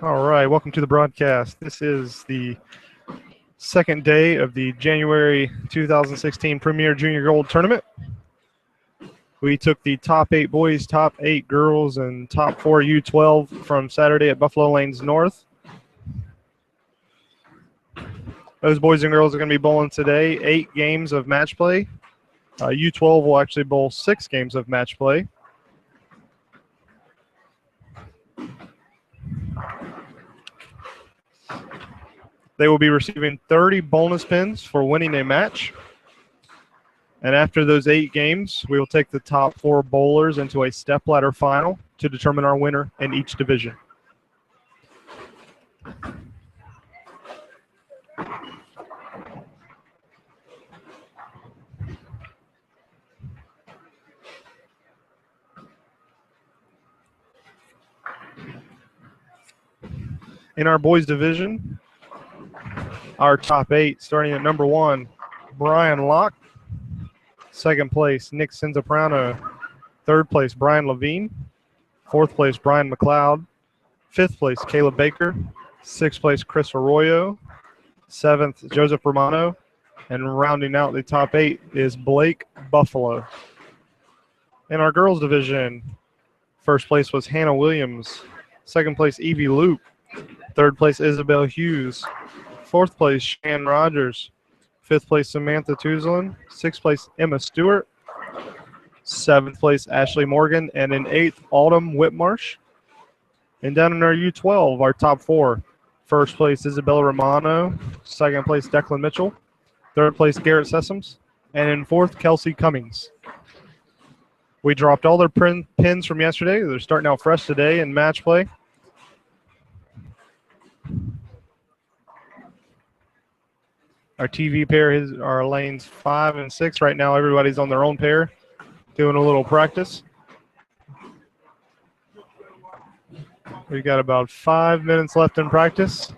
All right, welcome to the broadcast. This is the second day of the January 2016 Premier Junior Gold Tournament. We took the top 8 boys, top 8 girls, and top 4 U12 from Saturday at Buffaloe Lanes North. Those boys and girls are going to be bowling today 8 games of match play. U12 will actually bowl 6 games of match play. They will be receiving 30 bonus pins for winning a match. And after those 8 games, we will take the top 4 bowlers into a stepladder final to determine our winner in each division. In our boys division, our top 8, starting at number 1, Brian Locke. Second place, Nick Senzaprano. Third place, Brian Levine. Fourth place, Brian McLeod. Fifth place, Caleb Baker. Sixth place, Chris Arroyo. Seventh, Joseph Romano. And rounding out the top 8 is Blake Buffaloe. In our girls division, first place was Hannah Williams. Second place, Evie Loop. Third place, Isabel Hughes. Fourth place, Shan Rogers. Fifth place, Samantha Tuzlin. Sixth place, Emma Stewart. Seventh place, Ashley Morgan. And in 8th, Autumn Whitmarsh. And down in our U12, our top 4. First place, Isabella Romano. Second place, Declan Mitchell. Third place, Garrett Sessoms. And in 4th, Kelsey Cummings. We dropped all their pins from yesterday. They're starting out fresh today in match play. Our TV pair are lanes 5 and 6 right now. Everybody's on their own pair, doing a little practice. We've got about 5 minutes left in practice.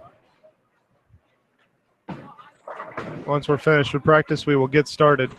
Once we're finished with practice, we will get started.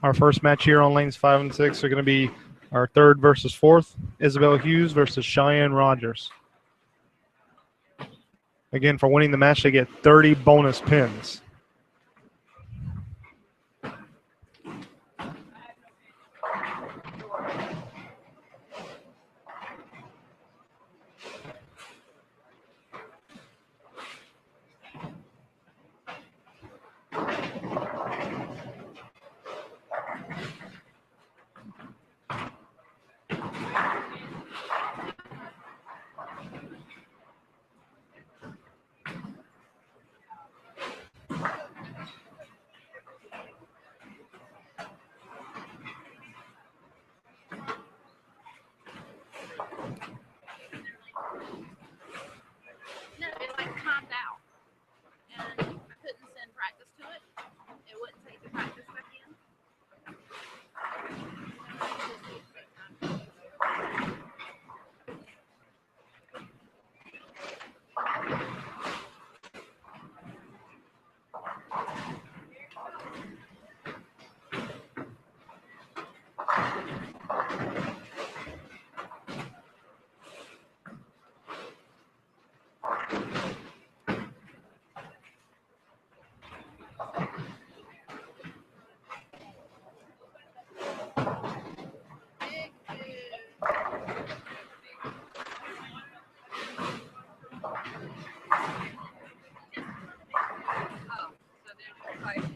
Our first match here on lanes 5 and 6 are going to be our 3rd versus 4th, Isabel Hughes versus Cheyenne Rogers. Again, for winning the match, they get 30 bonus pins.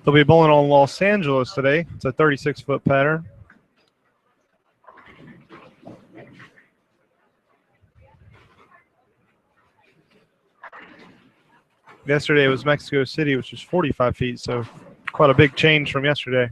They'll be bowling on Los Angeles today. It's a 36-foot pattern. Yesterday was Mexico City, which is 45 feet, so quite a big change from yesterday.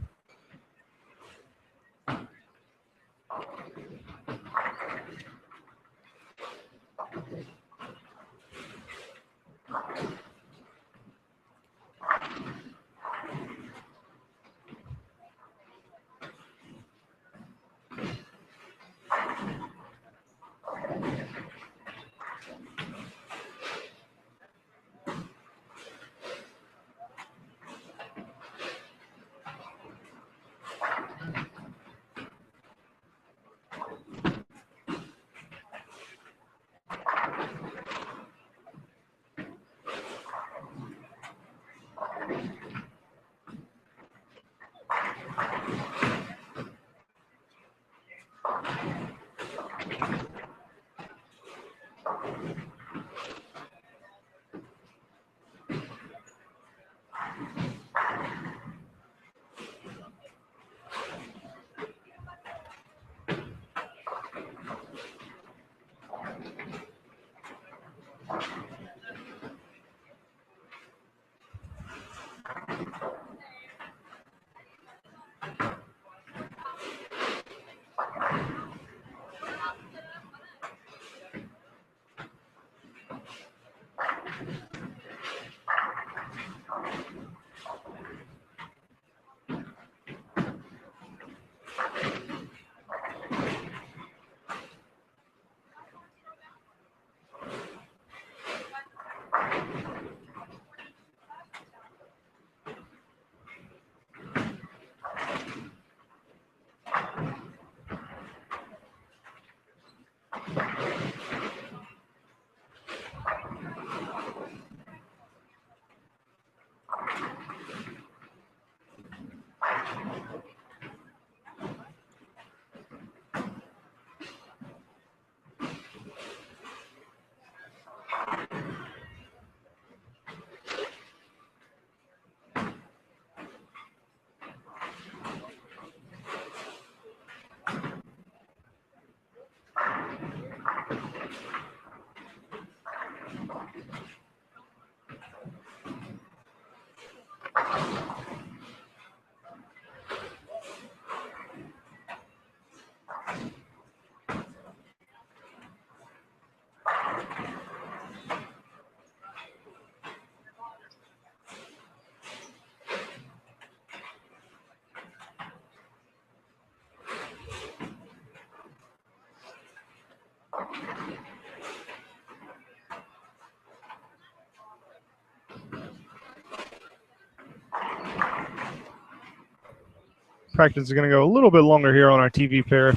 Practice is going to go a little bit longer here on our TV pair.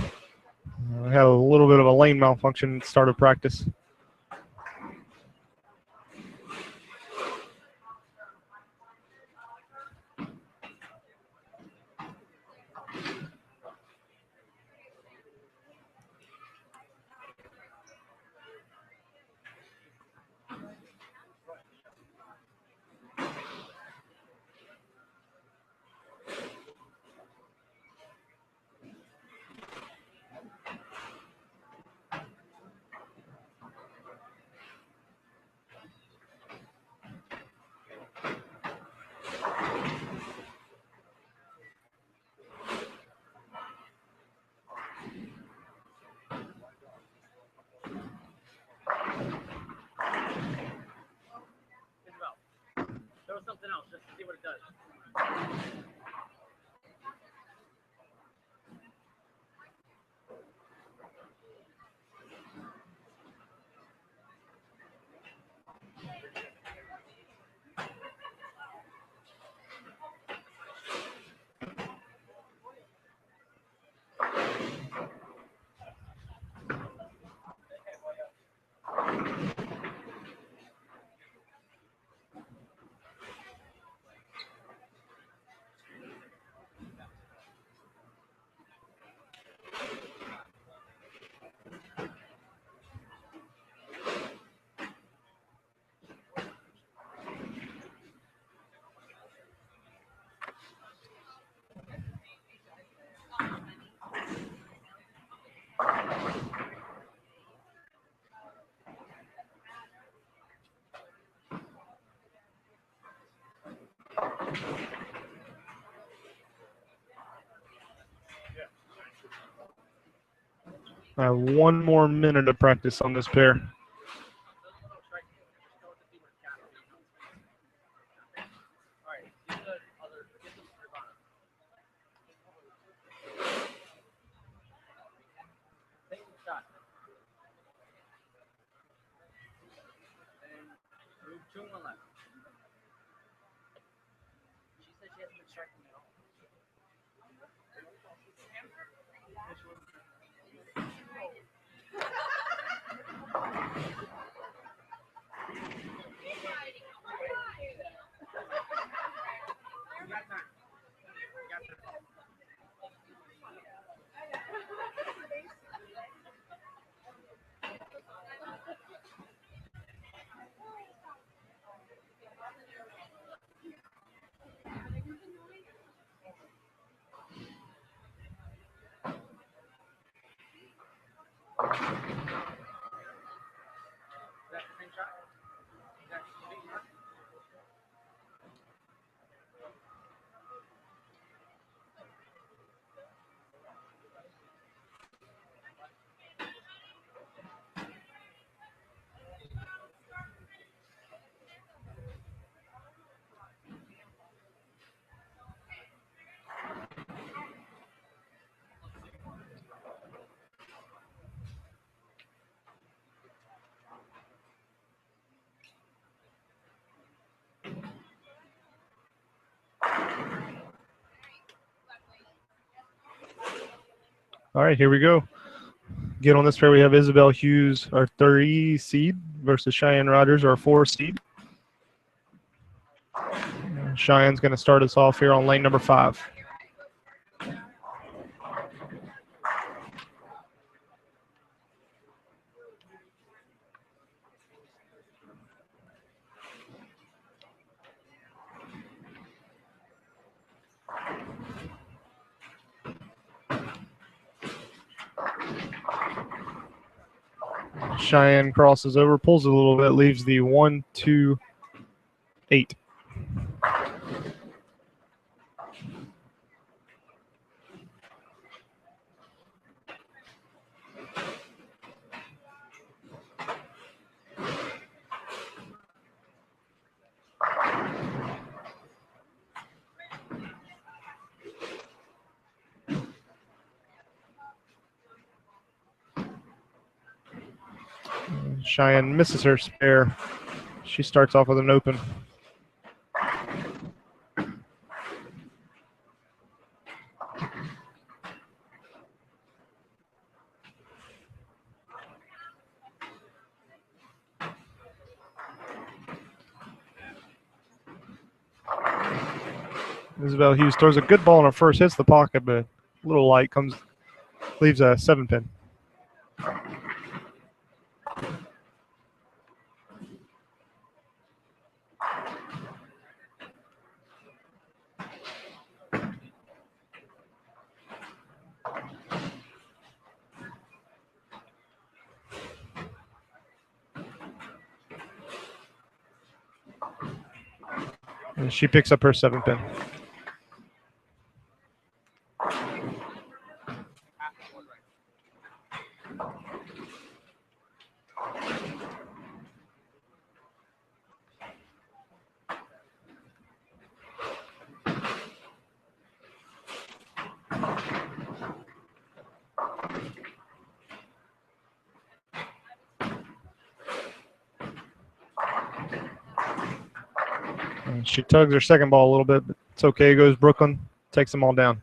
I had a little bit of a lane malfunction at the start of practice. Something else just to see what it does. One more minute of practice on this pair. She said she hasn't been striking at all. All right, here we go. Again, on this pair, we have Isabel Hughes, our 3 seed, versus Cheyenne Rogers, our 4 seed. Cheyenne's going to start us off here on lane number 5. Cheyenne crosses over, pulls it a little bit, leaves the 1, 2, 8. Cheyenne misses her spare. She starts off with an open. Isabel Hughes throws a good ball in her first, hits the pocket, but a little light comes, leaves a 7-pin. And she picks up her 7-pin. And she tugs her second ball a little bit, but it's okay. Goes Brooklyn, takes them all down.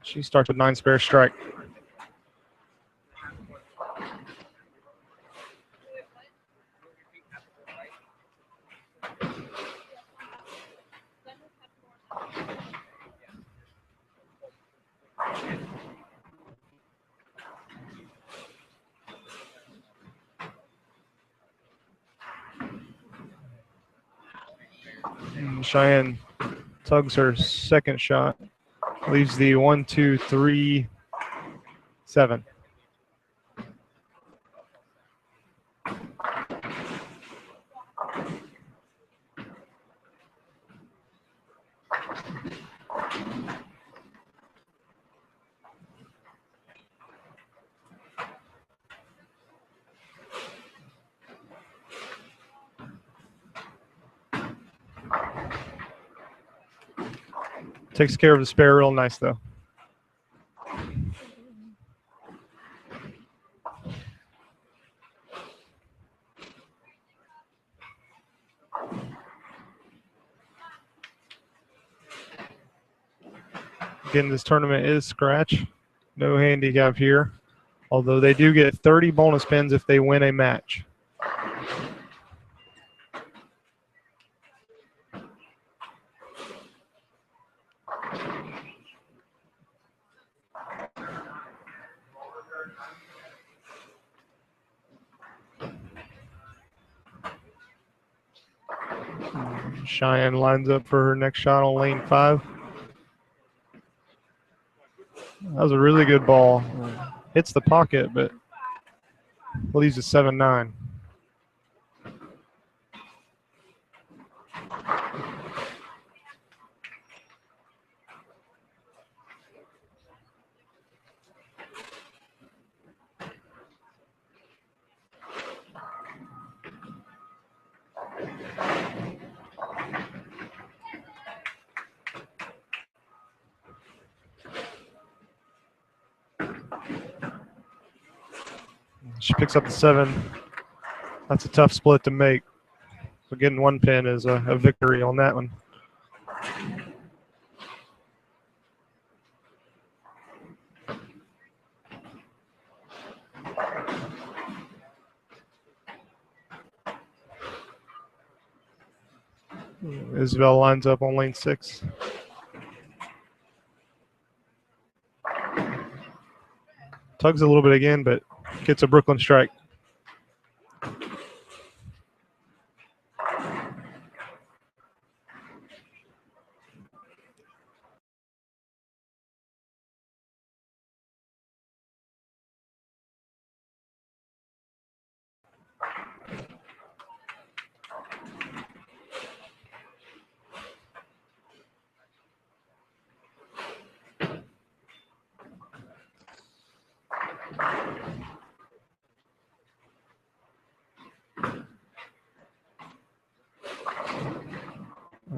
She starts with 9 spare strike. And Cheyenne tugs her second shot, leaves the 1, 2, 3, 7. Takes care of the spare real nice, though. Again, this tournament is scratch. No handicap here, although they do get 30 bonus pins if they win a match. Cheyenne lines up for her next shot on lane 5. That was a really good ball. Hits the pocket, but leaves a 7-9. She picks up the 7. That's a tough split to make. So getting 1 pin is a victory on that one. Isabel lines up on lane 6. Tugs a little bit again, but gets a Brooklyn strike.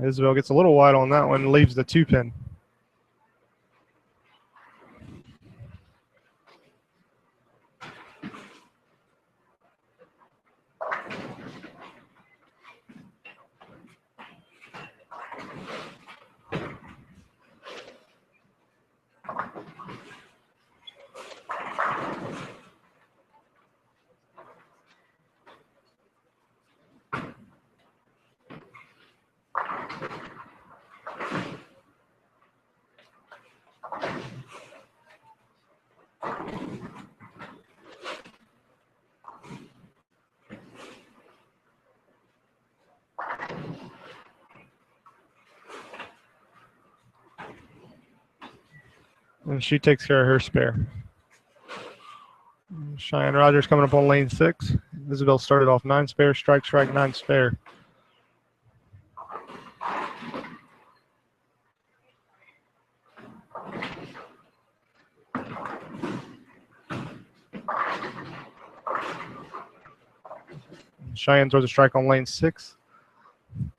Isabel gets a little wide on that one, leaves the 2 pin. And she takes care of her spare. Cheyenne Rogers coming up on lane 6. Isabel started off 9 spare, strike, 9 spare. Cheyenne throws a strike on lane 6,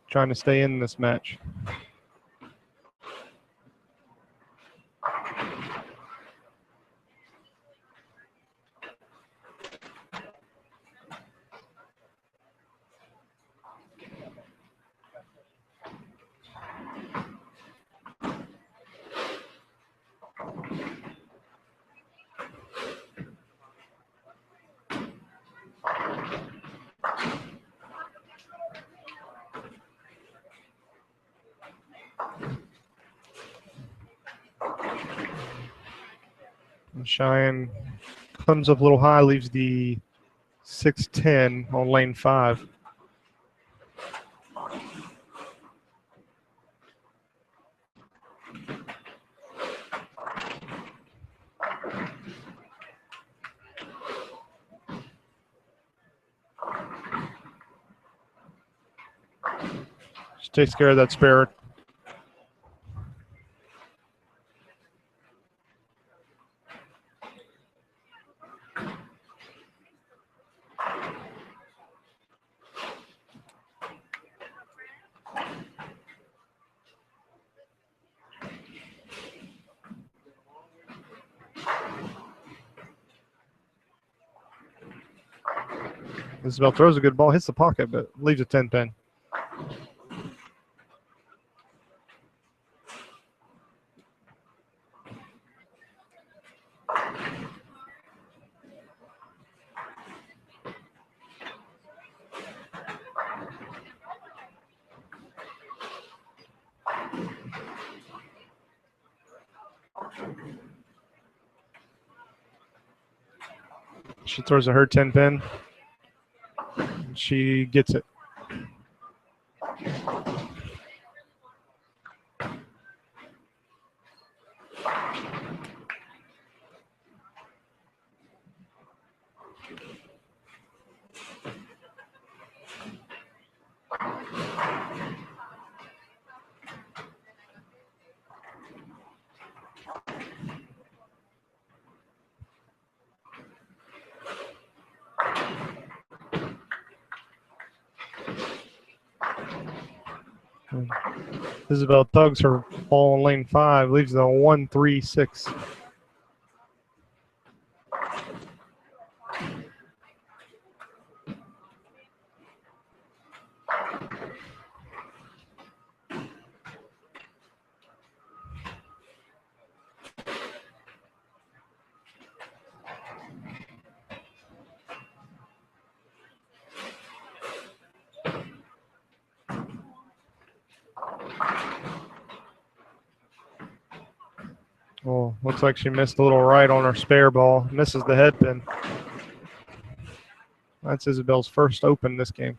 trying to stay in this match. And Cheyenne comes up a little high, leaves the 6-10 on lane 5. She takes care of that spare. Isabel throws a good ball, hits the pocket, but leaves a 10 pin. She throws a her 10 pin. She gets it. Isabel tugs her ball in lane 5, leaves the 1-3-6. Oh, looks like she missed a little right on her spare ball. Misses the head pin. That's Isabel's first open this game.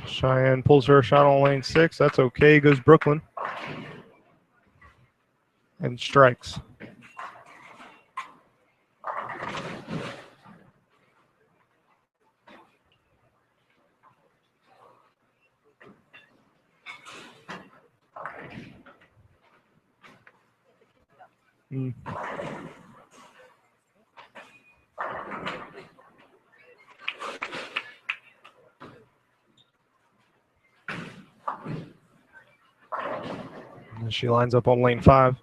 Cheyenne pulls her shot on lane 6. That's okay. Goes Brooklyn. And strikes. And she lines up on lane 5.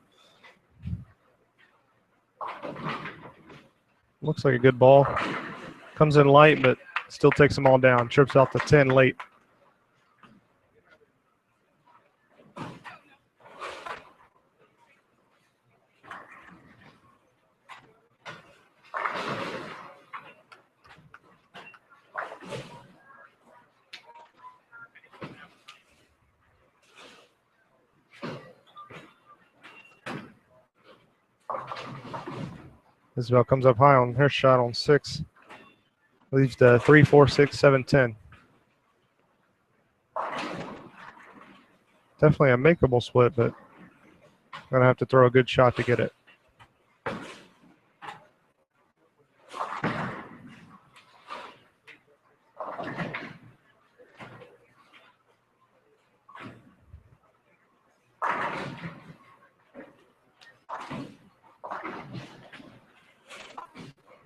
Looks like a good ball. Comes in light, but still takes them all down. Trips out the 10 late. Isabel comes up high on her shot on 6. Leaves the 3, 4, 6, 7, 10. Definitely a makeable split, but going to have to throw a good shot to get it.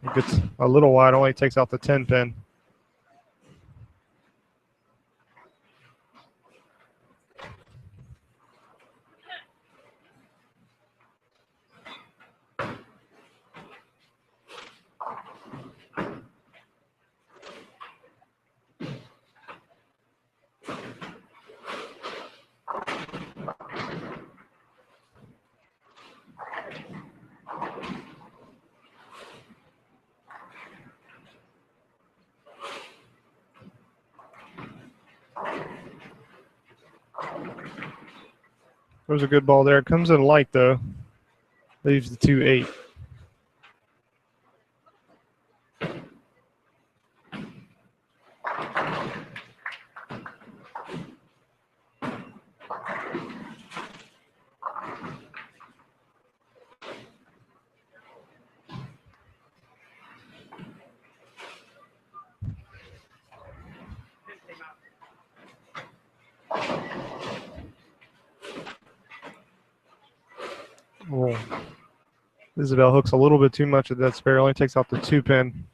It gets a little wide, only takes out the 10 pin. There's a good ball there. It comes in light, though. Leaves the 2, 8. Isabel hooks a little bit too much of that spare, only takes out the 2-pin.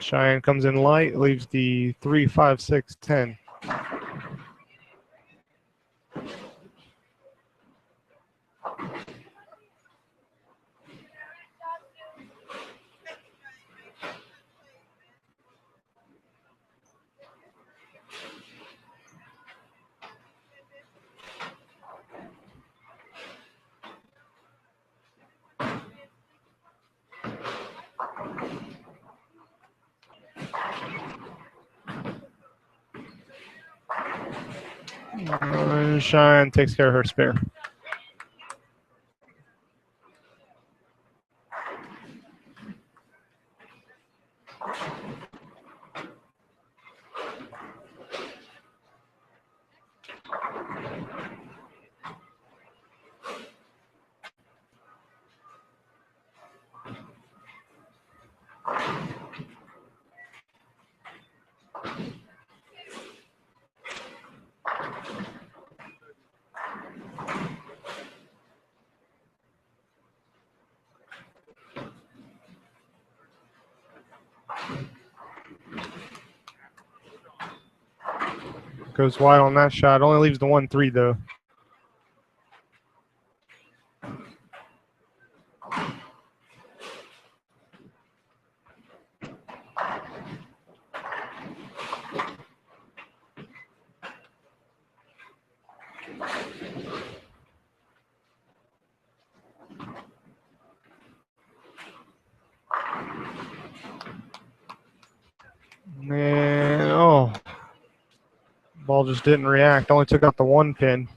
Cheyenne comes in light, leaves the 3, 5, 6, 10. Cheyenne takes care of her spare. Goes wide on that shot. Only leaves the 1-3 though. Man, oh. Ball just didn't react. Only took out the 1-pin.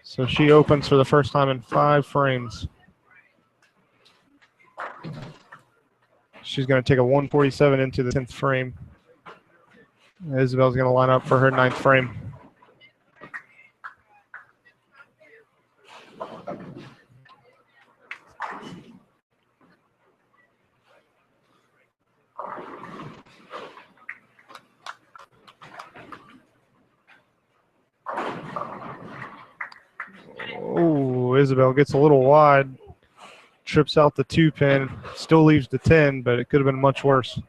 So she opens for the first time in 5 frames. She's going to take a 147 into the 10th frame. Isabel's going to line up for her 9th frame. Oh, Isabel gets a little wide. Trips out the 2-pin. Still leaves the 10, but it could have been much worse.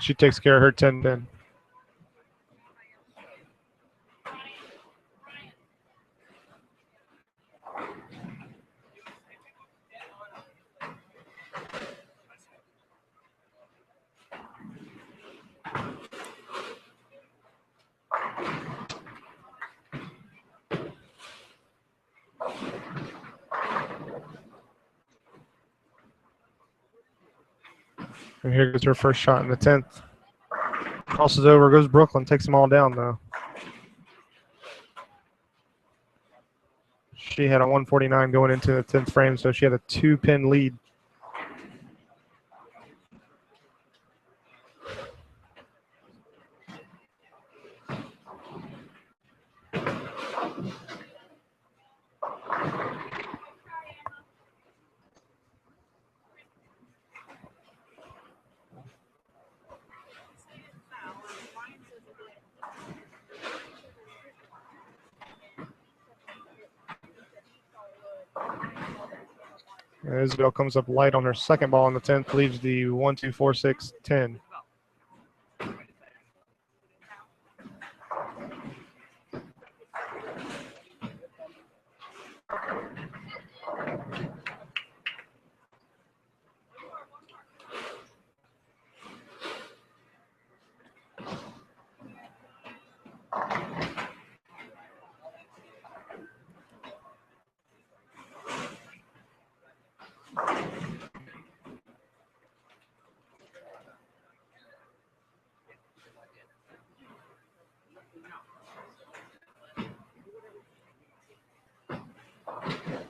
She takes care of her 10-pin. And here goes her first shot in the 10th. Crosses over, goes Brooklyn, takes them all down though. She had a 149 going into the 10th frame, so she had a 2-pin lead. Isabel comes up light on her second ball in the 10th, leaves the 1, 2, 4, 6, 10.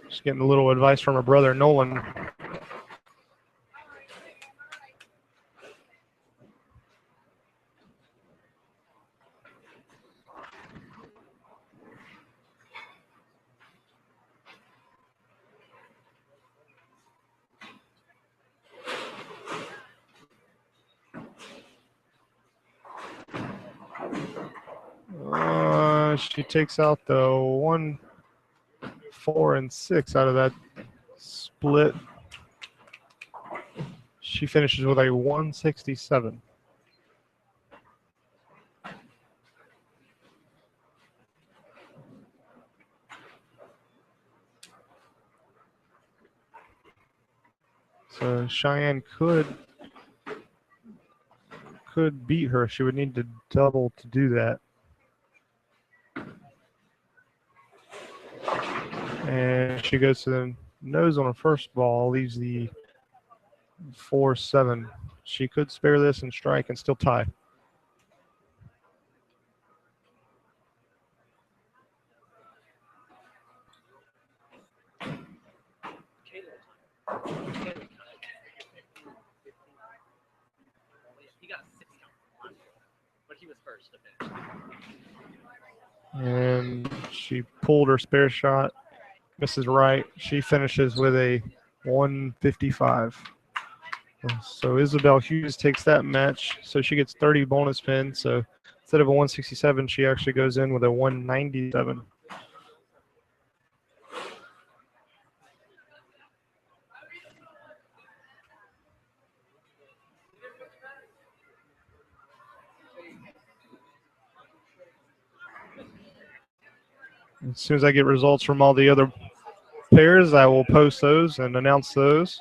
She's getting a little advice from her brother, Nolan. She takes out the 1, 4, and 6 out of that split. She finishes with a 167. So Cheyenne could beat her. She would need to double to do that. And she goes to the nose on her first ball, leaves the 4-7. She could spare this and strike and still tie. He got 6 count, but he was first to finish. And she pulled her spare shot, misses right. She finishes with a 155. So Isabel Hughes takes that match. So she gets 30 bonus pins. So instead of a 167, she actually goes in with a 197. As soon as I get results from all the other pairs, I will post those and announce those.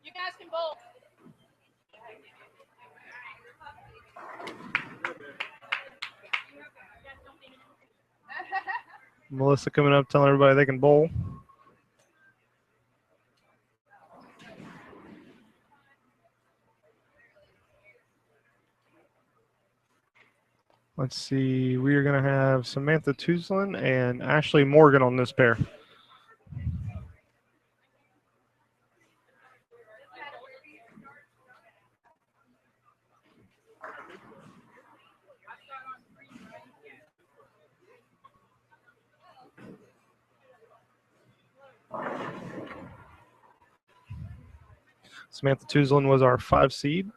You guys can bowl. Melissa coming up telling everybody they can bowl. Let's see. We are going to have Samantha Tuslin and Ashley Morgan on this pair. Samantha Tuzlin was our 5 seed.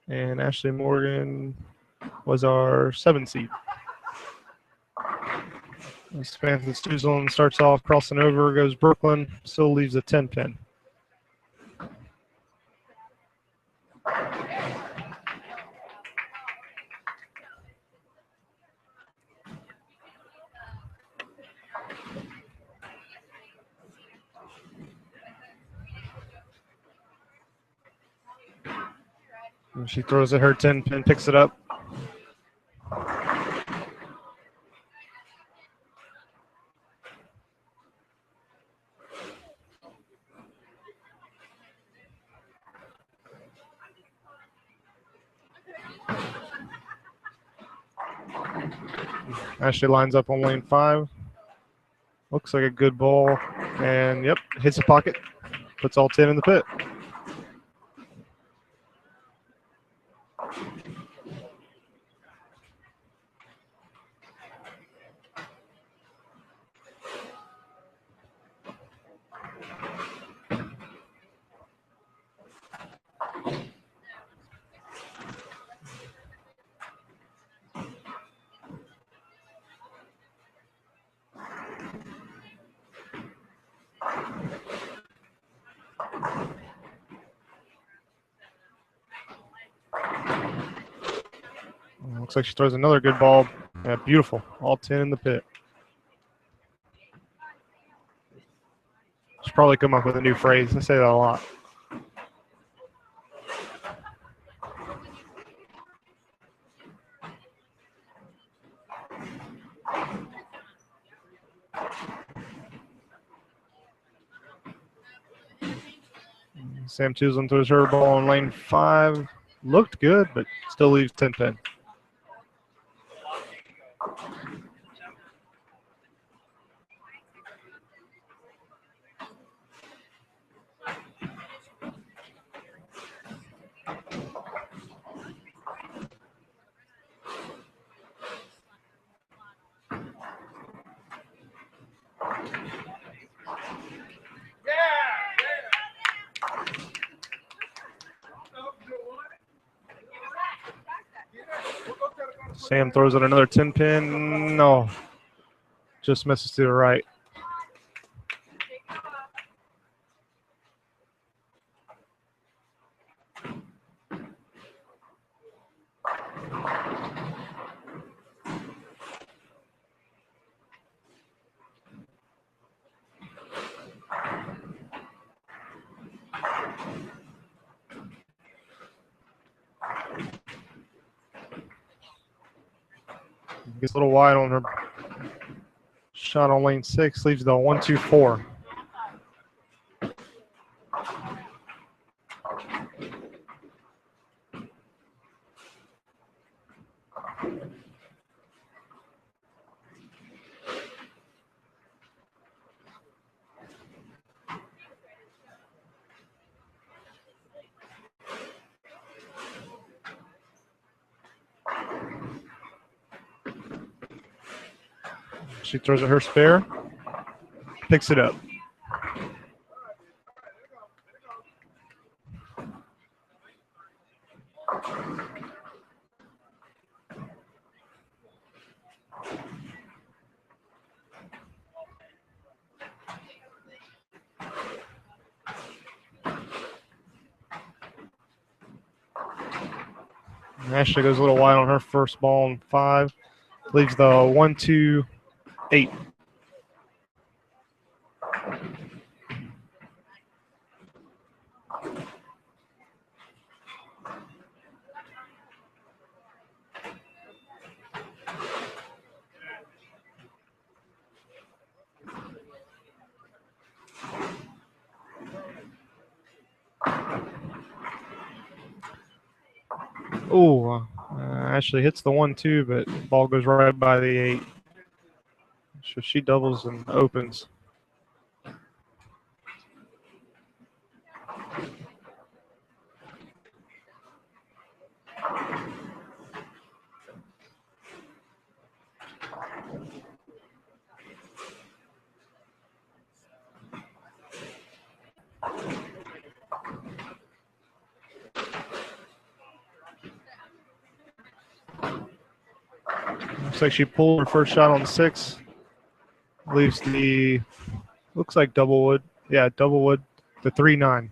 And Ashley Morgan was our 7 seed. Samantha Tuzlin starts off crossing over, goes Brooklyn, still leaves a 10 pin. And she throws at her 10 pin, picks it up. Ashley lines up on lane 5. Looks like a good ball. And, yep, hits the pocket. Puts all 10 in the pit. Looks like she throws another good ball. Yeah, beautiful. All 10 in the pit. Should probably come up with a new phrase. I say that a lot. Sam Tuzlin throws her ball on lane 5. Looked good, but still leaves 10 pin. Sam throws it another 10 pin. No. Just misses to the right. Gets a little wide on her shot on lane 6. Leaves the 1-2-4. She throws it her spare. Picks it up. Ashley goes a little wide on her first ball on 5. Leaves the 1-2-8. Oh, Ashley hits the 1-2, but the ball goes right by the 8. So she doubles and opens. Looks like she pulled her first shot on 6. Leaves the, looks like double wood. Yeah, double wood, the 3-9.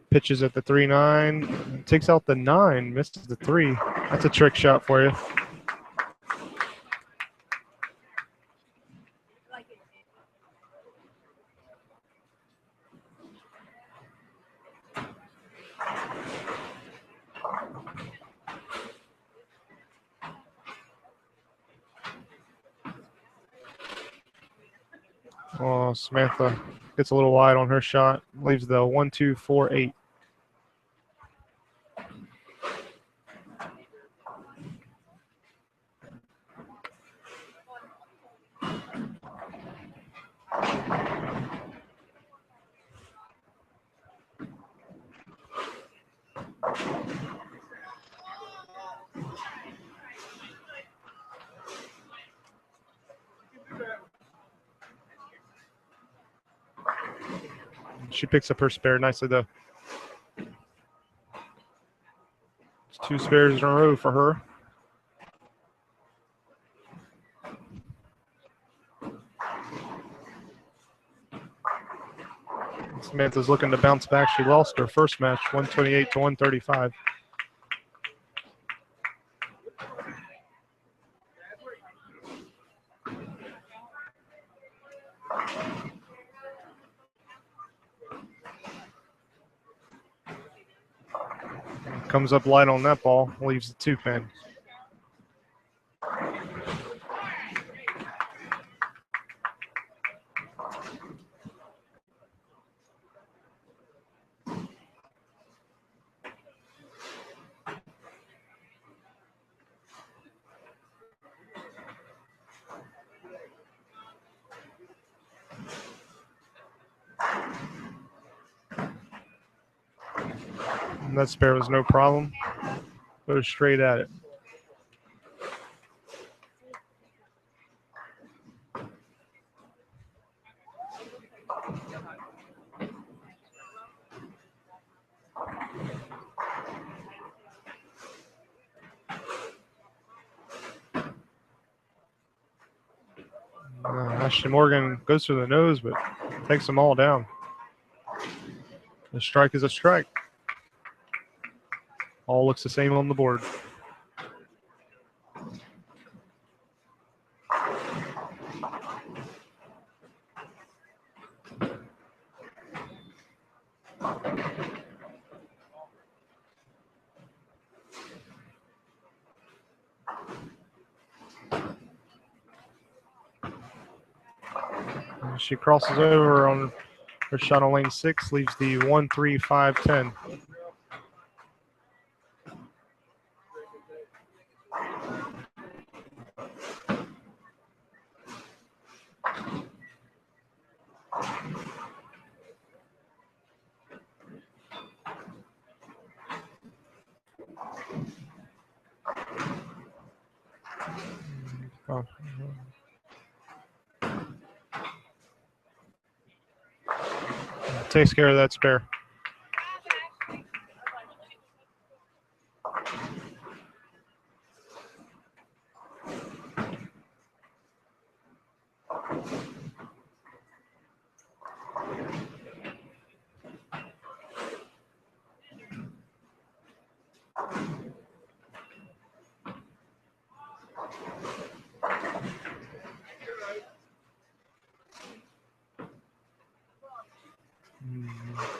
Pitches at the 3-9, takes out the 9, misses the 3. That's a trick shot for you. Oh, Samantha gets a little wide on her shot, leaves the 1-2-4-8. She picks up her spare nicely, though. It's 2 spares in a row for her. Samantha's looking to bounce back. She lost her first match, 128 to 135. Comes up light on that ball, leaves the 2-pin. And that spare was no problem. Goes straight at it. Ashley Morgan goes for the nose, but takes them all down. A strike is a strike. All looks the same on the board. She crosses over on her shot on lane 6, leaves the 1-3-5-10. Oh. Takes care of that spare.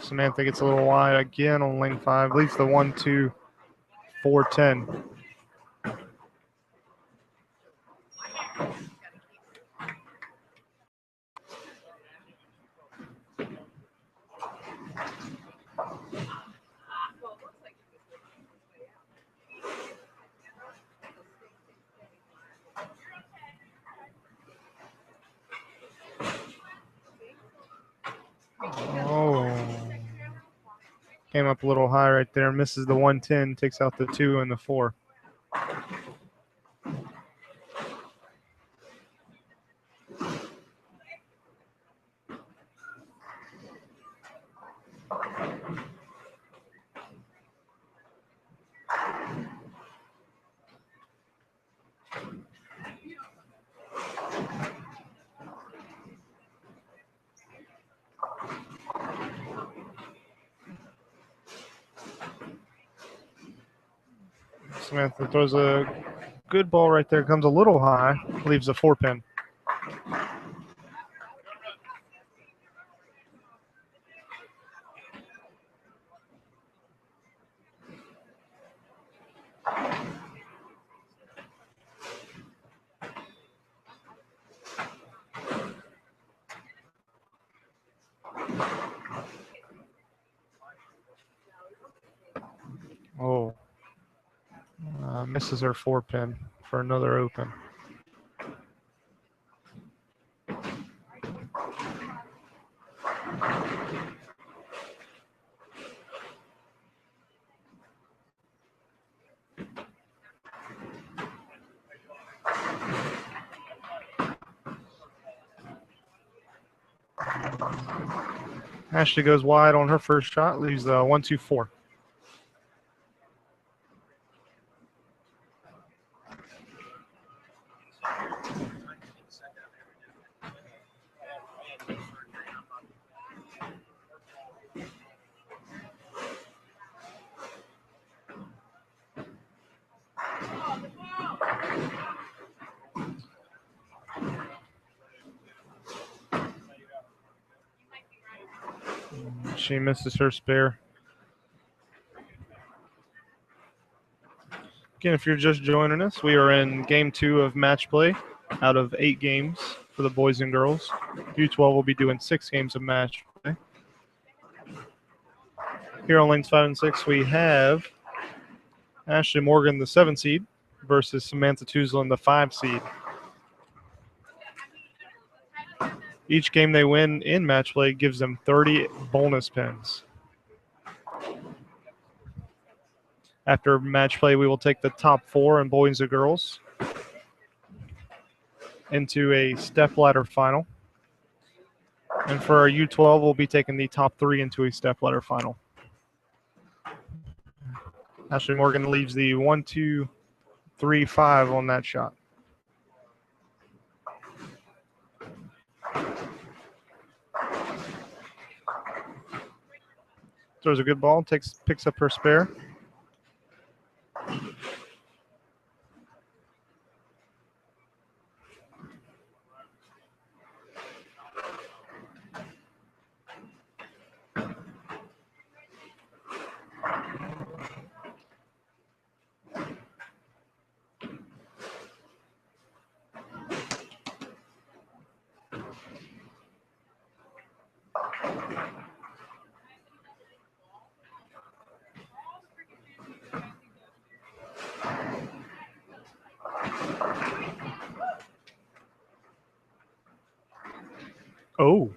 Samantha gets a little wide again on lane 5, leaves the 1-2-4-10. Oh, Came up a little high right there. Misses the 110. Takes out the 2 and the 4. Samantha throws a good ball right there. Comes a little high. Leaves a 4-pin. Oh. Misses her 4-pin for another open. Ashley goes wide on her first shot, leaves the 1-2-4. She misses her spare. Again, if you're just joining us, we are in game 2 of match play out of 8 games for the boys and girls. U12 will be doing 6 games of match play. Here on lanes 5 and 6, we have Ashley Morgan, the 7 seed, versus Samantha Tuzlin, the 5 seed. Each game they win in match play gives them 30 bonus pins. After match play, we will take the top 4 in boys and girls into a stepladder final. And for our U12, we'll be taking the top 3 into a stepladder final. Ashley Morgan leaves the 1-2-3-5 on that shot. Throws a good ball, picks up her spare. Oh.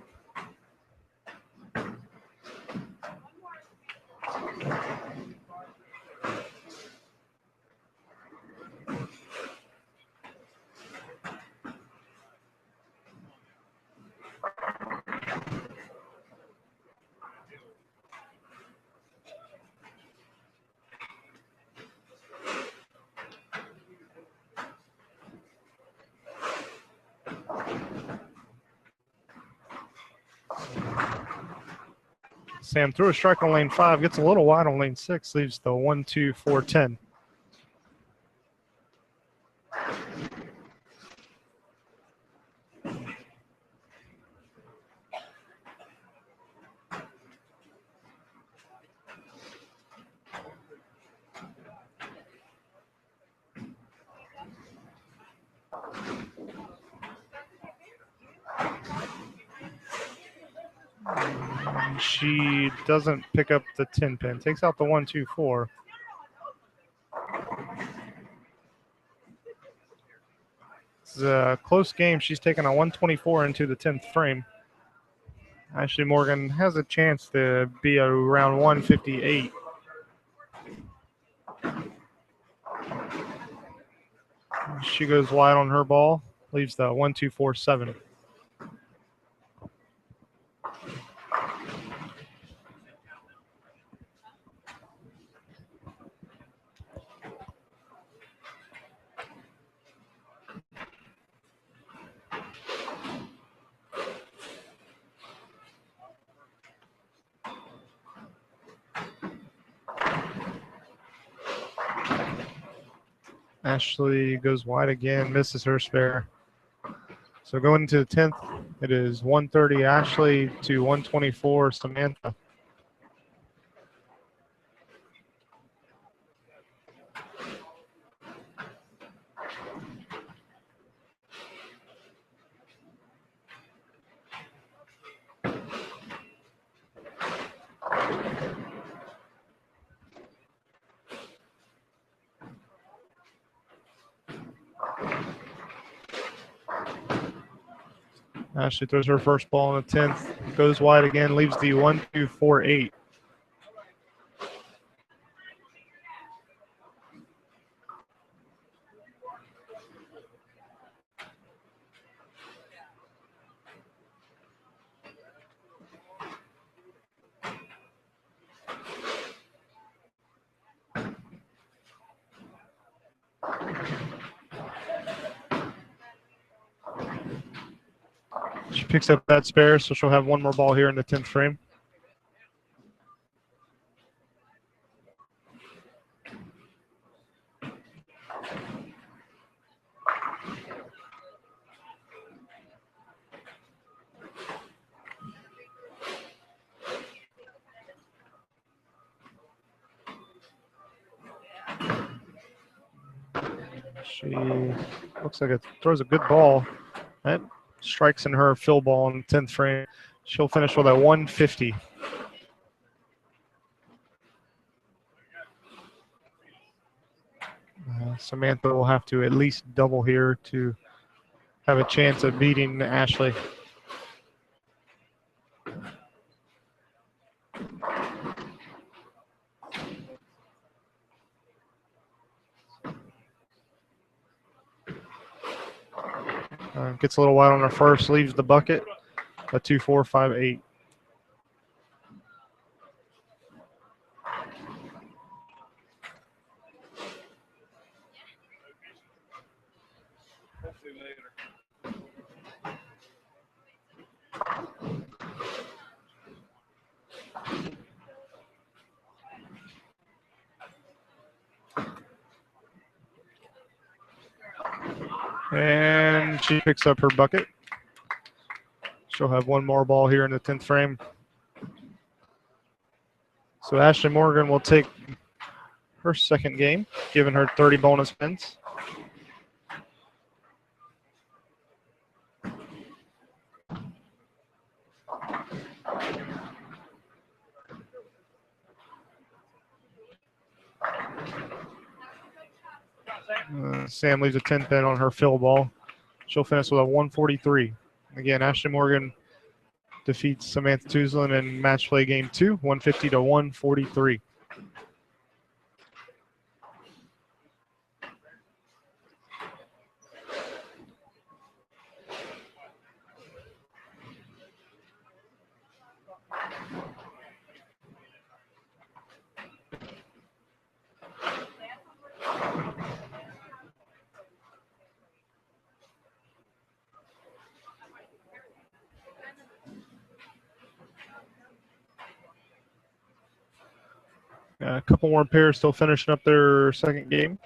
Sam threw a strike on lane 5, gets a little wide on lane 6, leaves the 1-2-4-10. She doesn't pick up the 10 pin. Takes out the 1-2-4. It's a close game. She's taken a 124 into the 10th frame. Ashley Morgan has a chance to be around 158. She goes wide on her ball, leaves the 1-2-4-7. Ashley goes wide again, misses her spare. So going into the 10th, it is 130 Ashley to 124 Samantha. Ashley throws her first ball in the 10th, goes wide again, leaves the 1-2-4-8. She picks up that spare, so she'll have one more ball here in the 10th frame. She looks like it throws a good ball. That strikes in her fill ball in the 10th frame. She'll finish with a 150. Samantha will have to at least double here to have a chance of beating Ashley. Gets a little wide on her first, leaves the bucket, a 2-4-5-8. And she picks up her bucket. She'll have one more ball here in the 10th frame. So Ashley Morgan will take her second game, giving her 30 bonus pins. Sam leaves a 10 pin on her fill ball. She'll finish with a 143. Again, Ashley Morgan defeats Samantha Tuzlin in match play game 2, 150 to 143. A couple more pairs still finishing up their second game.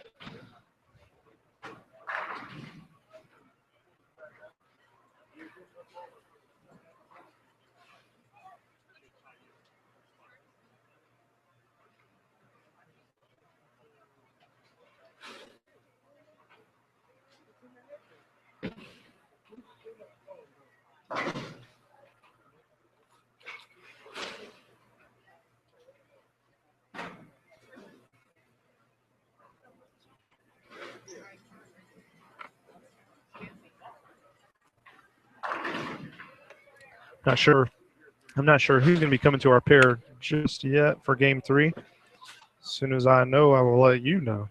Not sure I'm not sure who's going to be coming to our pair just yet for game 3. As soon as I know, I will let you know.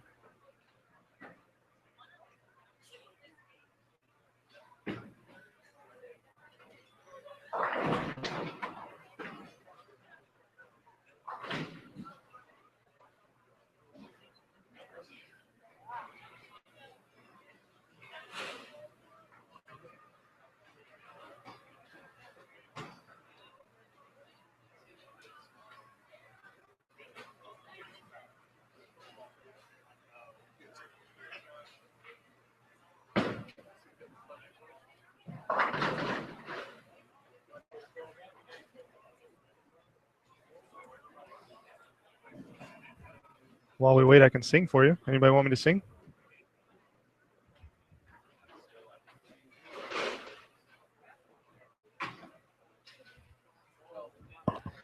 While we wait, I can sing for you. Anybody want me to sing?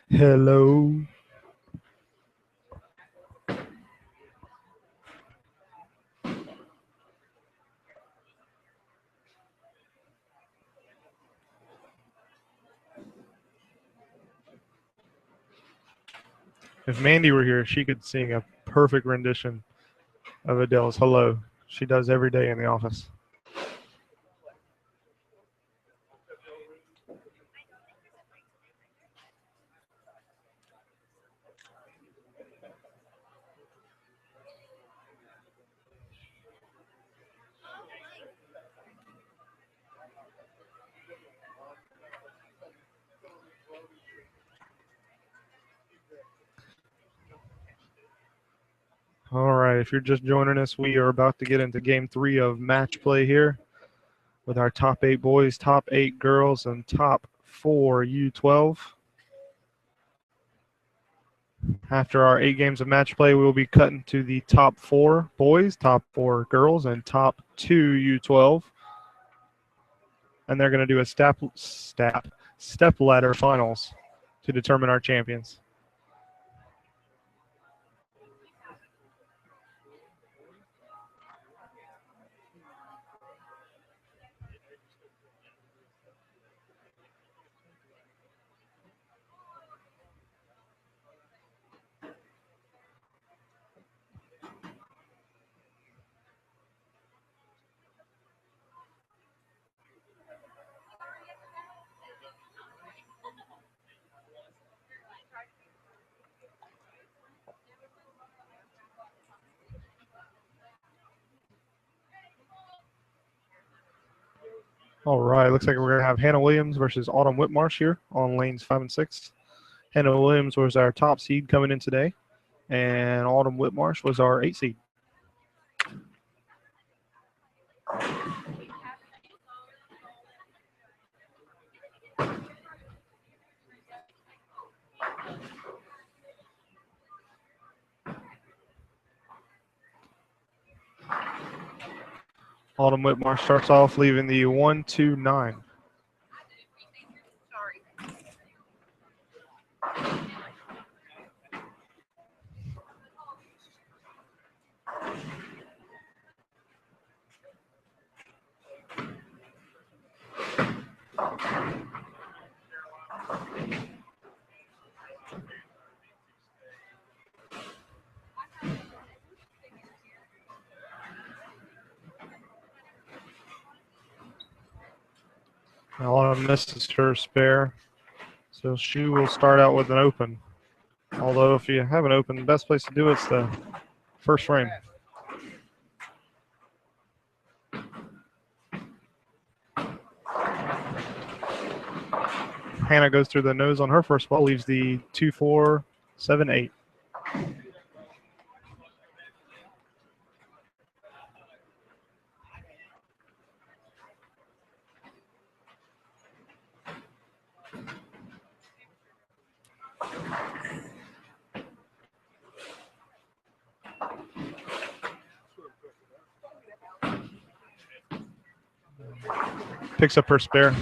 Hello. If Mandy were here, she could sing a perfect rendition of Adele's Hello. She does every day in the office. All right, if you're just joining us, we are about to get into game 3 of match play here with our top 8 boys, top 8 girls, and top 4 U12. After our 8 games of match play, we will be cutting to the top 4 boys, top 4 girls, and top 2 U12. And they're going to do a step ladder finals to determine our champions. All right, looks like we're going to have Hannah Williams versus Autumn Whitmarsh here on lanes 5 and 6. Hannah Williams was our top seed coming in today, and Autumn Whitmarsh was our 8 seed. Autumn Whitmarsh starts off leaving the 1-2-9. Autumn misses her spare, so she will start out with an open. Although if you have an open, the best place to do it's the first frame. Hannah goes through the nose on her first ball, leaves the 2-4-7-8. Picks up her spare.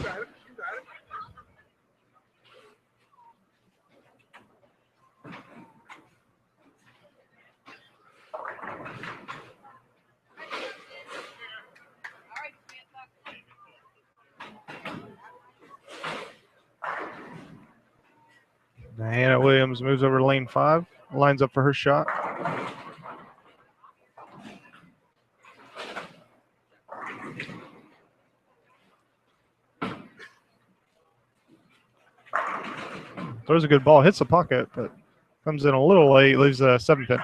Hannah Williams moves over to lane 5, lines up for her shot. Throws a good ball, hits the pocket, but comes in a little late, leaves a 7-pin.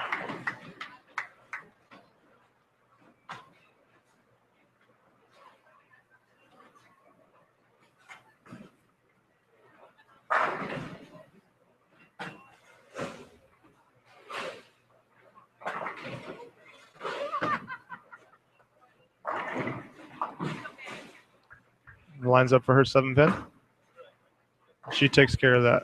Lines up for her 7-pin. She takes care of that.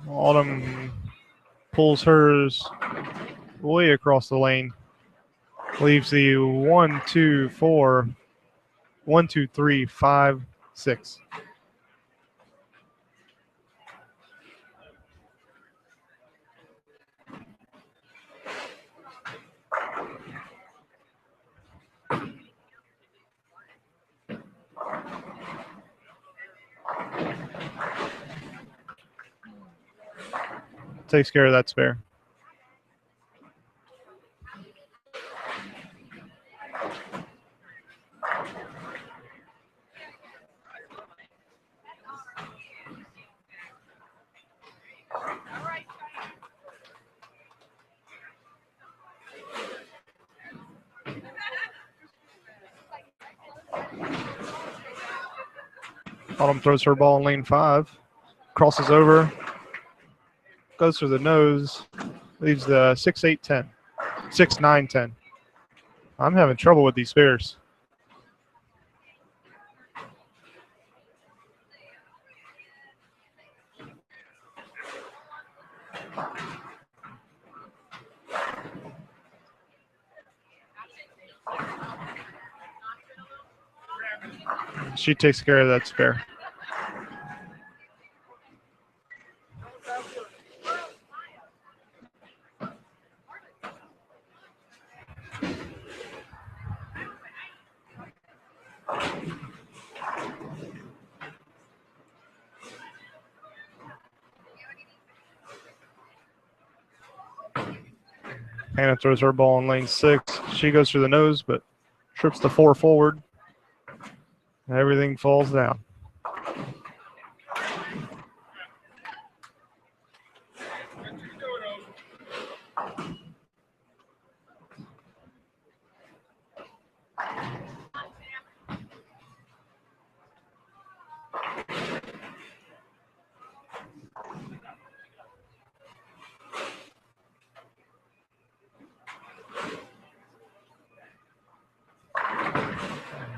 Autumn pulls hers way across the lane. Leaves the 1, 2, 4, 1, 2, 3, 5, 6. Takes care of that spare. Autumn throws her ball in lane 5, crosses over, goes through the nose, leaves the 6, 8, 10. 6, 9, 10. I'm having trouble with these spares. She takes care of that spare. Hannah throws her ball in lane 6. She goes through the nose, but trips the 4 forward. Everything falls down.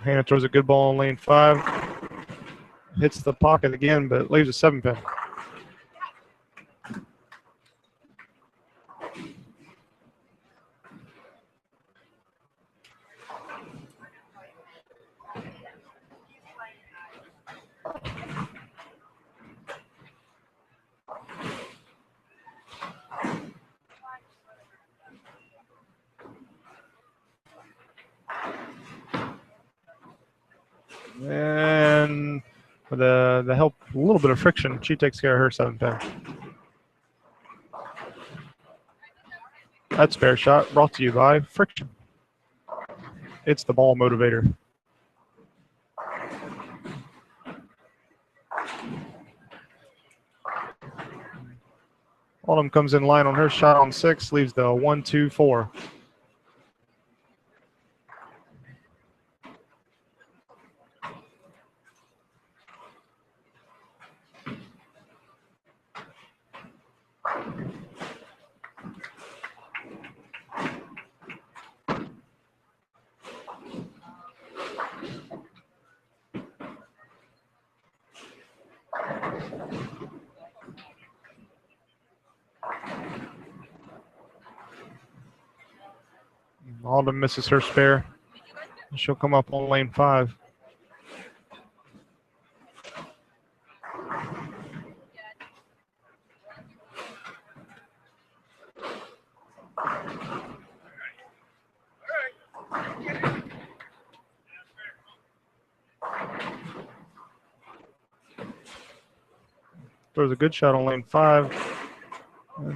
Hannah throws a good ball in lane 5. Hits the pocket again, but leaves a 7-pin. And with the help, a little bit of friction, she takes care of her 7-pin. That spare shot brought to you by Friction. It's the ball motivator. Autumn comes in line on her shot on 6, leaves the 1, 2, 4. Autumn misses her spare. She'll come up on lane 5. Throws a good shot on lane 5.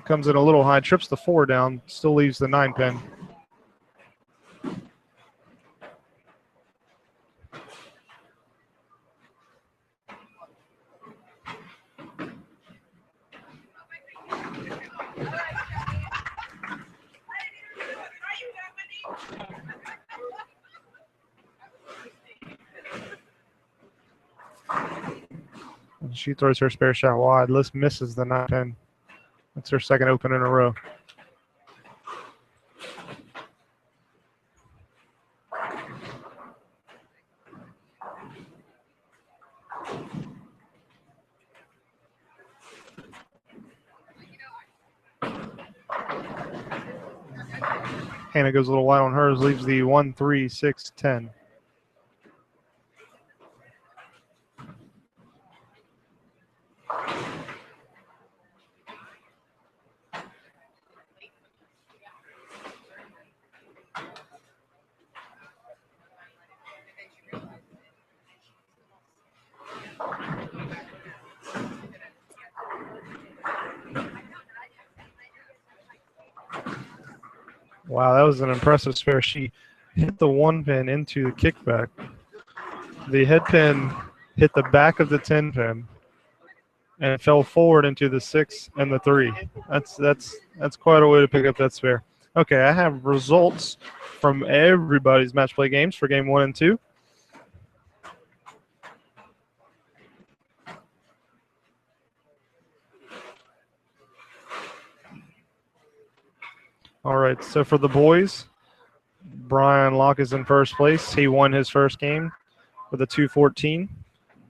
Comes in a little high, trips the 4 down, still leaves the 9 pin. And she throws her spare shot wide. Liz misses the 9 pin. That's her second open in a row. Hannah goes a little wide on hers, leaves the 1, 3, 6, 10. Wow, that was an impressive spare. She hit the 1 pin into the kickback. The head pin hit the back of the 10 pin, and it fell forward into the 6 and the 3. That's quite a way to pick up that spare. Okay, I have results from everybody's match play games for game 1 and 2. All right, so for the boys, Brian Locke is in first place. He won his first game with a 214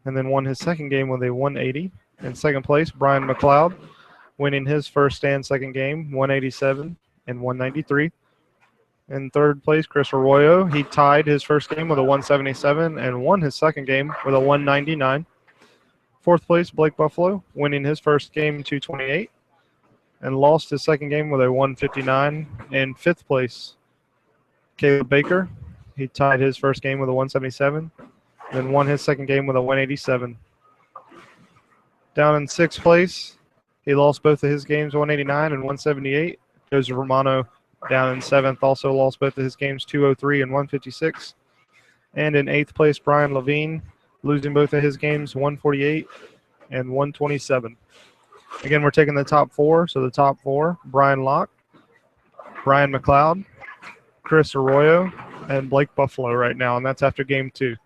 and then won his second game with a 180. In second place, Brian McLeod, winning his first and second game, 187 and 193. In third place, Chris Arroyo. He tied his first game with a 177 and won his second game with a 199. Fourth place, Blake Buffaloe, winning his first game, 228, and lost his second game with a 159. In fifth place, Caleb Baker. He tied his first game with a 177, then won his second game with a 187. Down in sixth place, he lost both of his games, 189 and 178. Joseph Romano down in seventh, also lost both of his games, 203 and 156. And in eighth place, Brian Levine, losing both of his games, 148 and 127. Again, we're taking the top four. So the top four, Brian Locke, Brian McLeod, Chris Arroyo, and Blake Buffaloe right now, and that's after game 2.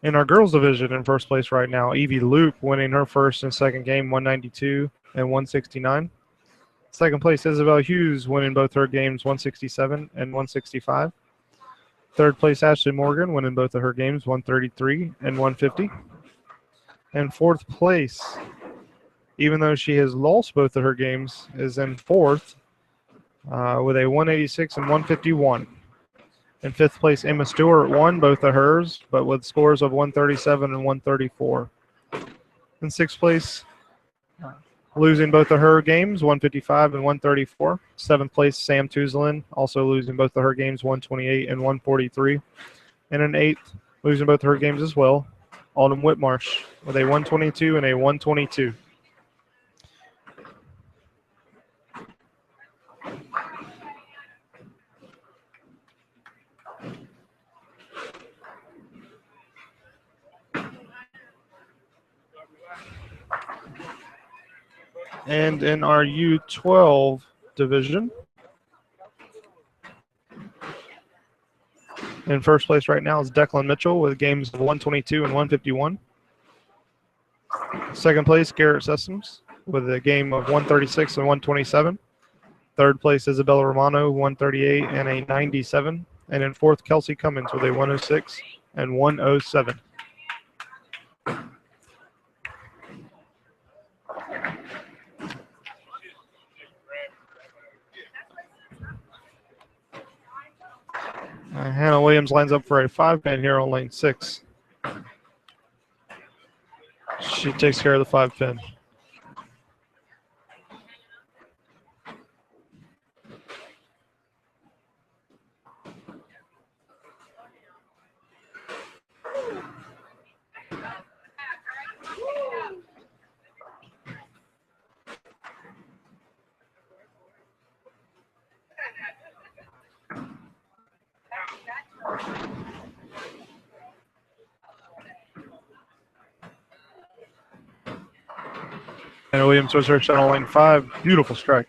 In our girls division, in first place right now, Evie Loop winning her first and second game, 192 and 169. Second place, Isabel Hughes winning both her games, 167 and 165. Third place, Ashley Morgan winning both of her games, 133 and 150. And fourth place, even though she has lost both of her games, is in fourth with a 186 and 151. In fifth place, Emma Stewart won both of hers, but with scores of 137 and 134. In sixth place, losing both of her games, 155 and 134. Seventh place, Sam Tuzlin, also losing both of her games, 128 and 143. And in eighth, losing both of her games as well, Autumn Whitmarsh with a 122 and a 122. And in our U12 division, in first place right now is Declan Mitchell with games of 122 and 151. Second place, Garrett Sessoms with a game of 136 and 127. Third place, Isabella Romano, 138 and a 97. And in fourth, Kelsey Cummins with a 106 and 107. Hannah Williams lines up for a 5-pin here on lane 6. She takes care of the 5-pin. And Williams was her shot on lane 5. Beautiful strike.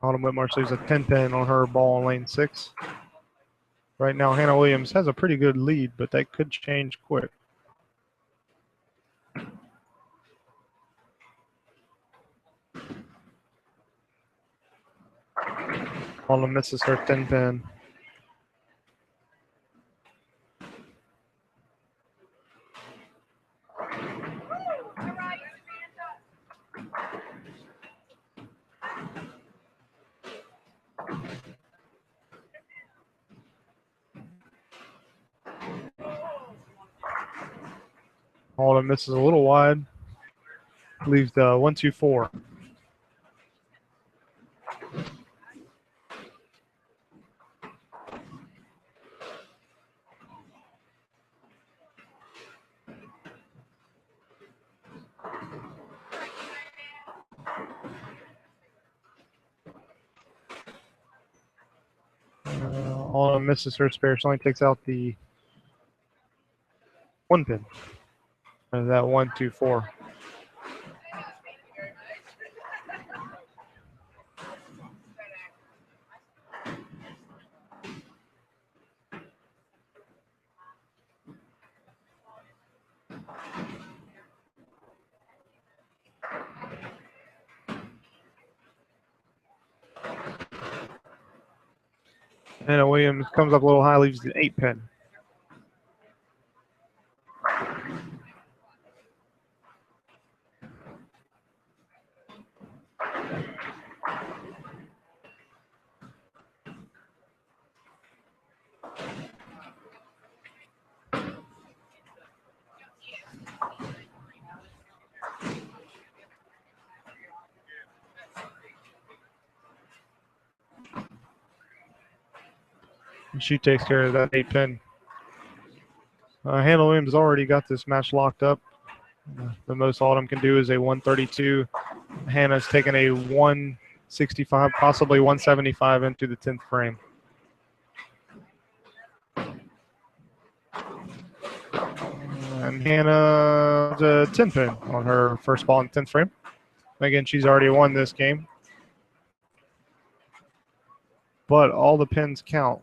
Autumn Whitmarsh leaves a 10-pin on her ball on lane 6. Right now, Hannah Williams has a pretty good lead, but that could change quick. Autumn misses her 10-pin. Autumn misses a little wide. Leaves the 1-2-4. Autumn misses her spare. She only takes out the 1-pin. And that 1-2-4. Hannah Williams comes up a little high, leaves the 8-pin. And she takes care of that 8-pin. Hannah Williams already got this match locked up. The most Autumn can do is a 132. Hannah's taking a 165, possibly 175 into the 10th frame. And Hannah's a 10-pin on her first ball in the 10th frame. Again, she's already won this game. But all the pins count.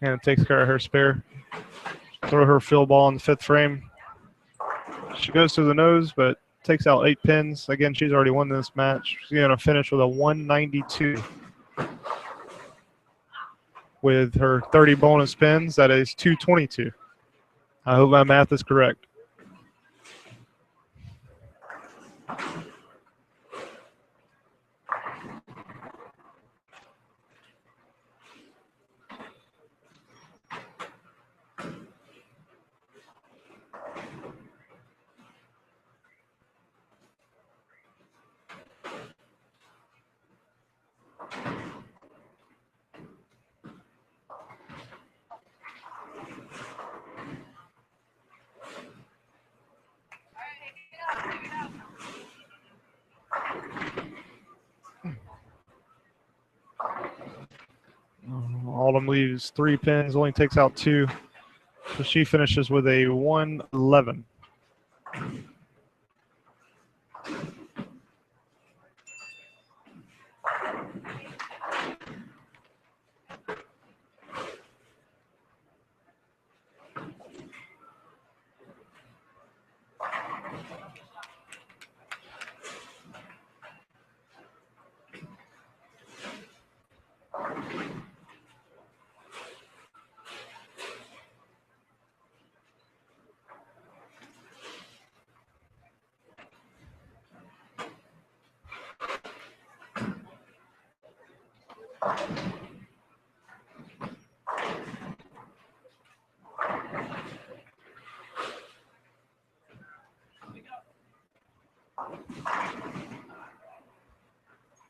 Hannah takes care of her spare. Throw her field ball in the 5th frame. She goes to the nose, but takes out 8 pins. Again, she's already won this match. She's going to finish with a 192. With her 30 bonus pins, that is 222. I hope my math is correct. Autumn leaves 3 pins, only takes out 2. So she finishes with a 111.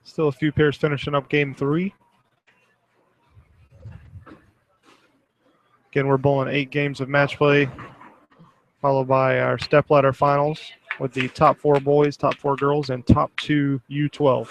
Still a few pairs finishing up game 3. Again, we're bowling 8 games of match play, followed by our stepladder finals with the top 4 boys, top 4 girls, and top 2 U12.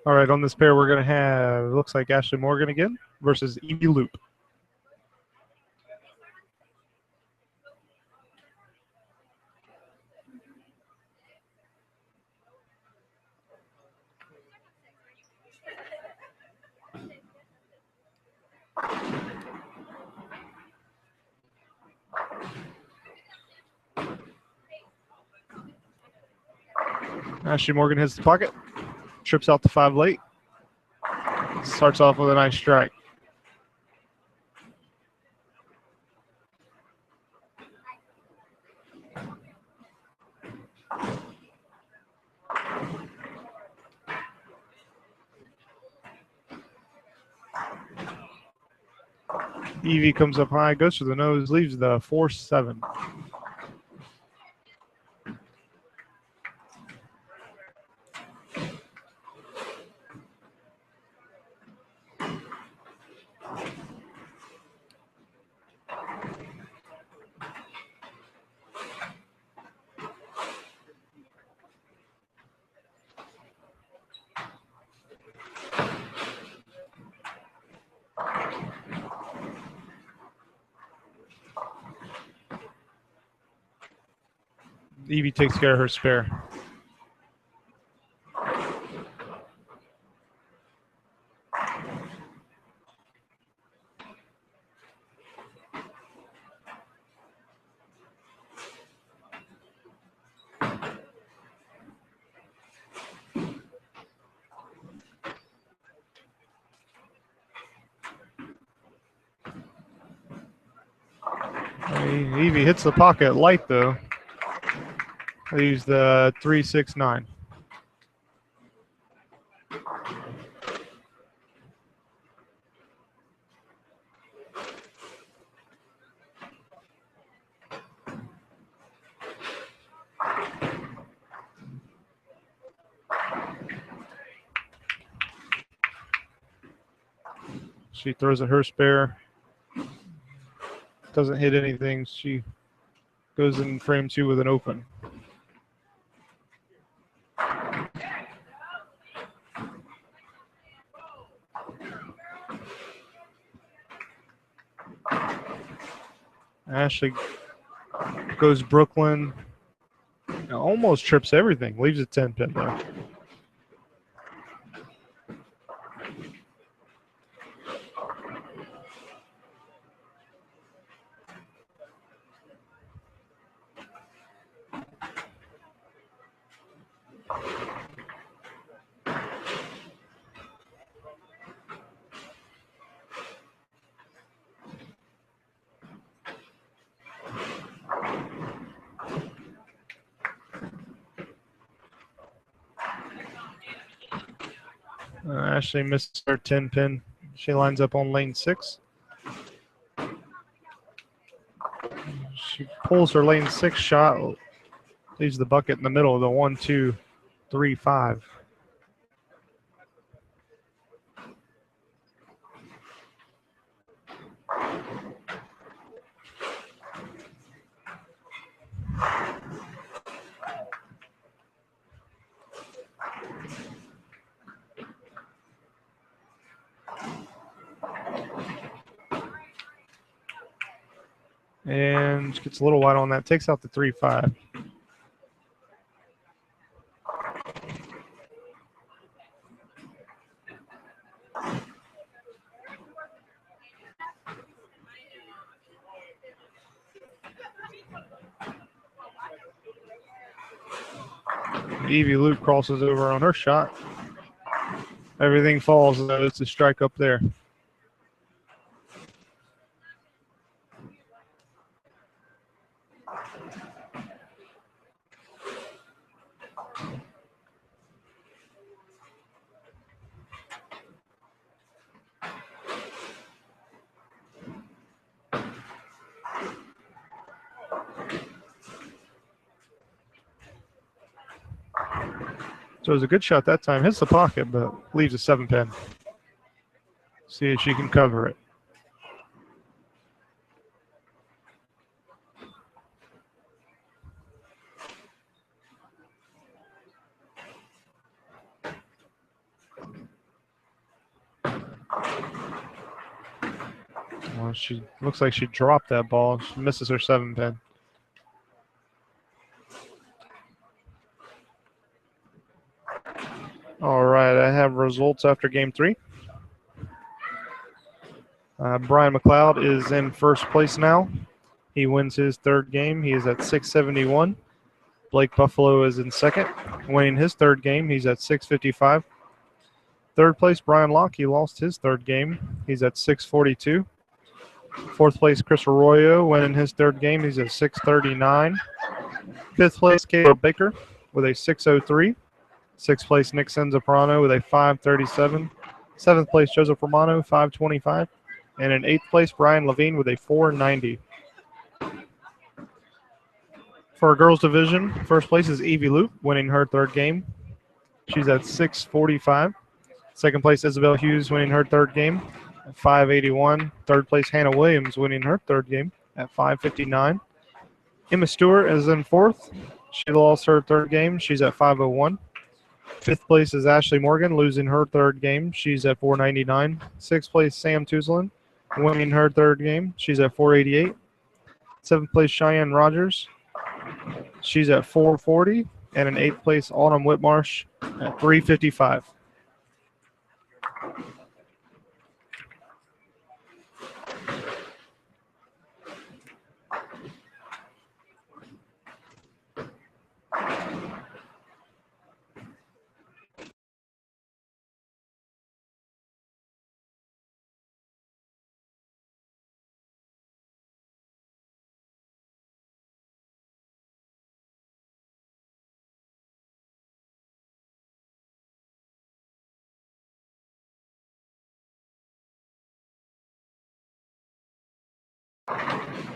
All right, on this pair, we're going to have, looks like Ashley Morgan again versus Evie Loop. Ashley Morgan hits the pocket. Trips out to 5 late. Starts off with a nice strike. Evie comes up high, goes for the nose, leaves the 4-7. Evie takes care of her spare. Evie hits the pocket light though. Leaves the 3-6-9. She throws at her spare. Doesn't hit anything. She goes in frame 2 with an open. Ashley goes Brooklyn. Almost trips everything. Leaves a 10 pin though. Ashley missed her 10 pin. She lines up on lane 6. She pulls her lane 6 shot, leaves the bucket in the middle of the 1-2-3-5. And gets a little wide on that. Takes out the 3-5. Evie Luke crosses over on her shot. Everything falls, though. It's a strike up there. So it was a good shot that time. Hits the pocket, but leaves a 7 pin. See if she can cover it. Well, she looks like she dropped that ball. She misses her 7 pin. All right, I have results after game 3. Brian McLeod is in first place now. He wins his 3rd game. He is at 671. Blake Buffaloe is in second, winning his third game. He's at 6:55. Third place, Brian Locke. He lost his third game. He's at 6:42. Fourth place, Chris Arroyo, winning his third game. He's at 6:39. Fifth place, Caleb Baker with a 6:03. Sixth place, Nick Senzaprano with a 5:37. Seventh place, Joseph Romano, 5:25. And in eighth place, Brian Levine with a 4:90. For our girls division, first place is Evie Loop, winning her third game. She's at 6:45. Second place, Isabel Hughes, winning her third game at 5:81. Third place, Hannah Williams, winning her third game at 5:59. Emma Stewart is in fourth. She lost her third game. She's at 5:01. Fifth place is Ashley Morgan, losing her third game. She's at 4:99. Sixth place, Sam Tuzlin, winning her third game. She's at 4:88. Seventh place, Cheyenne Rogers. She's at 4:40. And in eighth place, Autumn Whitmarsh at 3:55.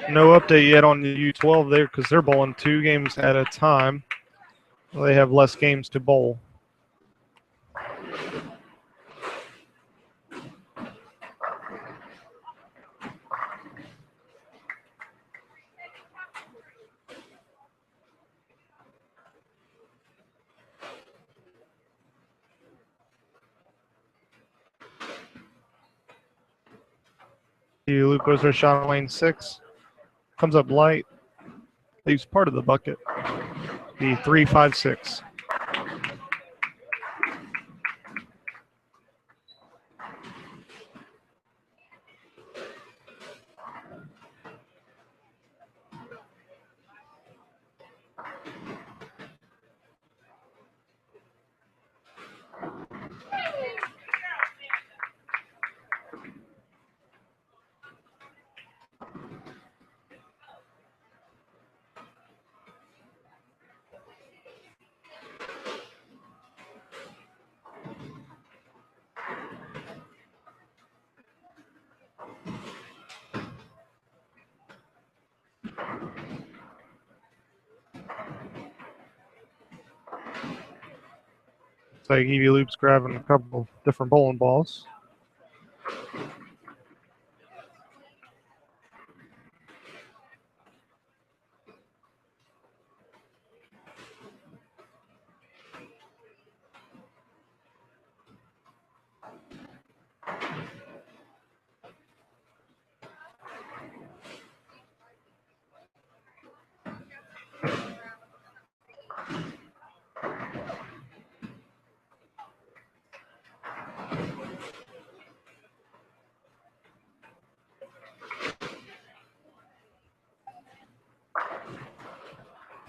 No update yet on the U12 there because they're bowling 2 games at a time. They have less games to bowl. The loop goes for a shot on lane 6. Comes up light. Leaves part of the bucket. The 3-5-6. It's like Evie Loop's grabbing a couple different bowling balls.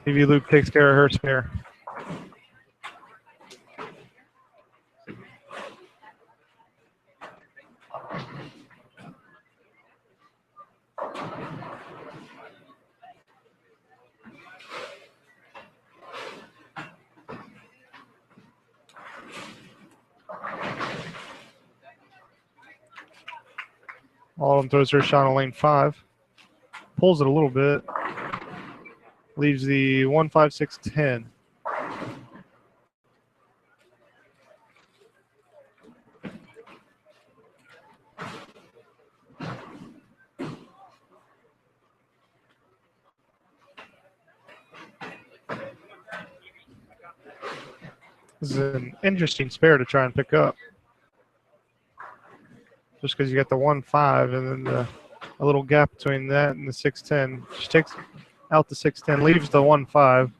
Evie Loop takes care of her spare. Autumn throws her shot on lane 5. Pulls it a little bit. Leaves the 1-5-6-10. This is an interesting spare to try and pick up. Just because you got the 1-5 and then a little gap between that and the 6-10. She takes out the 6-10, leaves the 1-5.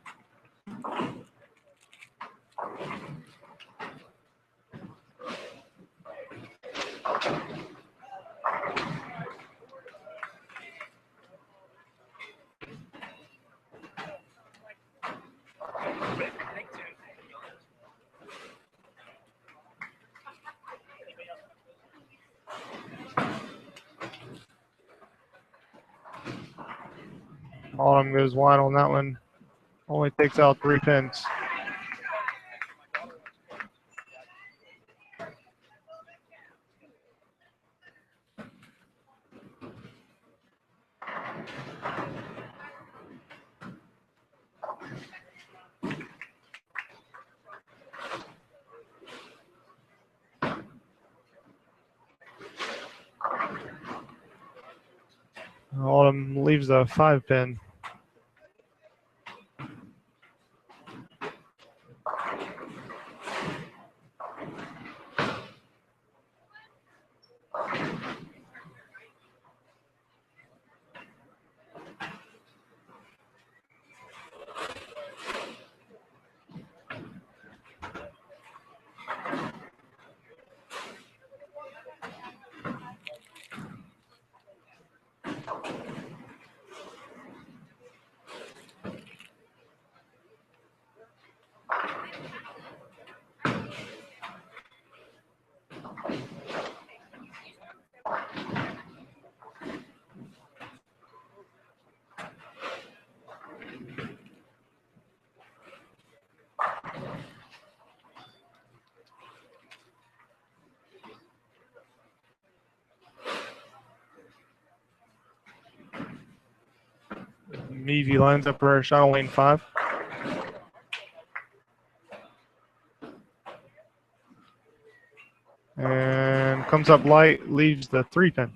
Autumn goes wide on that one. Only takes out 3 pins. Autumn leaves a 5 pin. Evie lines up for her shot on lane 5. And comes up light, leaves the 3 pin.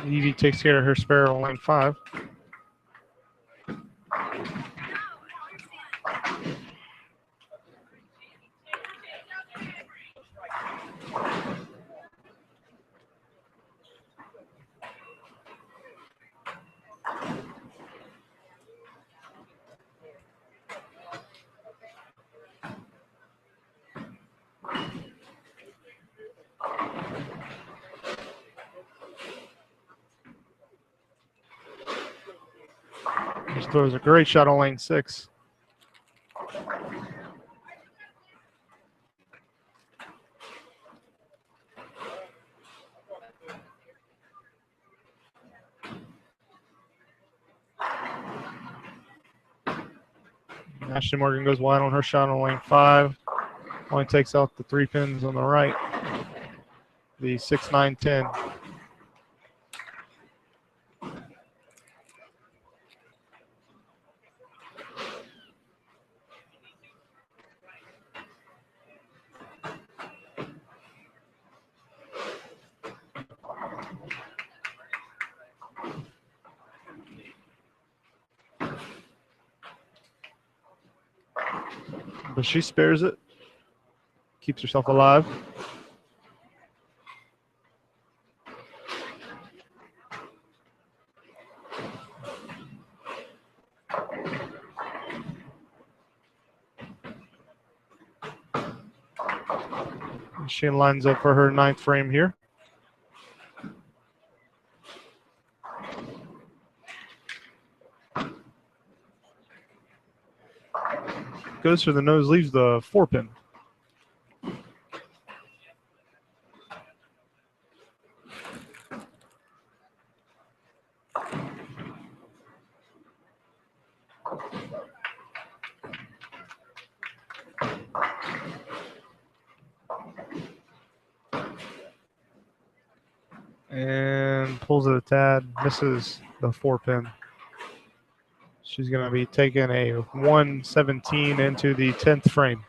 Evie takes care of her spare on lane 5. Just throws a great shot on lane 6. Ashley Morgan goes wide on her shot on lane 5. Only takes out the 3 pins on the right. The 6, 9, 10. But she spares it. Keeps herself alive. She lines up for her 9th frame here. Goes for the nose, leaves the 4 pin. And pulls it a tad, misses the 4-pin. She's going to be taking a 117 into the 10th frame.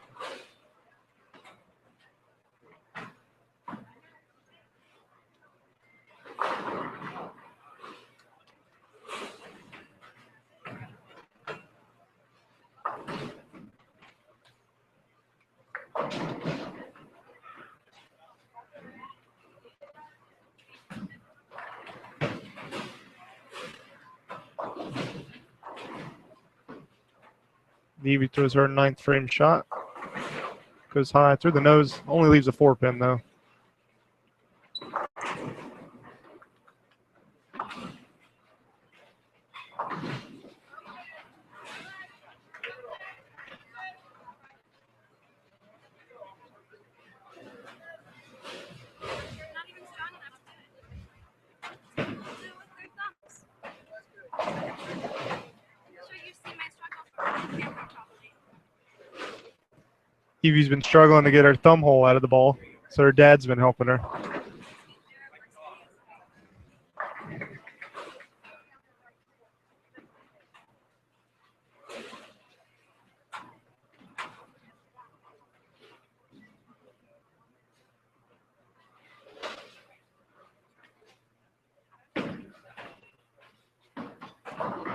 Evie throws her 9th frame shot. Goes high through the nose. Only leaves a 4-pin though. Evie's been struggling to get her thumb hole out of the ball, so her dad's been helping her.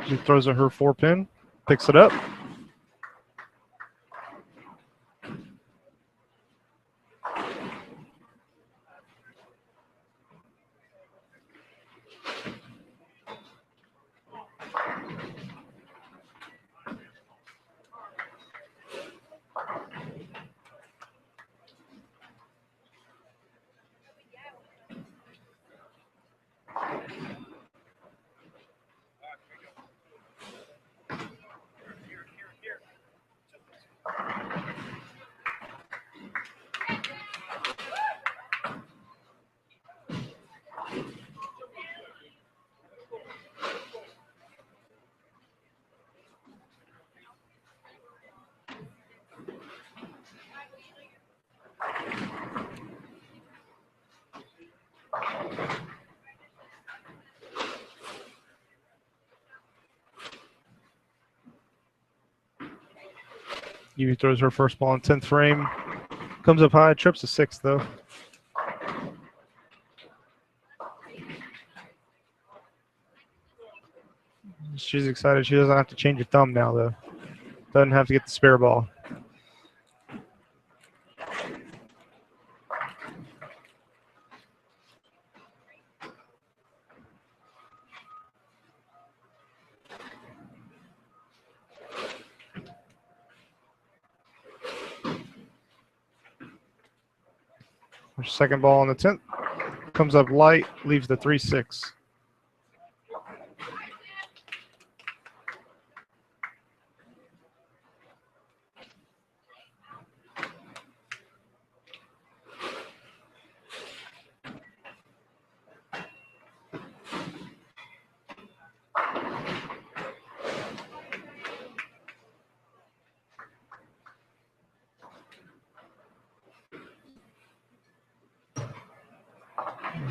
She throws her 4-pin, picks it up. Evie throws her first ball in 10th frame. Comes up high, trips a 6th though. She's excited. She doesn't have to change her thumb now though. Doesn't have to get the spare ball. Her second ball on the 10th. Comes up light, leaves the 3-6.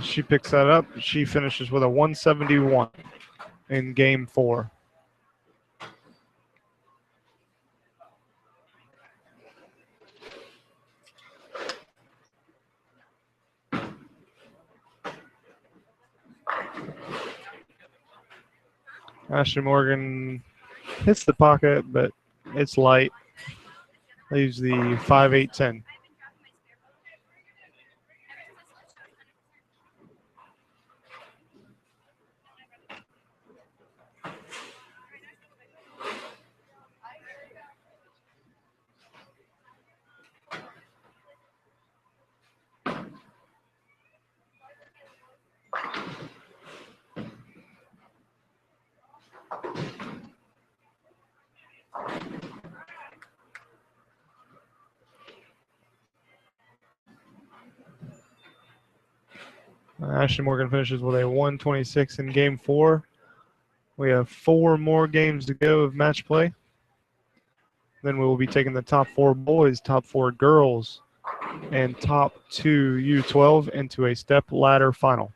She picks that up. She finishes with a 171 in game 4. Ashley Morgan hits the pocket, but it's light. Leaves the 5-8-10. Ashley Morgan finishes with a 126 in game 4. We have 4 more games to go of match play. Then we will be taking the top 4 boys, top 4 girls, and top 2 U12 into a step ladder final.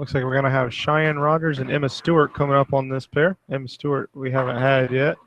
Looks like we're going to have Cheyenne Rogers and Emma Stewart coming up on this pair. Emma Stewart we haven't had yet.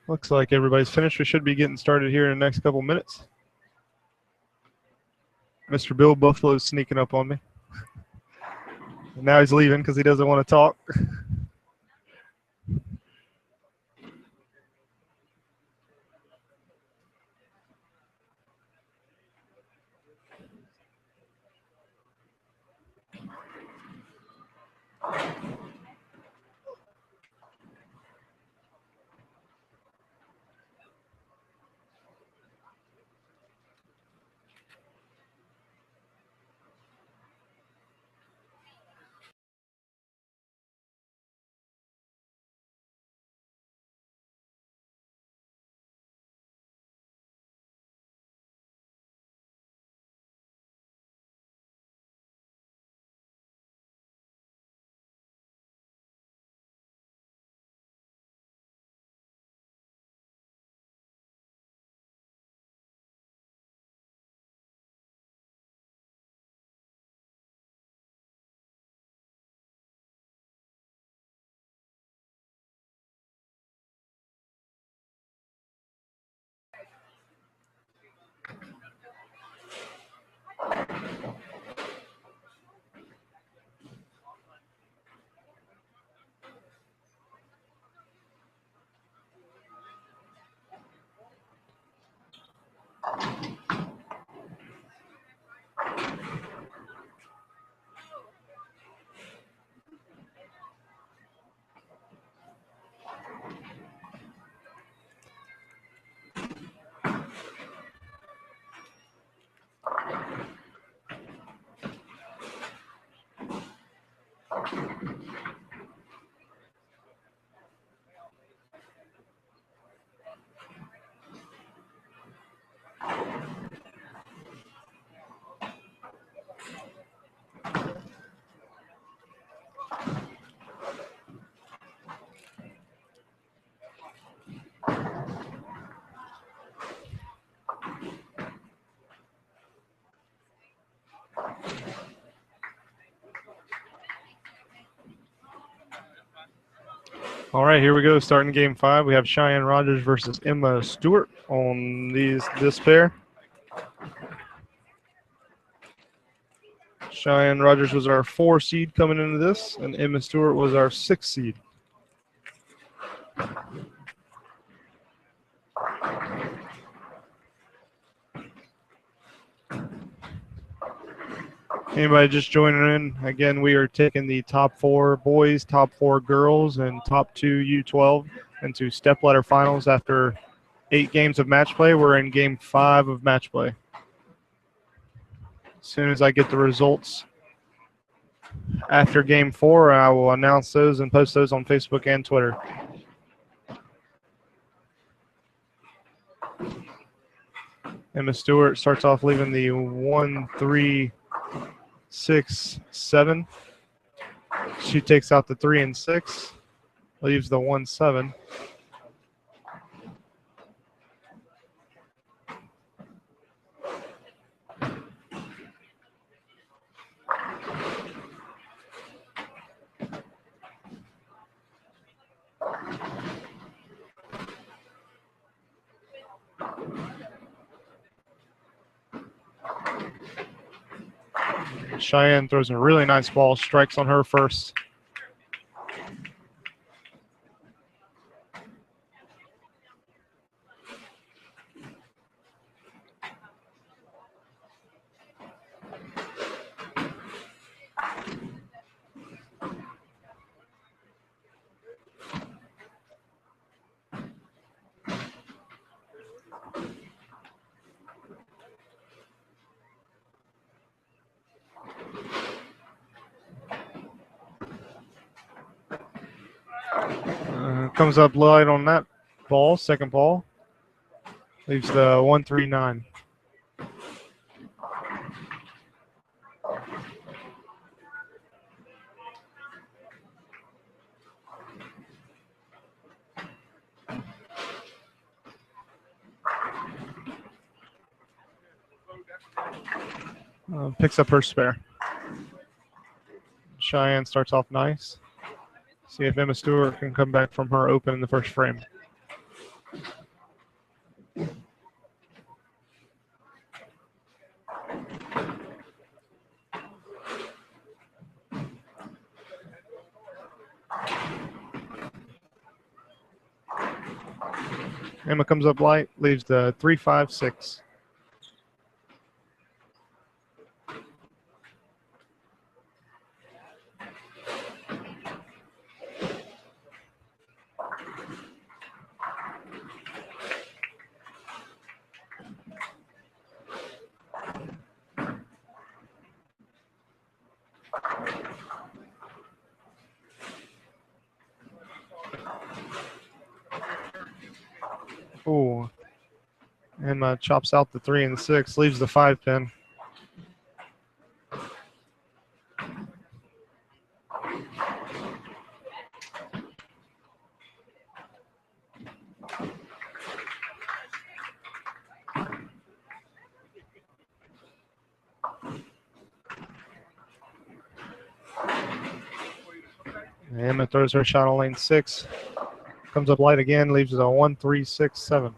Looks like everybody's finished. We should be getting started here in the next couple minutes. Mr. Bill Buffaloe's sneaking up on me. Now he's leaving because he doesn't want to talk. All right, here we go. Starting game 5, we have Cheyenne Rogers versus Emma Stewart on this pair. Cheyenne Rogers was our 4 seed coming into this, and Emma Stewart was our 6 seed. Anybody just joining in, again, we are taking the top 4 boys, top 4 girls, and top 2 U12 into stepladder finals after 8 games of match play. We're in game 5 of match play. As soon as I get the results after game 4, I will announce those and post those on Facebook and Twitter. Emma Stewart starts off leaving the 1, 3, 6, 7. She takes out the 3 and 6, leaves the 1, 7. Cheyenne throws a really nice ball, strikes on her first. comes up light on that ball, second ball. Leaves the 139. Picks up her spare. Cheyenne starts off nice. See if Emma Stewart can come back from her open in the first frame. Emma comes up light, leaves the 3-5-6. Ooh. Emma chops out the 3 and the 6, leaves the 5 pin. Emma throws her shot on lane 6. Comes up light again, leaves it a 1-3-6-7.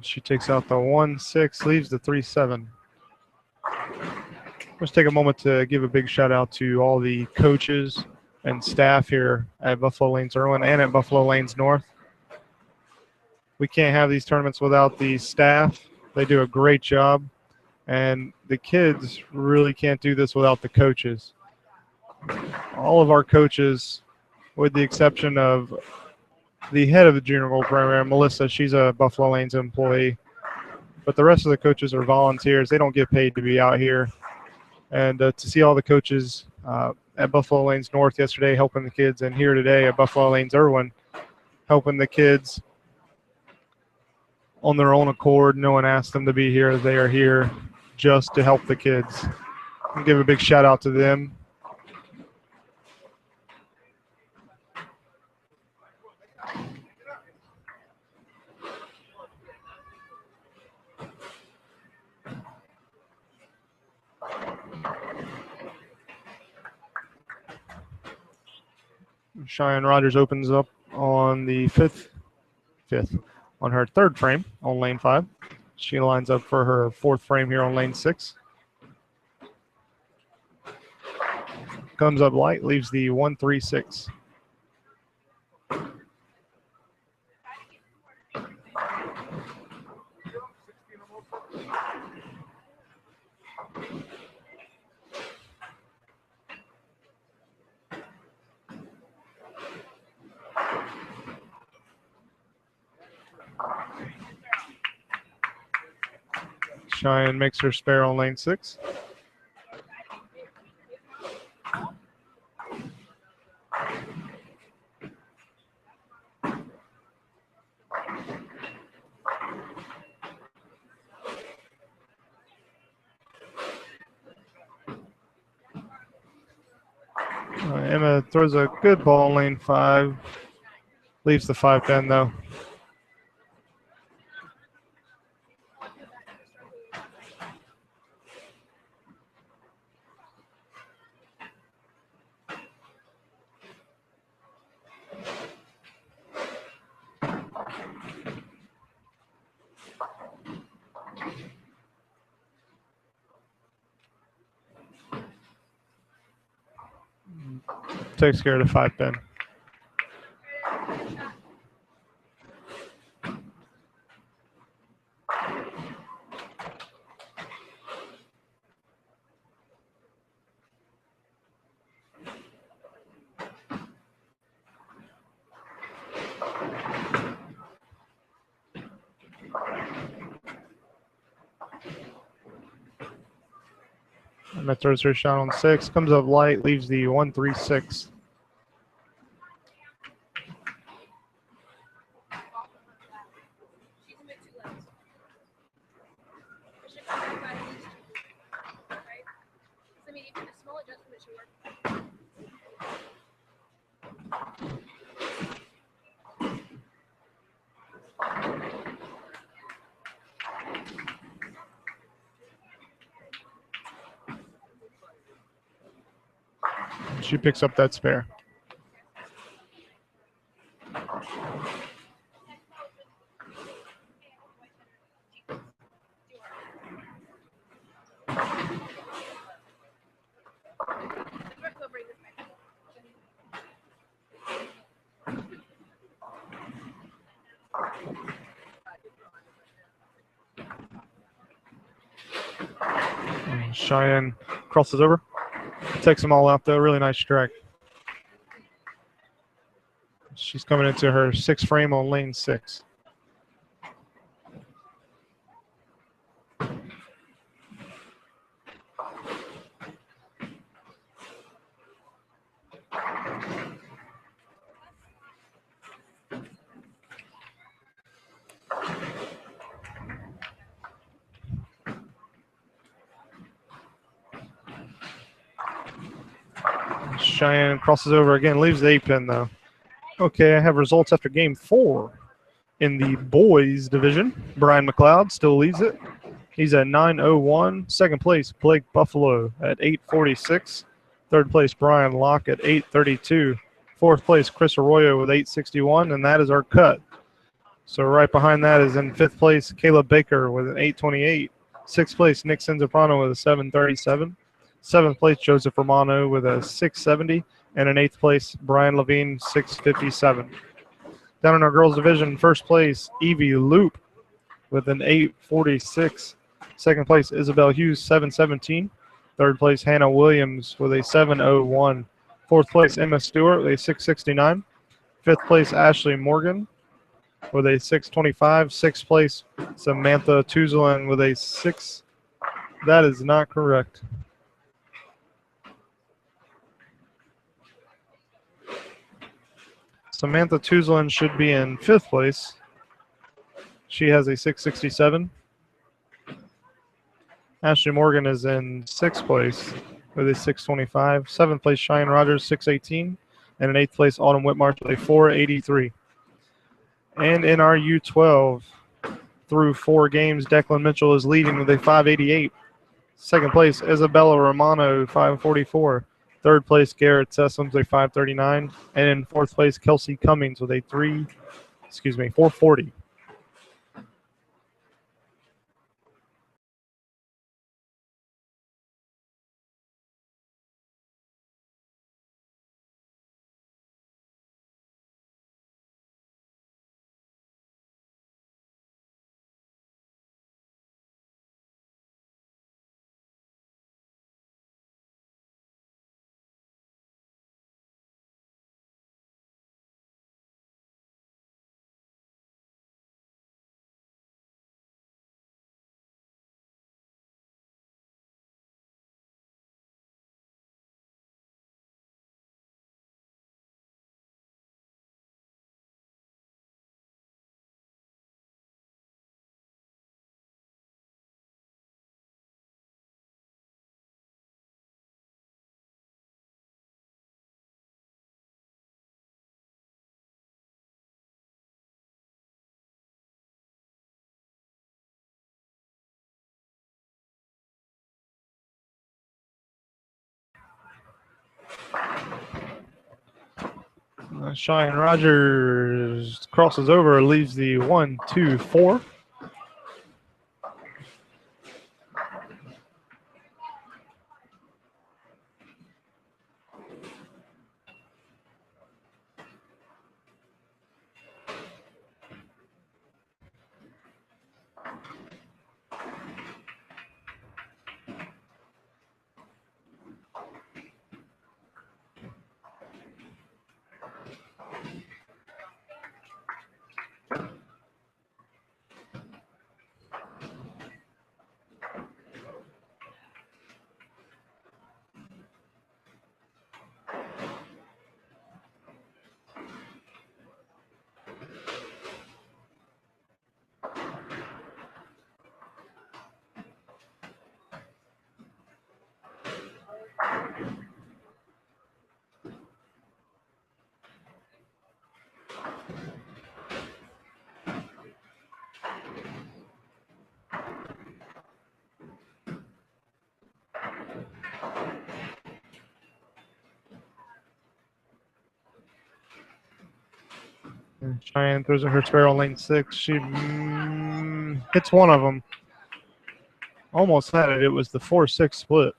She takes out the 1-6, leaves the 3-7. Let's take a moment to give a big shout out to all the coaches and staff here at Buffalo Lanes Irwin and at Buffalo Lanes North. We can't have these tournaments without the staff. They do a great job. And the kids really can't do this without the coaches. All of our coaches, with the exception of the head of the junior gold program, Melissa, she's a Buffalo Lanes employee. But the rest of the coaches are volunteers. They don't get paid to be out here. And to see all the coaches at Buffalo Lanes North yesterday helping the kids, and here today at Buffalo Lanes Irwin helping the kids on their own accord. No one asked them to be here. They are here just to help the kids. And give a big shout out to them. Cheyenne Rogers opens up on the fifth, on her third frame on lane 5. She lines up for her fourth frame here on lane 6. Comes up light, leaves the 1-3-6. Cheyenne makes her spare on lane 6. Emma throws a good ball in lane 5. Leaves the 5 pin though. Takes care of the 5 pin. Emma throws her shot on 6, comes up light, leaves the 1-3-6. She picks up that spare. Cheyenne crosses over. Takes them all out, though. Really nice strike. She's coming into her 6th frame on lane 6. Cheyenne crosses over again, leaves the 8-pin, though. Okay, I have results after game 4 in the boys division. Brian McLeod still leads it. He's at 9:01. Second place, Blake Buffaloe at 8:46. Third place, Brian Locke at 8:32. Fourth place, Chris Arroyo with 8:61, and that is our cut. So right behind that is in 5th place, Caleb Baker with an 8:28. 6th place, Nick Cinzaprano with a 7:37. 7th place, Joseph Romano with a 6:70. And in 8th place, Brian Levine, 6:57. Down in our girls division, first place, Evie Loop with an 8:46. Second place, Isabel Hughes, 7:17. Third place, Hannah Williams with a 7:01. Fourth place, Emma Stewart with a 6:69. Fifth place, Ashley Morgan with a 6:25. Sixth place, Samantha Tuzlin with a 6. That is not correct. Samantha Tuzlin should be in 5th place. She has a 6:67. Ashley Morgan is in 6th place with a 6:25. 7th place, Cheyenne Rogers, 6:18. And in 8th place, Autumn Whitmarsh with a 4:83. And in our U12, through 4 games, Declan Mitchell is leading with a 5:88. Second place, Isabella Romano, 5:44. Third place, Garrett Sessoms, a 5:39. And in 4th place, Kelsey Cummings with a 4:40. Cheyenne Rogers crosses over, leaves the 1-2-4. Cheyenne throws her spare on lane 6. She hits one of them. Almost had it. It was the 4-6 split.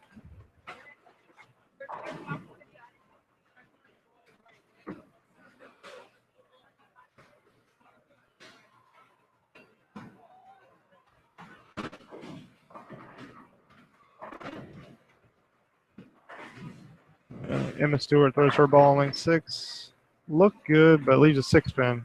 Emma Stewart throws her ball on lane 6. Looked good, but leaves a 6-pin.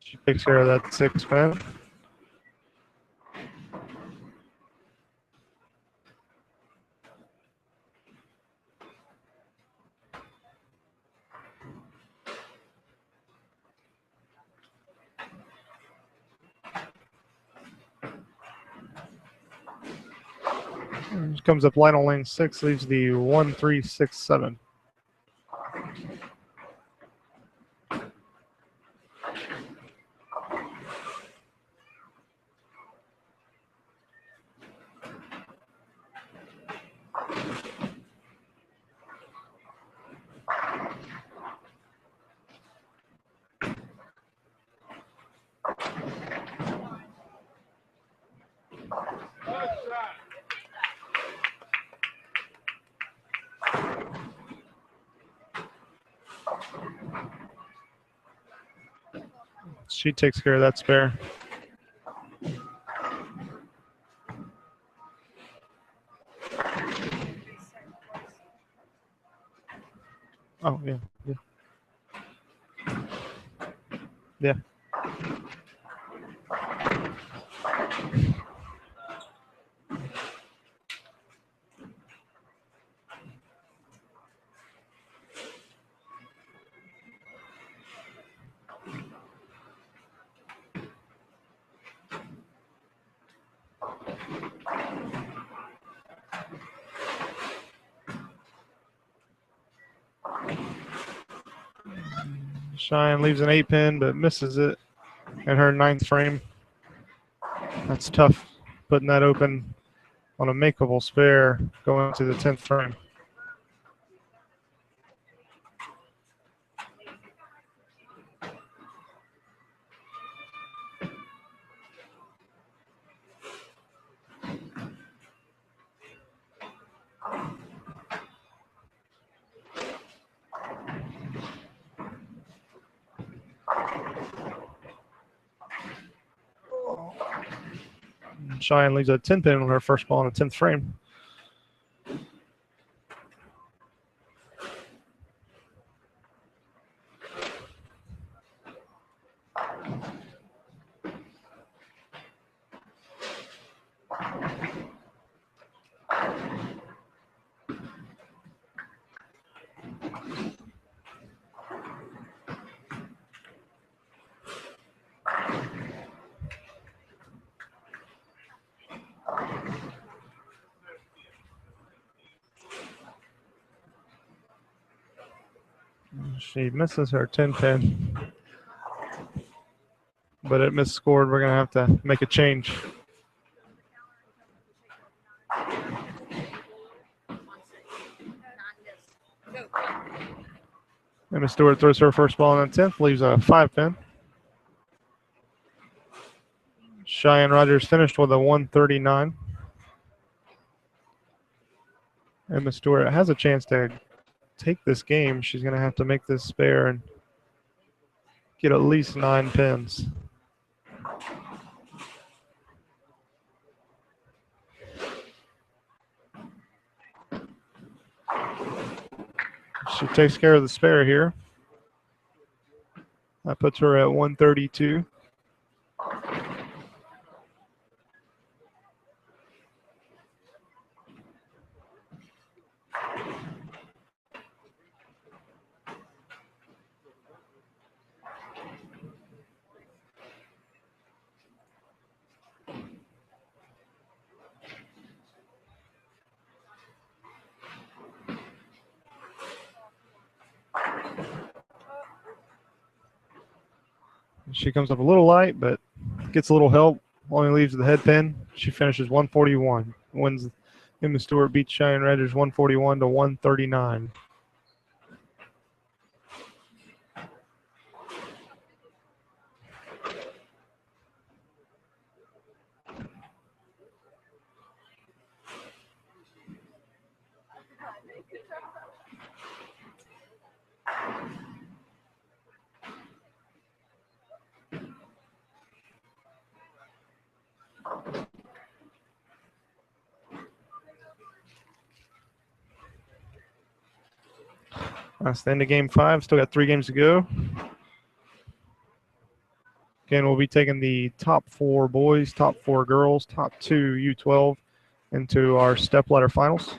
She takes care of that 6-pin. Comes up light on lane 6, leaves the 1-3-6-7. She takes care of that spare. Oh, yeah. Yeah. Cheyenne leaves an 8-pin, but misses it in her 9th frame. That's tough, putting that open on a makeable spare going to the 10th frame. Cheyenne leaves a 10-pin on her first ball in the 10th frame. She misses her 10-pin, but it misscored. We're going to have to make a change. Emma Stewart throws her first ball in the 10th, leaves a 5-pin. Cheyenne Rogers finished with a 139. Emma Stewart has a chance to take this game. She's going to have to make this spare and get at least 9 pins. She takes care of the spare here. That puts her at 132. She comes up a little light, but gets a little help. Only leaves the head pin. She finishes 141. Wins. Emma Stewart beats Cheyenne Redders 141 to 139. That's the end of game 5. Still got 3 games to go. Again, we'll be taking the top 4 boys, top 4 girls, top 2 U12 into our stepladder finals.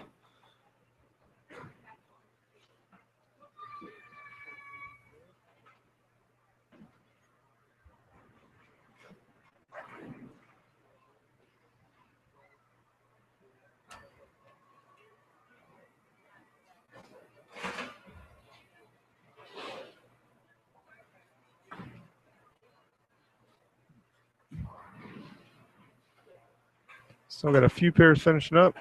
Still got a few pairs finishing up.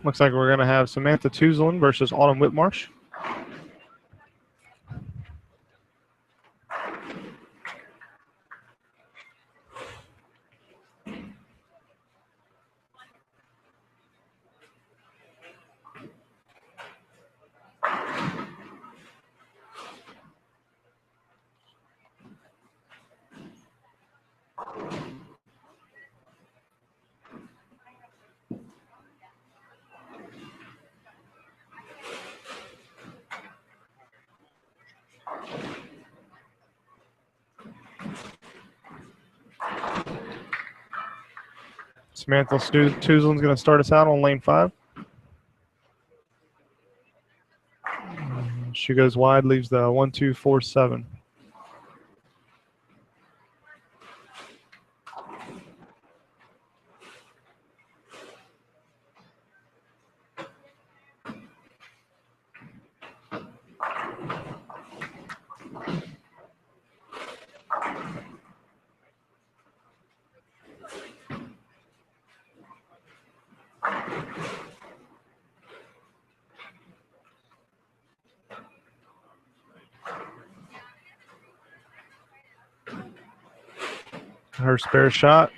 Looks like we're going to have Samantha Tuzlin versus Autumn Whitmarsh. Samantha Tuzlin's going to start us out on lane 5. She goes wide, leaves the 1-2-4-7. Her spare shot.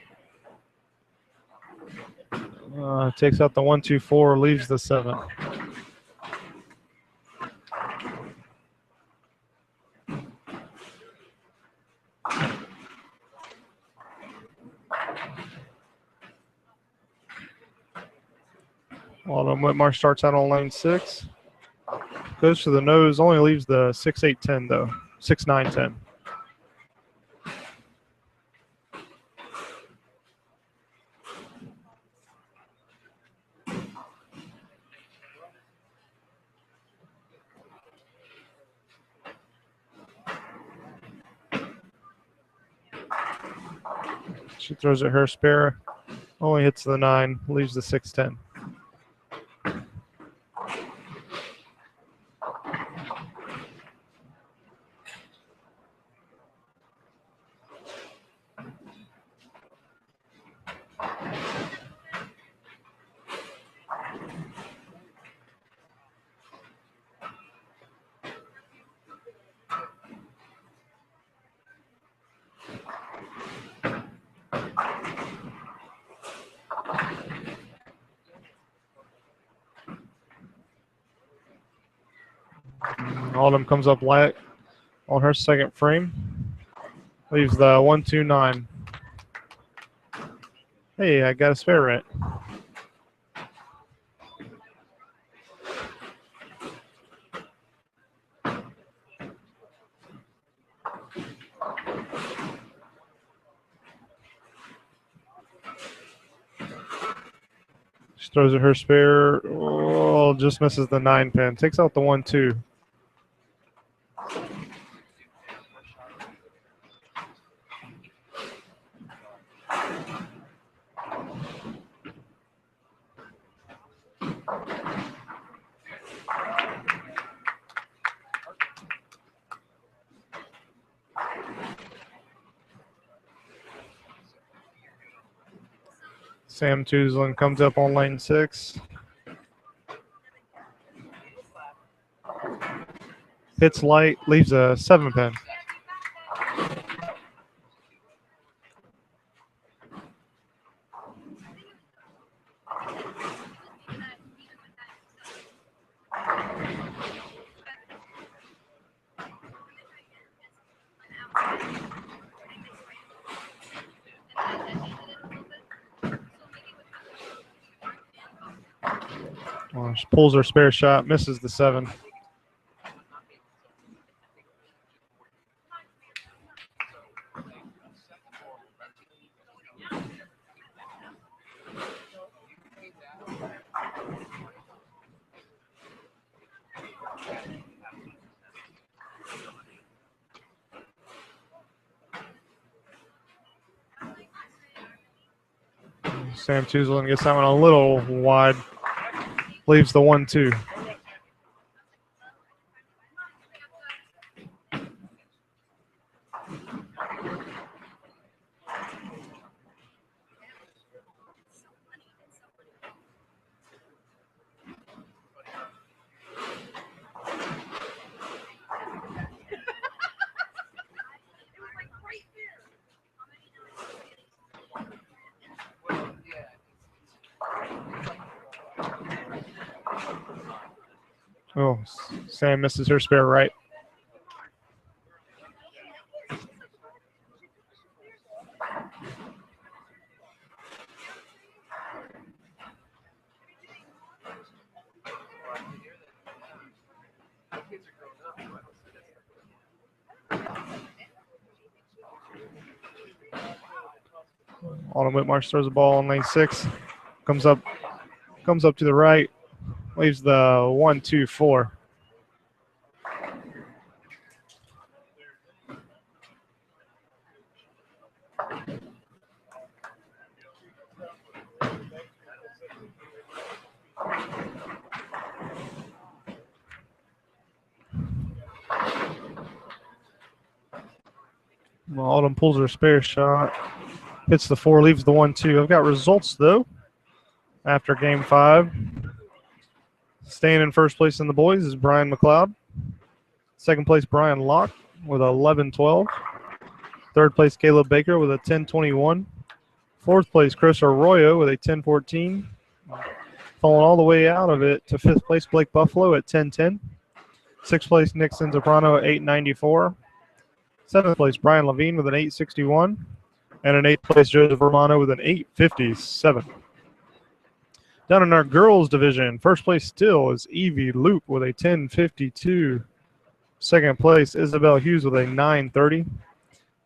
Takes out the 1-2-4, leaves the 7. Autumn Whitmarsh starts out on lane 6. Goes to the nose, only leaves the 6-8-10 though. 6-9-10. She throws it her spare, only hits the 9, leaves the 6-10. Autumn comes up light on her second frame. Leaves the 1-2-9. Hey, I got a spare rent. She throws it her spare. Oh, just misses the 9 pin. Takes out the 1-2. Sam Tuzlin comes up on lane 6. Hits light, leaves a 7 pin. She pulls her spare shot, misses the 7. Sam Tuzlin gets that one a little wide. Leaves the 1-2. Oh, Sam misses her spare right. Autumn Whitmarsh throws the ball on lane 6. Comes up to the right. Leaves the 1-2-4. Well, Autumn pulls her spare shot. Hits the 4, leaves the 1-2. I've got results, though, after Game 5. Staying in first place in the boys is Brian McLeod. Second place, Brian Locke with 11-12. Third place, Caleb Baker with a 10-21. Fourth place, Chris Arroyo with a 10-14. Falling all the way out of it to fifth place, Blake Buffaloe at 10-10. Sixth place, Nick Soprano at 8-94. Seventh place, Brian Levine with an 8-61. And an eighth place, Joseph Romano with an 8-57. Down in our girls division, first place still is Evie Loop with a 10-52. Second place, Isabel Hughes with a 9-30.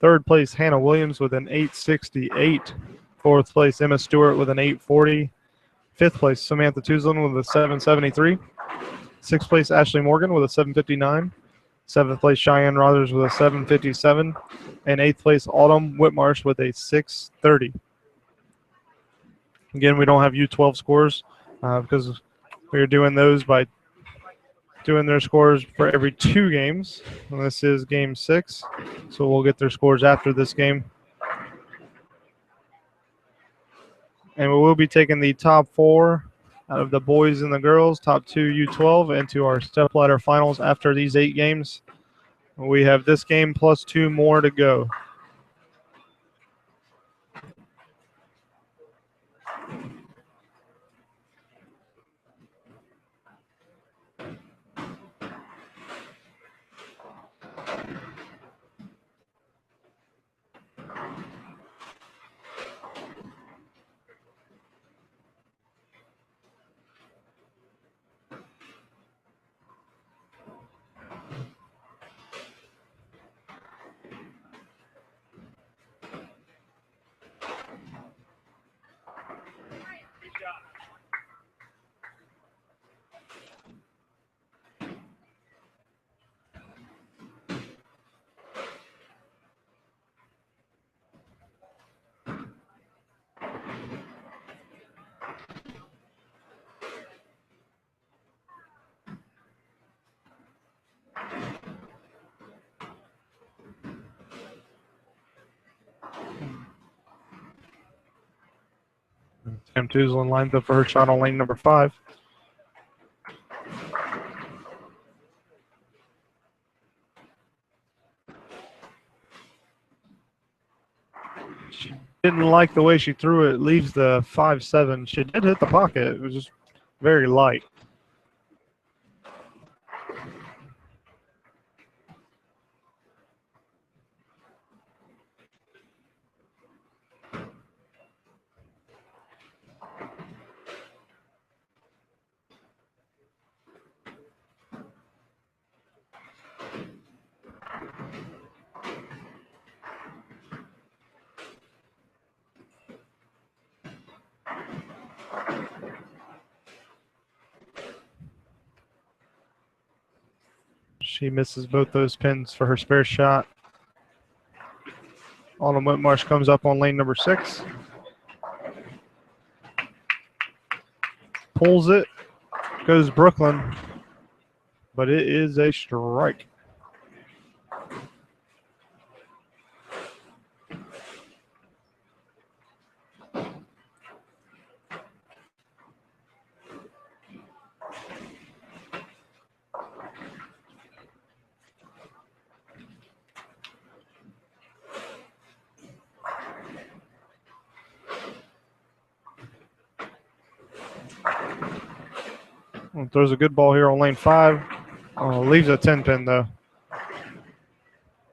Third place, Hannah Williams with an 8-68. Fourth place, Emma Stewart with an 8-40. Fifth place, Samantha Tuzlin with a 7-73. Sixth place, Ashley Morgan with a 7-59. Seventh place, Cheyenne Rothers with a 7-57. And eighth place, Autumn Whitmarsh with a 6-30. Again, we don't have U12 scores because we are doing those by doing their scores for every 2 games. And this is Game 6, so we'll get their scores after this game. And we will be taking the top 4 out of the boys and the girls, top 2 U12, into our Stepladder finals after these 8 games. We have this game plus 2 more to go. Sam Tuzlin lines up for her shot on lane number 5. She didn't like the way she threw it. Leaves the 5-7. She did hit the pocket. It was just very light. She misses both those pins for her spare shot. Autumn Whitmarsh comes up on lane number 6. Pulls it. Goes Brooklyn. But it is a strike. Throws a good ball here on lane 5. Leaves a 10 pin though.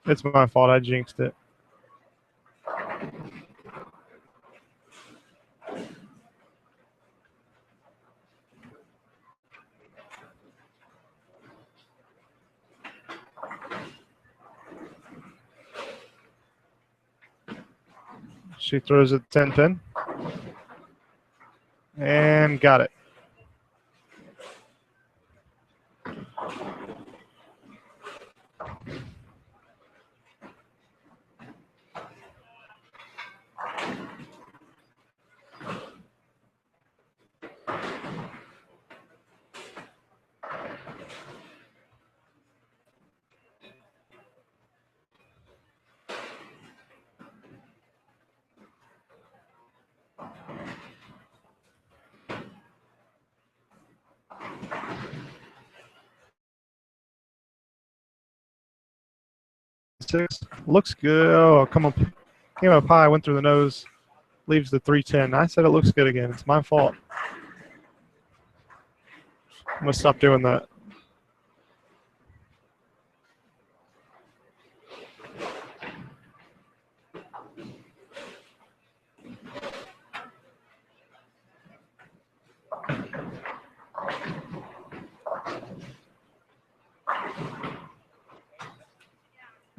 It's my fault. I jinxed it. She throws a 10 pin. And got it. Six. Looks good. Oh, come on. Came up high, went through the nose. Leaves the 310. I said it looks good again. It's my fault. I'm going to stop doing that.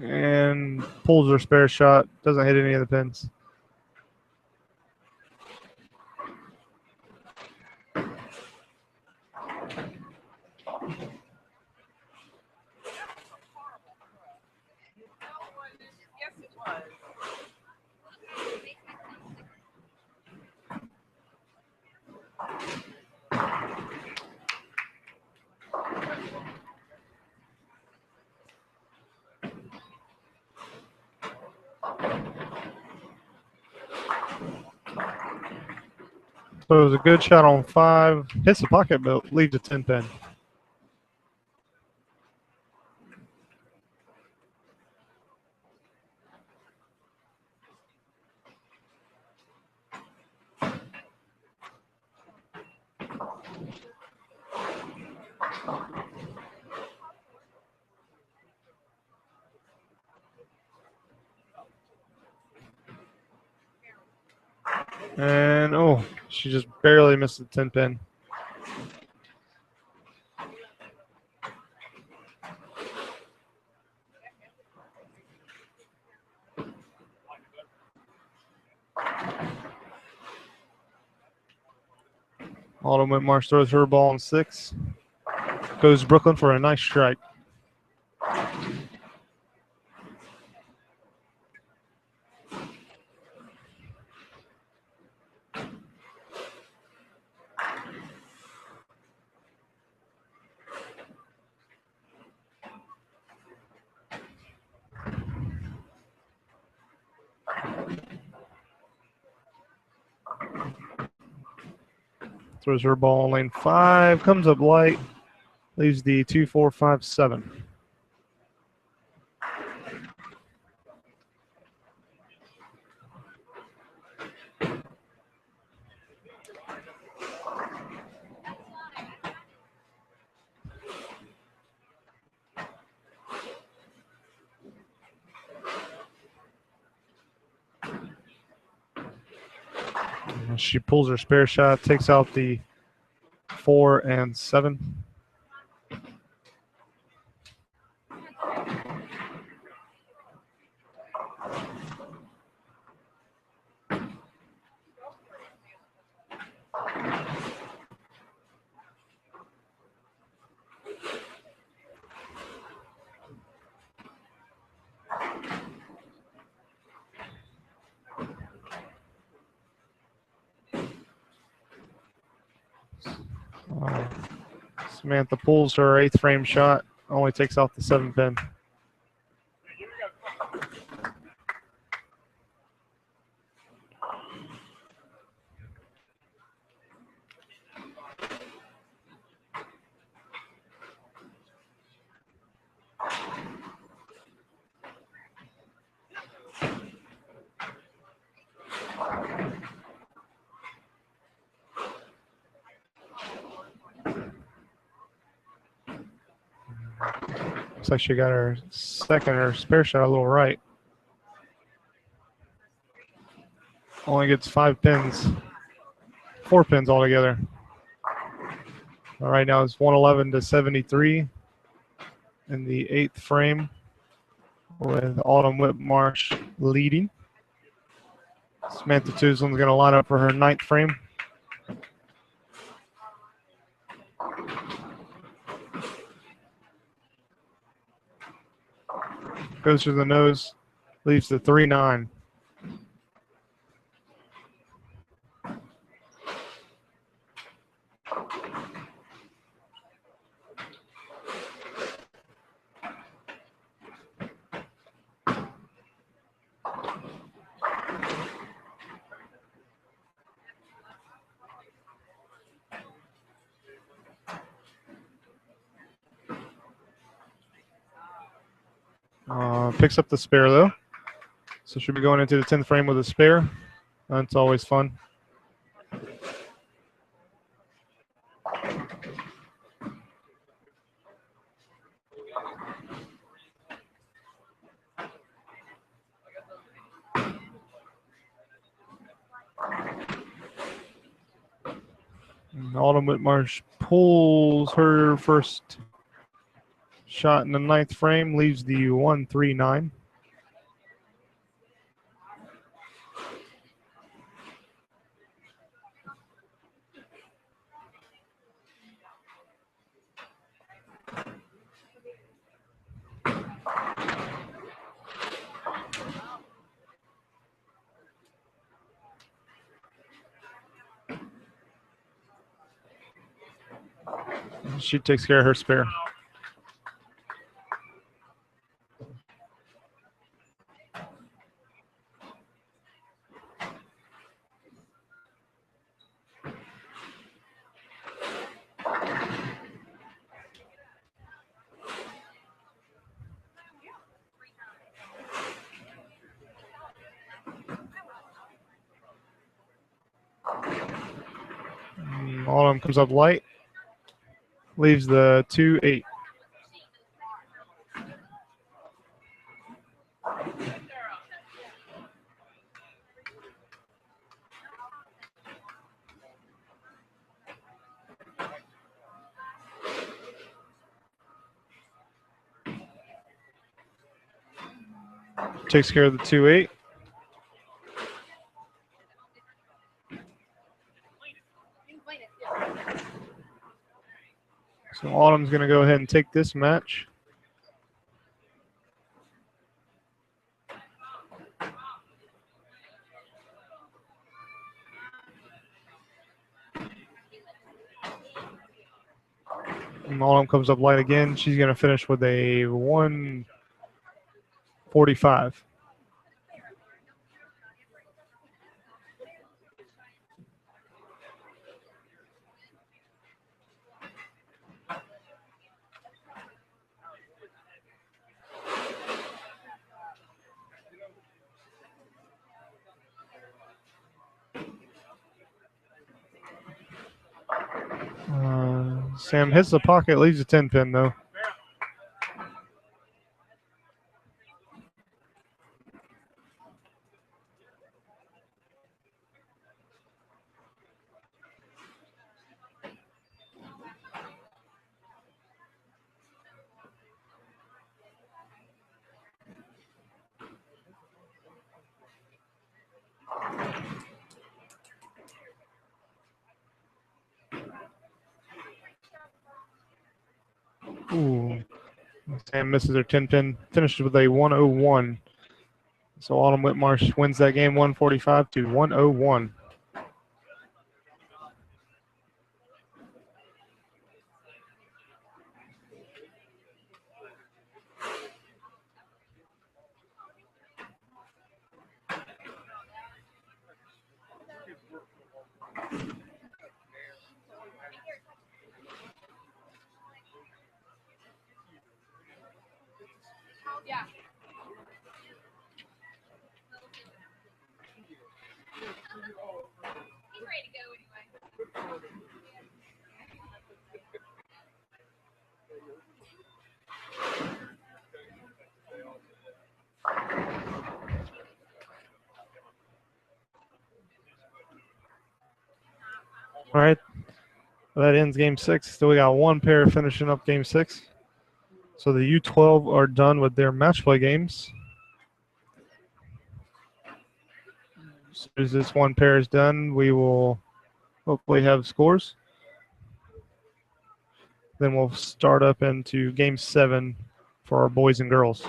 And pulls her spare shot. Doesn't hit any of the pins. So it was a good shot on 5. Hits the pocket, but leaves a 10 pin. And, oh, she just barely missed the 10 pin. Autumn Whitmarsh throws her ball on 6. Goes Brooklyn for a nice strike. Throws her ball on lane 5. Comes up light. Leaves the 2, 4, 5, 7. She pulls her spare shot, takes out the 4 and 7. Samantha pulls her 8th frame shot, only takes off the 7 pin. Looks like she got her second or spare shot a little right. Only gets 5 pins. 4 pins altogether. All right, now it's 111 to 73 in the 8th frame with Autumn Whitmarsh leading. Samantha Tuslin's going to line up for her 9th frame. Goes through the nose, leaves the 3-9. Picks up the spare though. So she'll be going into the 10th frame with a spare. That's always fun. And Autumn Whitmarsh pulls her first shot in the 9th frame, leaves the 1-3-9. She takes care of her spare. Autumn comes up light, leaves the 2-8. Takes care of the 2-8. So Autumn's going to go ahead and take this match. And Autumn comes up light again. She's going to finish with a 145. Sam hits the pocket, leaves a 10 pin though. Ooh. Sam misses her 10 pin, finishes with a 101. So Autumn Whitmarsh wins that game 145 to 101. Yeah. He's ready to go anyway. All right. That ends game 6. Still, we got one pair finishing up game 6. So the U12 are done with their match play games. As soon as this one pair is done, we will hopefully have scores. Then we'll start up into game 7 for our boys and girls.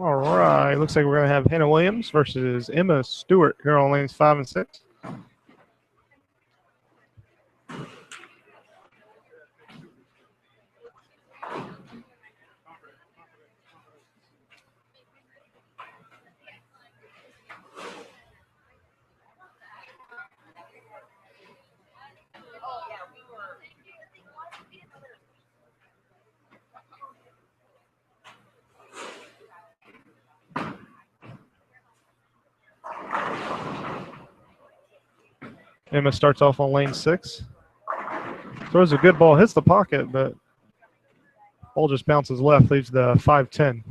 All right. Looks like we're going to have Hannah Williams versus Emma Stewart here on lanes 5 and 6. Emma starts off on lane 6. Throws a good ball, hits the pocket, but ball just bounces left, leaves the 5-10.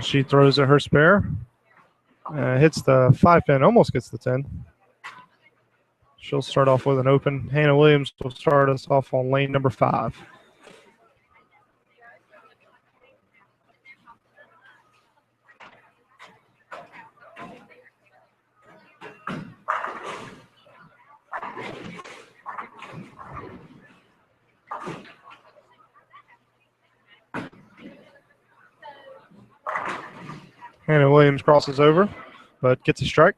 She throws at her spare. Hits the 5-pin, almost gets the 10. She'll start off with an open. Hannah Williams will start us off on lane number 5. Hannah Williams crosses over, but gets a strike.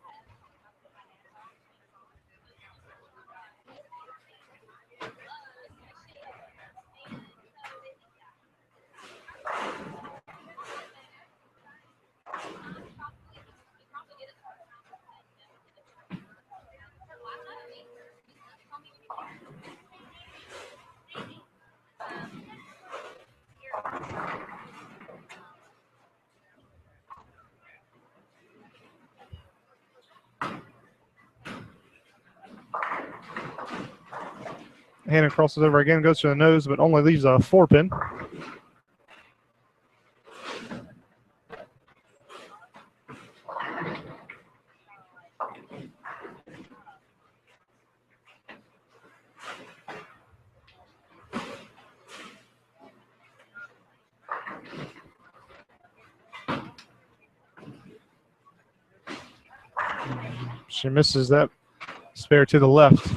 Hannah crosses over again, goes to the nose, but only leaves a 4-pin. She misses that spare to the left.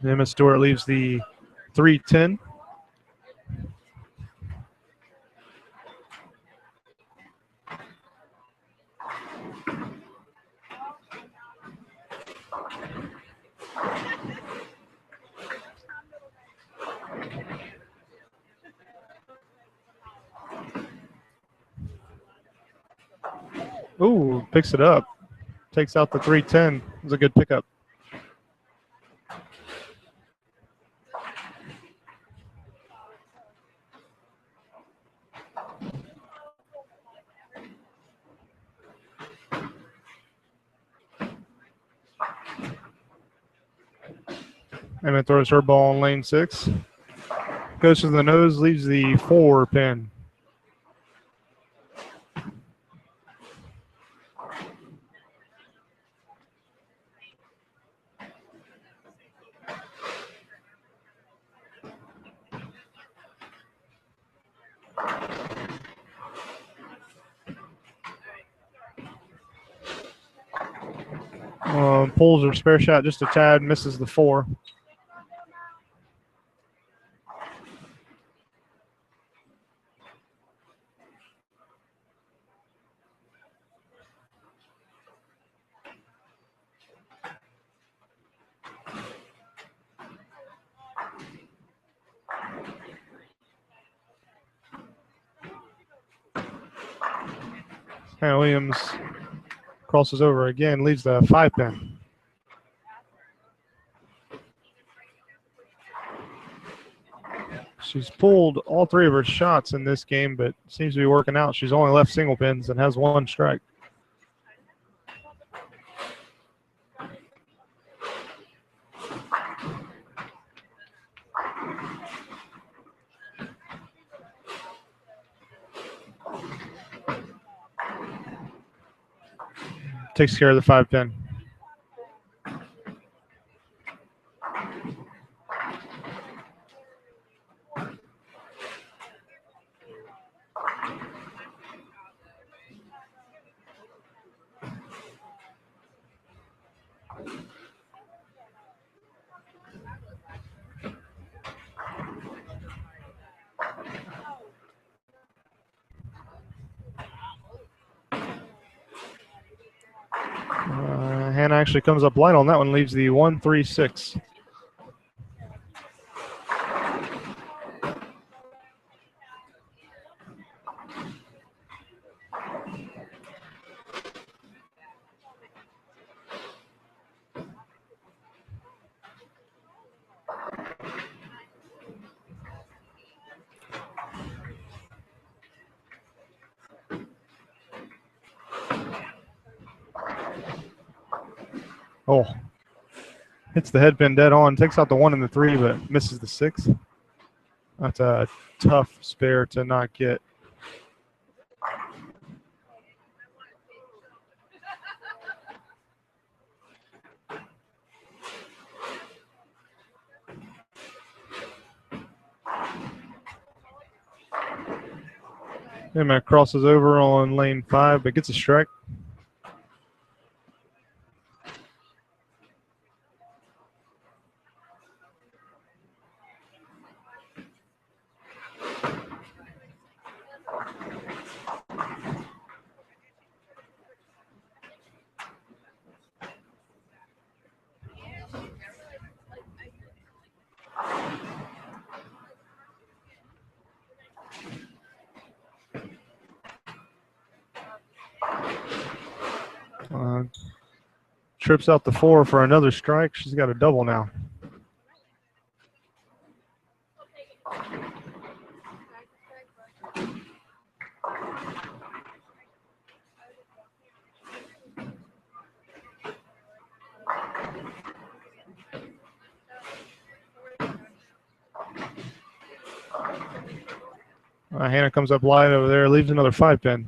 Emma Stewart leaves the 3-10. Ooh, picks it up. Takes out the 310. It was a good pickup. Emmett throws her ball in lane 6. Goes to the nose, leaves the 4 pin. Pulls her spare shot just a tad, misses the 4. Hannah Williams crosses over again, leaves the 5 pin. She's pulled all 3 of her shots in this game, but seems to be working out. She's only left single pins and has 1 strike. Takes care of the 5 pin. Hannah actually comes up light on that one, leaves the 1-3-6. Oh, hits the head pin dead on, takes out the 1 and the 3, but misses the 6. That's a tough spare to not get. Emma crosses over on lane 5, but gets a strike. Trips out the 4 for another strike. She's got a double now. Hannah comes up light over there, leaves another 5 pin.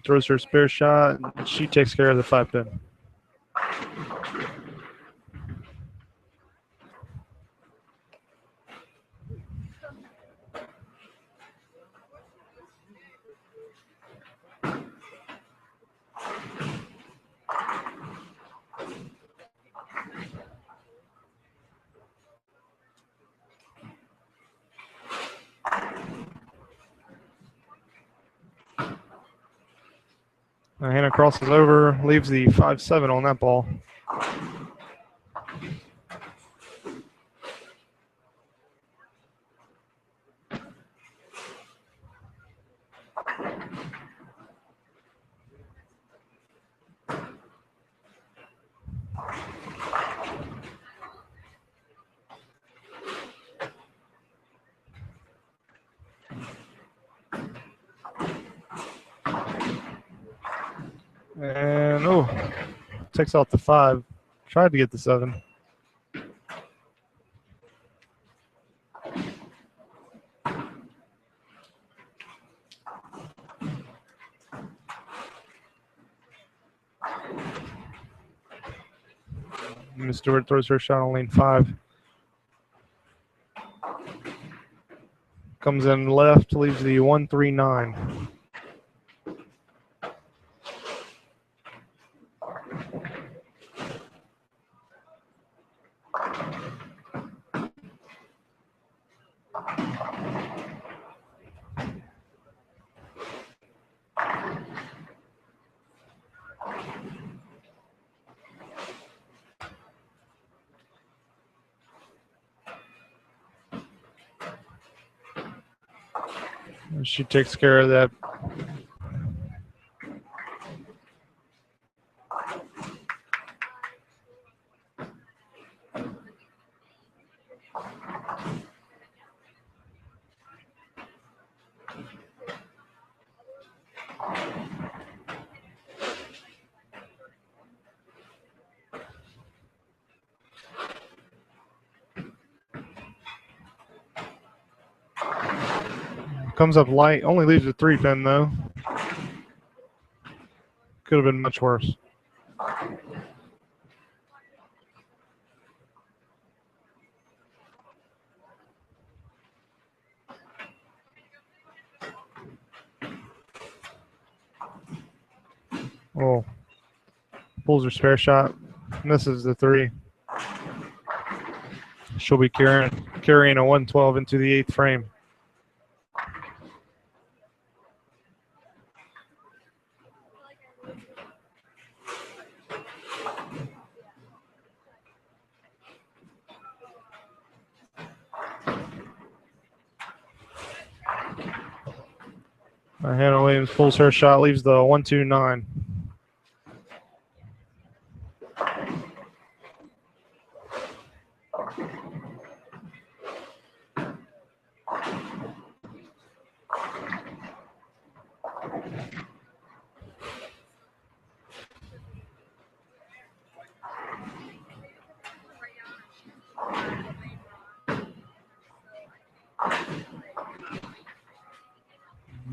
Throws her spare shot, and she takes care of the 5 pin. Hannah crosses over, leaves the 5-7 on that ball. And takes out the 5. Tried to get the 7. Miss Stewart throws her shot on lane 5. Comes in left, leaves the 1-3-9. She takes care of that. Comes up light, only leaves a 3-pin though. Could have been much worse. Oh, pulls her spare shot, misses the 3. She'll be carrying a 112 into the 8th frame. Hannah Williams pulls her shot, leaves the 1-2-9.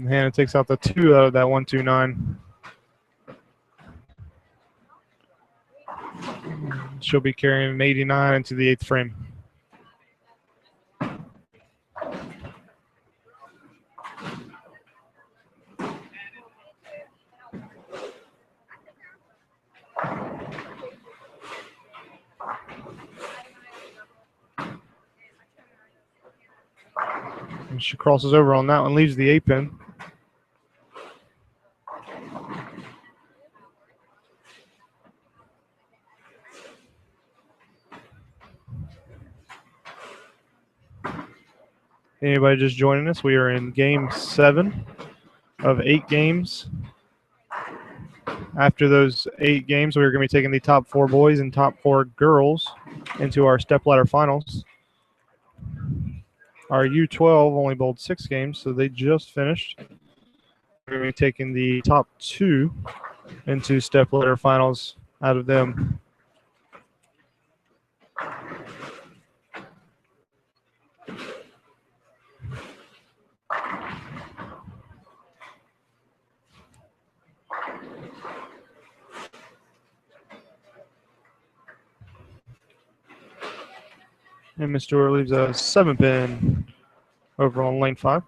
Hannah takes out the 2 out of that 1-2-9. She'll be carrying an 89 into the 8th frame. And she crosses over on that one, leaves the 8-pin. Anybody just joining us? We are in game 7 of 8 games. After those 8 games, we're going to be taking the top 4 boys and top 4 girls into our stepladder finals. Our U12 only bowled 6 games, so they just finished. We're going to be taking the top 2 into stepladder finals out of them. And Miss Stewart leaves a 7-pin over on lane 5.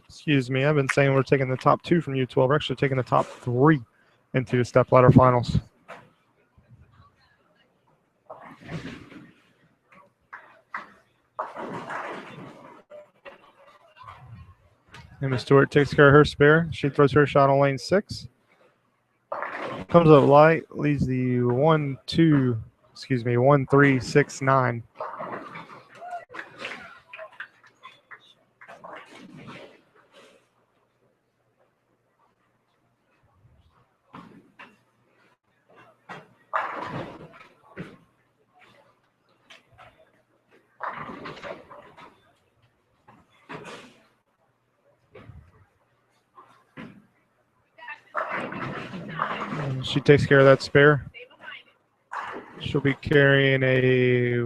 Excuse me, I've been saying we're taking the top 2 from U12. We're actually taking the top 3 into the stepladder finals. Emma Stewart takes care of her spare. She throws her shot on lane 6. Comes up light, leaves the 1, 3, 6, 9. She takes care of that spare. She'll be carrying a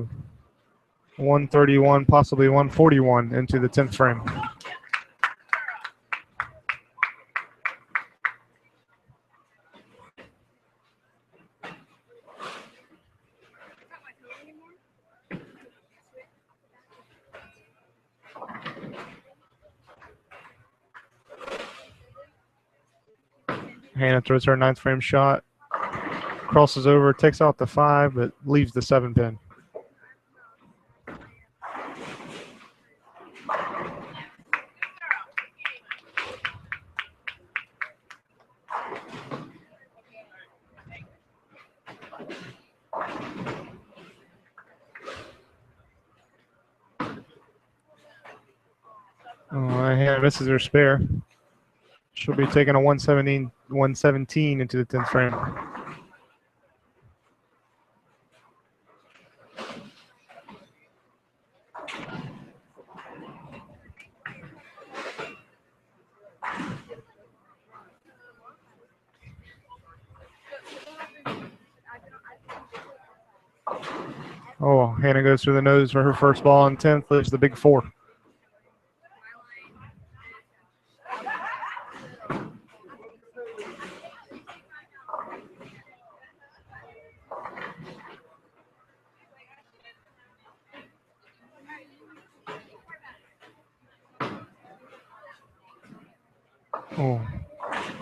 131, possibly 141 into the 10th frame. Hannah throws her 9th frame shot, crosses over, takes out the 5, but leaves the 7 pin. Hannah misses her spare. She'll be taking a 117 into the 10th frame. Oh, Hannah goes through the nose for her first ball on 10th, leaves the big 4. Oh,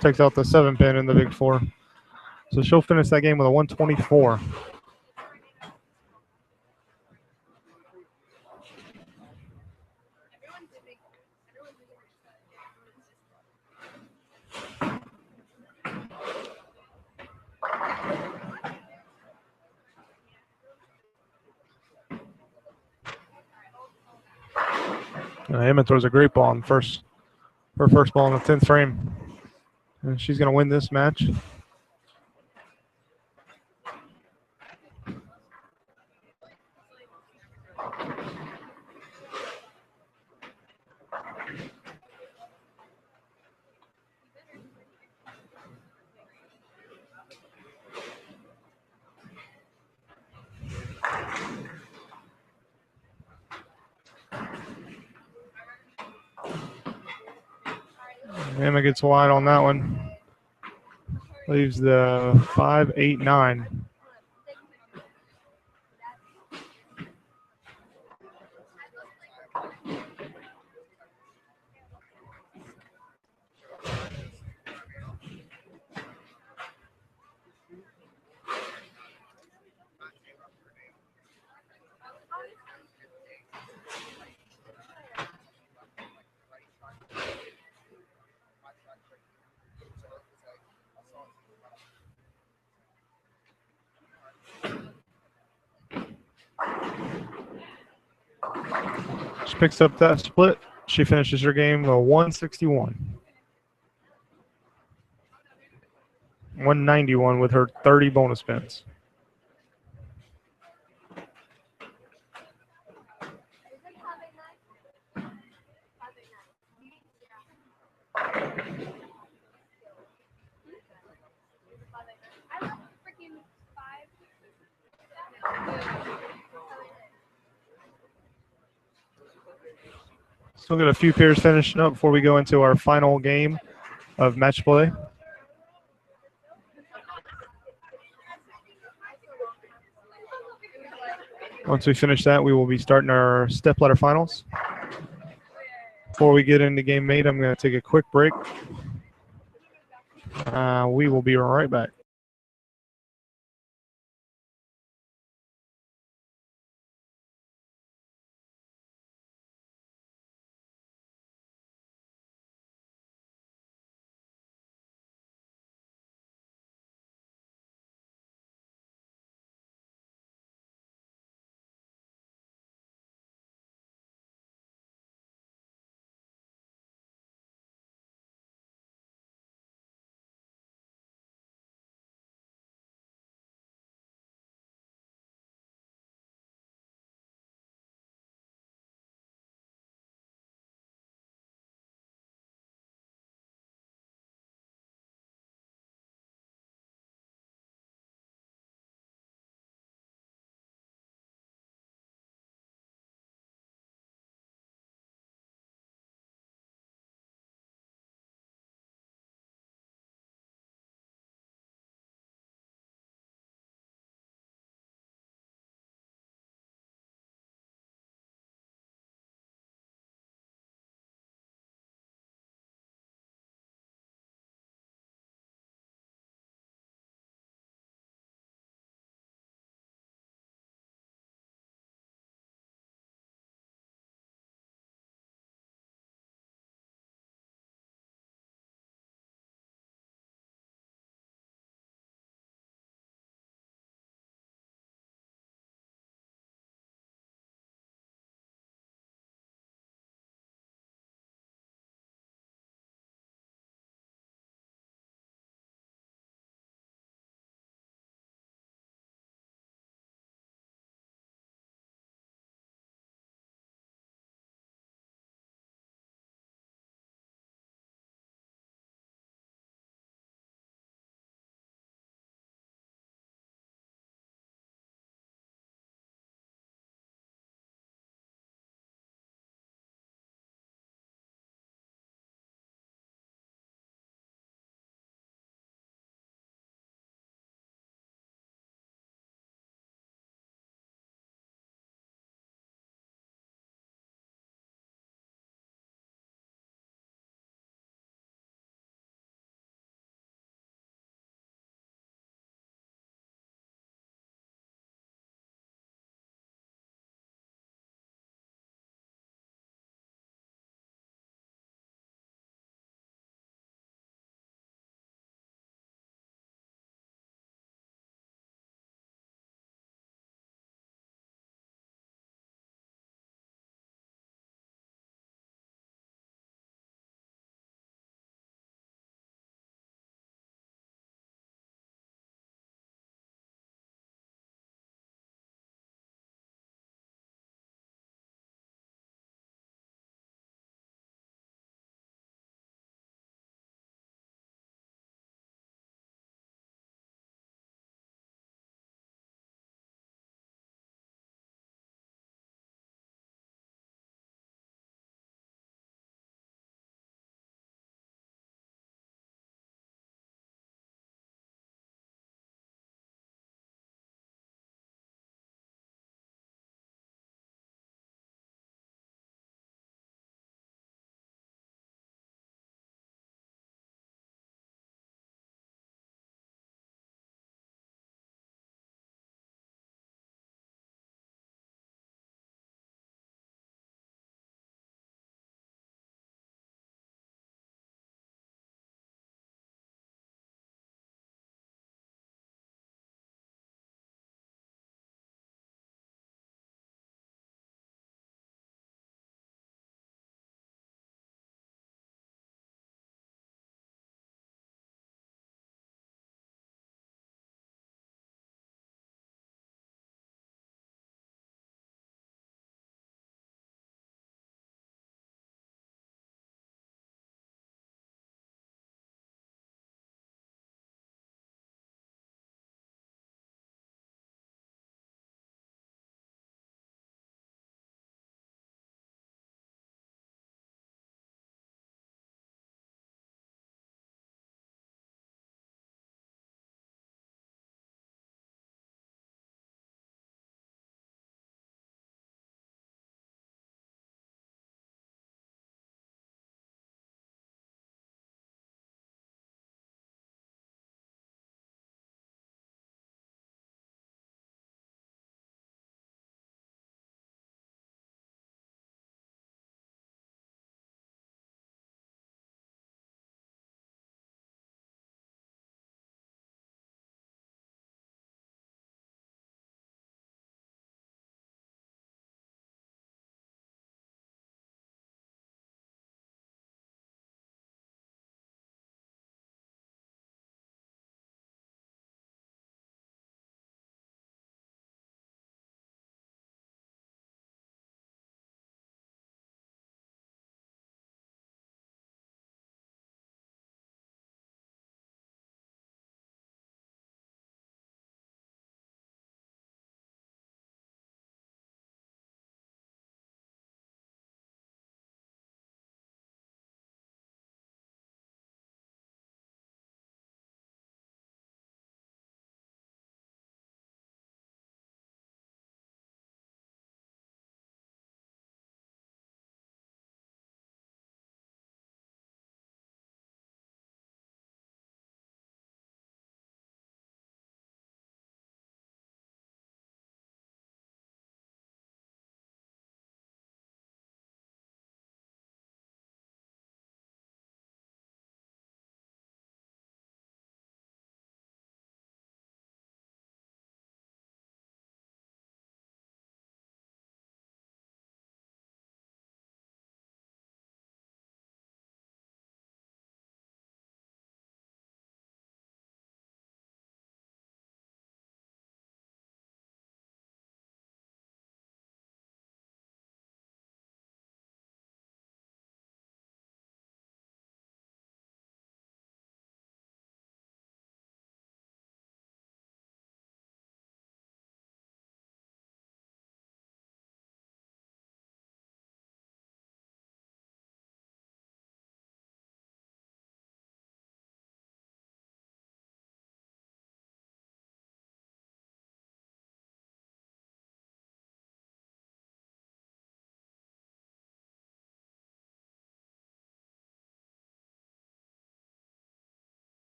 takes out the 7 pin in the big 4. So she'll finish that game with a 124. Emma throws a great ball in her first ball in the 10th frame. And she's going to win this match. Emma gets wide on that one. Leaves the 5, 8, 9. She picks up that split. She finishes her game with a 161. 191 with her 30 bonus spins. Still got a few pairs finishing up before we go into our final game of match play. Once we finish that, we will be starting our stepladder finals. Before we get into game 8, I'm going to take a quick break. We will be right back.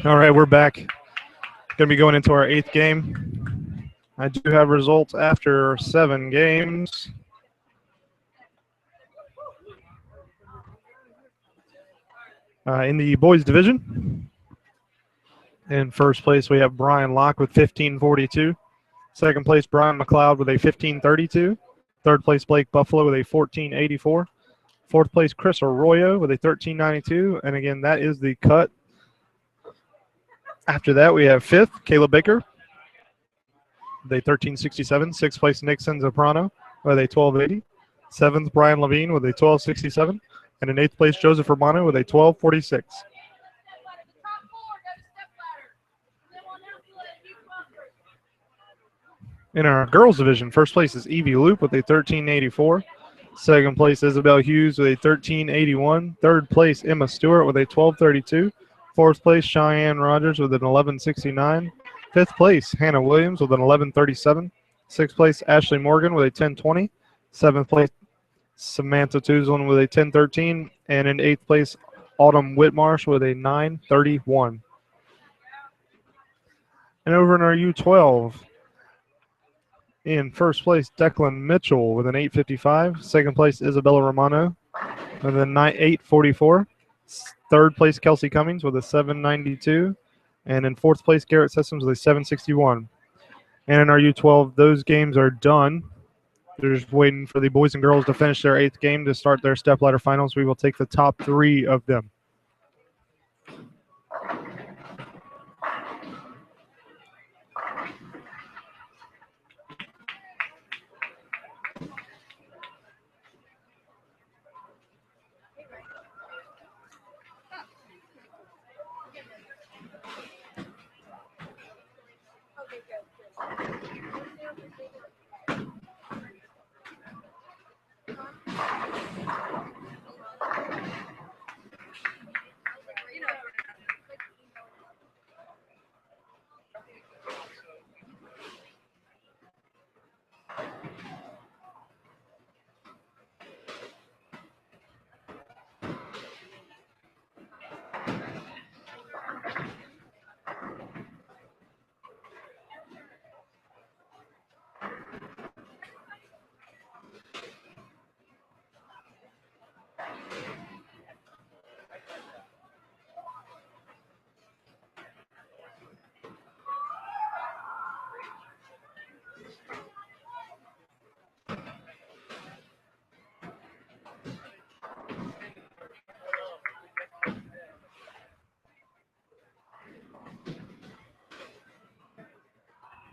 All right, we're back. Going to be going into our 8th game. I do have results after 7 games. In the boys division, in first place we have Brian Locke with 1542. Second place Brian McLeod with a 1532. Third place Blake Buffaloe with a 1484. Fourth place Chris Arroyo with a 1392. And again, that is the cut. After that, we have 5th Caleb Baker with a 1367. 6th place Nick Senzaprano with a 1280. 7th Brian Levine with a 1267. And in 8th place Joseph Romano with a 1246. In our girls division, first place is Evie Loop with a 1384. Second place Isabel Hughes with a 1381. Third place Emma Stewart with a 1232. Fourth place Cheyenne Rogers with an 1169. Fifth place Hannah Williams with an 1137. Sixth place Ashley Morgan with a 1020. Seventh place Samantha Tuzlin with a 1013. And in 8th place Autumn Whitmarsh with a 931. And over in our U12, in first place, Declan Mitchell with an 855. Second place, Isabella Romano with an 844. Third place, Kelsey Cummings with a 792. And in fourth place, Garrett Systems with a 761. And in our U12, those games are done. They're just waiting for the boys and girls to finish their 8th game to start their stepladder finals. We will take the top 3 of them.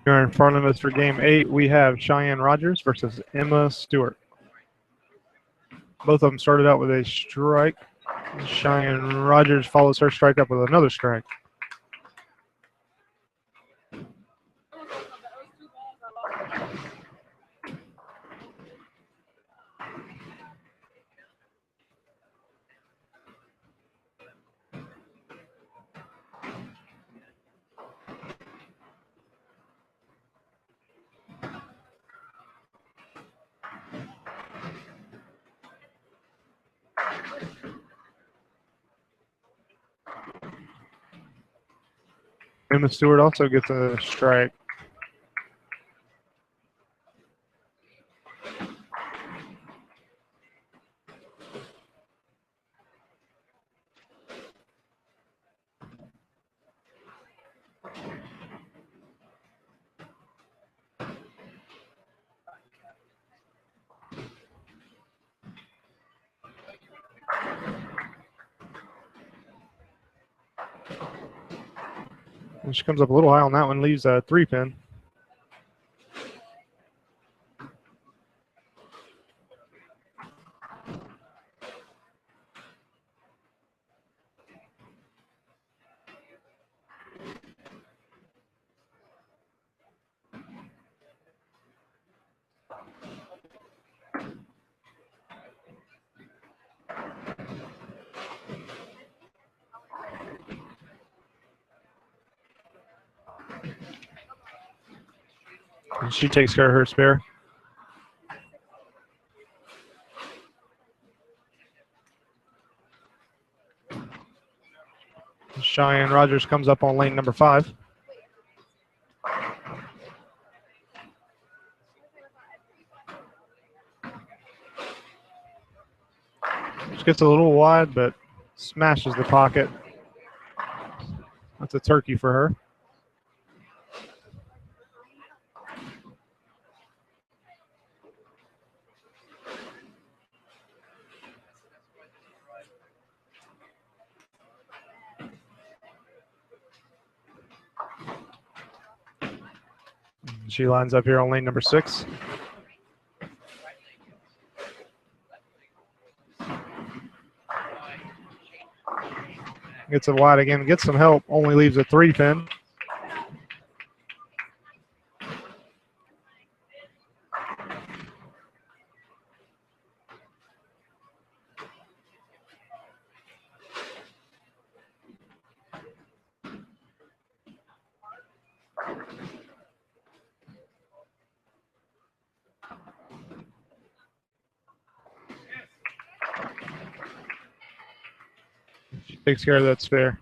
Here in front of us for game 8, we have Cheyenne Rogers versus Emma Stewart. Both of them started out with a strike. Cheyenne Rogers follows her strike up with another strike. Emma Stewart also gets a strike. And she comes up a little high on that one, leaves a 3-pin. And she takes care of her spare. Cheyenne Rogers comes up on lane number 5. Just gets a little wide, but smashes the pocket. That's a turkey for her. She lines up here on lane number 6. Gets it wide again, gets some help, only leaves a 3 pin. She takes care of that spare.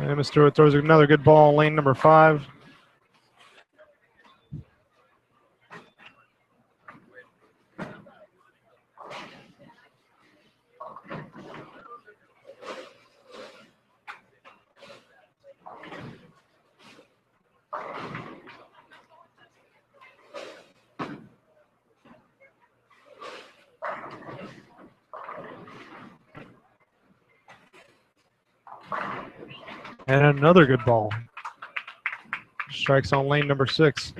Emma Stewart throws another good ball on lane number 5. And another good ball. Strikes on lane number 6.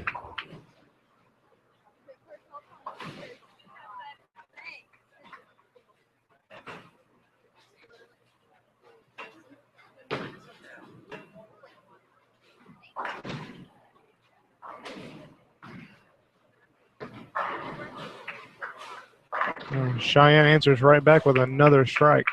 Cheyenne answers right back with another strike.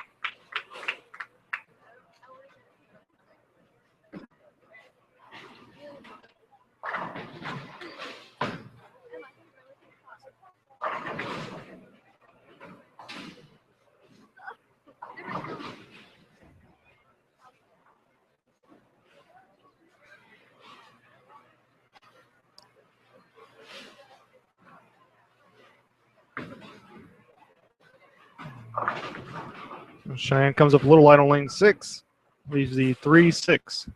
Cheyenne comes up a little light on lane 6. Leaves the 3-6.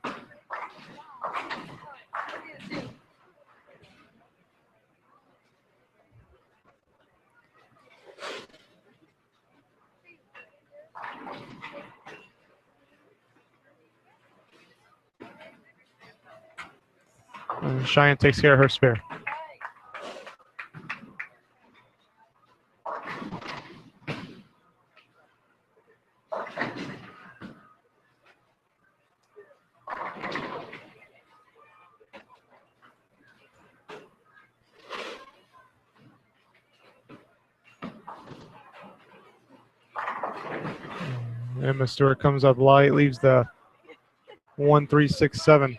Cheyenne takes care of her spare. Emma Stewart comes up light, leaves the 1-3-6-7.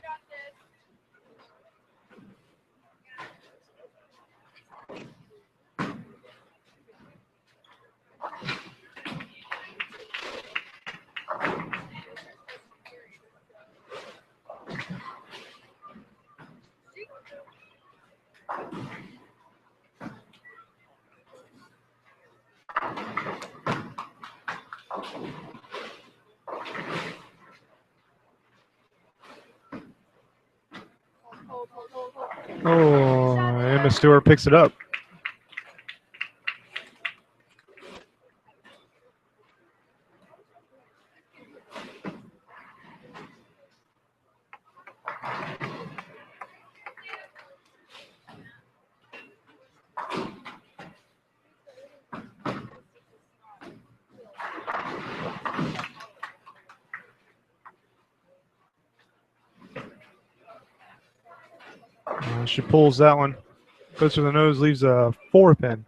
Oh, Emma Stewart picks it up. She pulls that one, goes to the nose, leaves a 4 pin.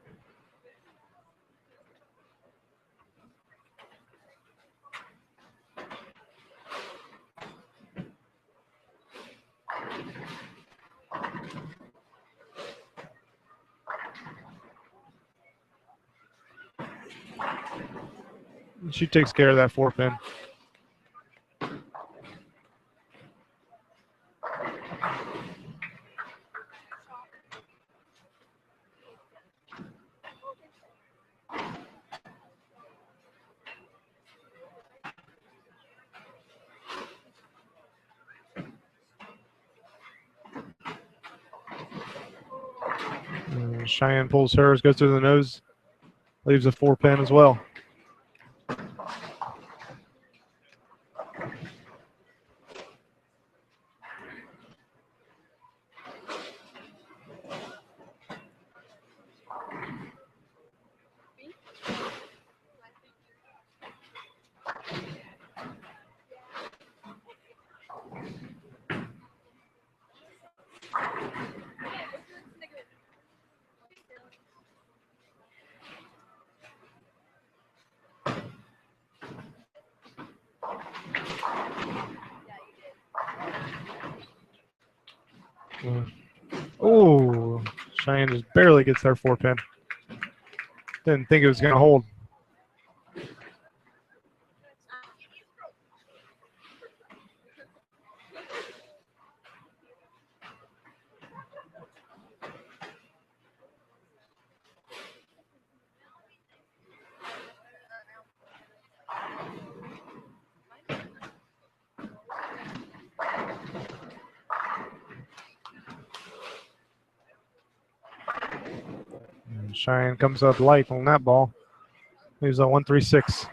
She takes care of that 4-pin. Cheyenne pulls hers, goes through the nose, leaves a 4-pin as well. Oh, Cheyenne just barely gets their 4-pin. Didn't think it was going to hold. Cheyenne comes up light on that ball. Leaves a 1-3-6.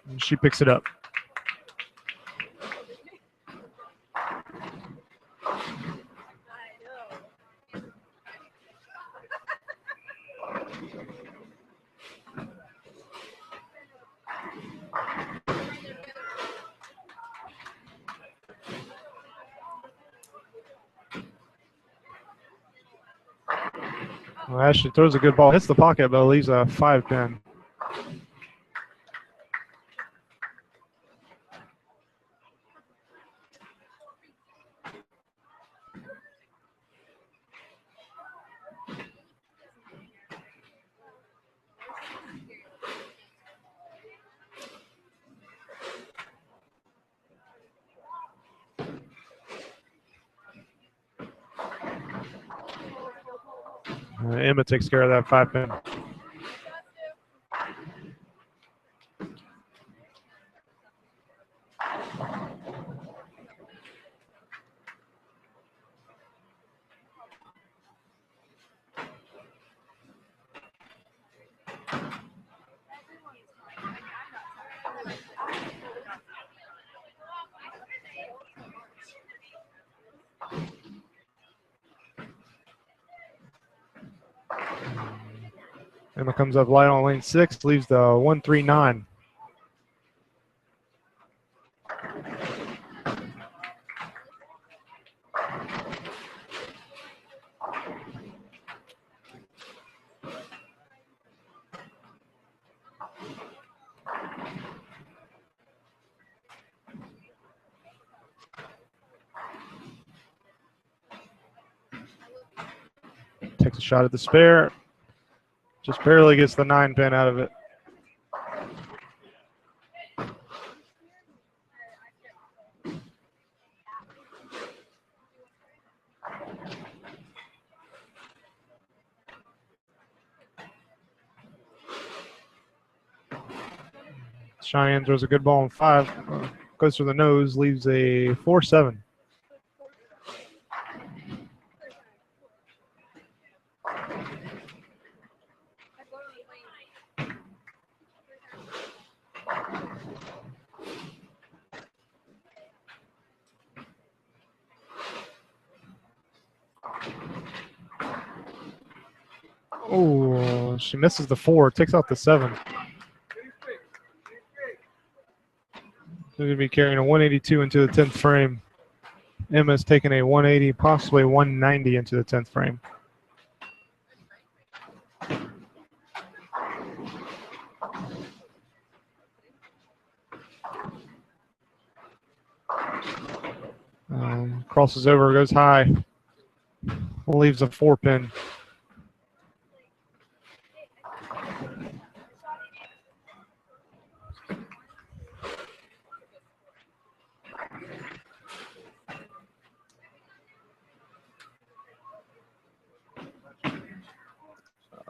And she picks it up. Well, Ashley throws a good ball, hits the pocket, but leaves a 5-pin. Emma takes care of that 5-pin. Emma comes up light on lane 6, leaves the 1-3-9. Takes a shot at the spare. Just barely gets the 9-pin out of it. Cheyenne throws a good ball in 5. Goes for the nose, leaves a 4-7. Oh, she misses the 4, takes out the 7. She's going to be carrying a 182 into the 10th frame. Emma's taking a 180, possibly 190 into the 10th frame. Crosses over, goes high. Leaves a 4-pin.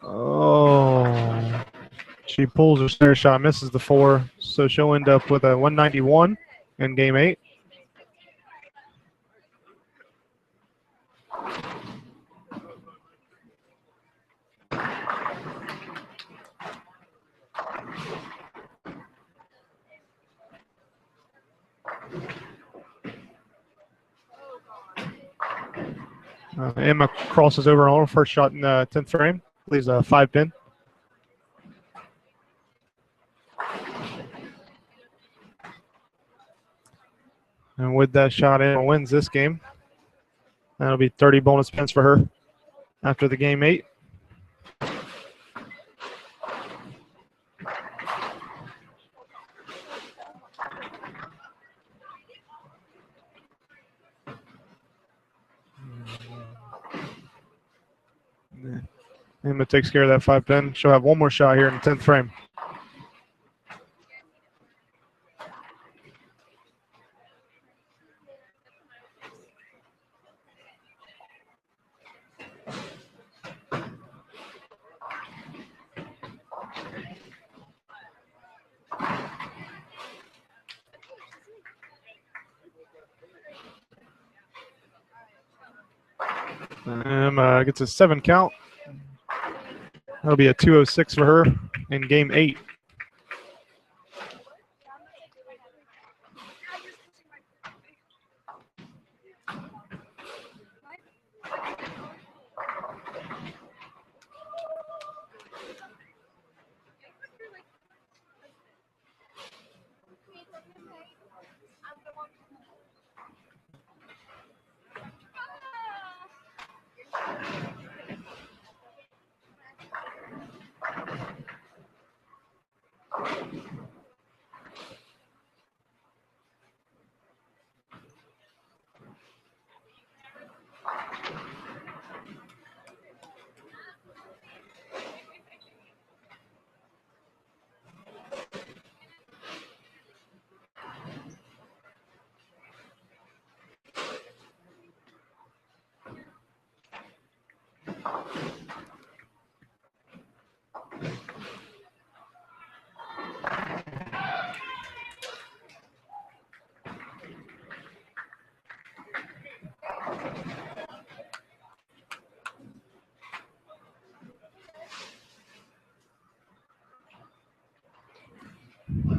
Oh. She pulls her snare shot, misses the 4, so she'll end up with a 191 in game 8. Emma crosses over on her first shot in the 10th frame, leaves a 5-pin. And with that shot, Emma wins this game. That'll be 30 bonus pins for her after the game 8. Emma takes care of that 5-pin. She'll have one more shot here in the 10th frame. Emma gets a 7 count. That'll be a 206 for her in game 8.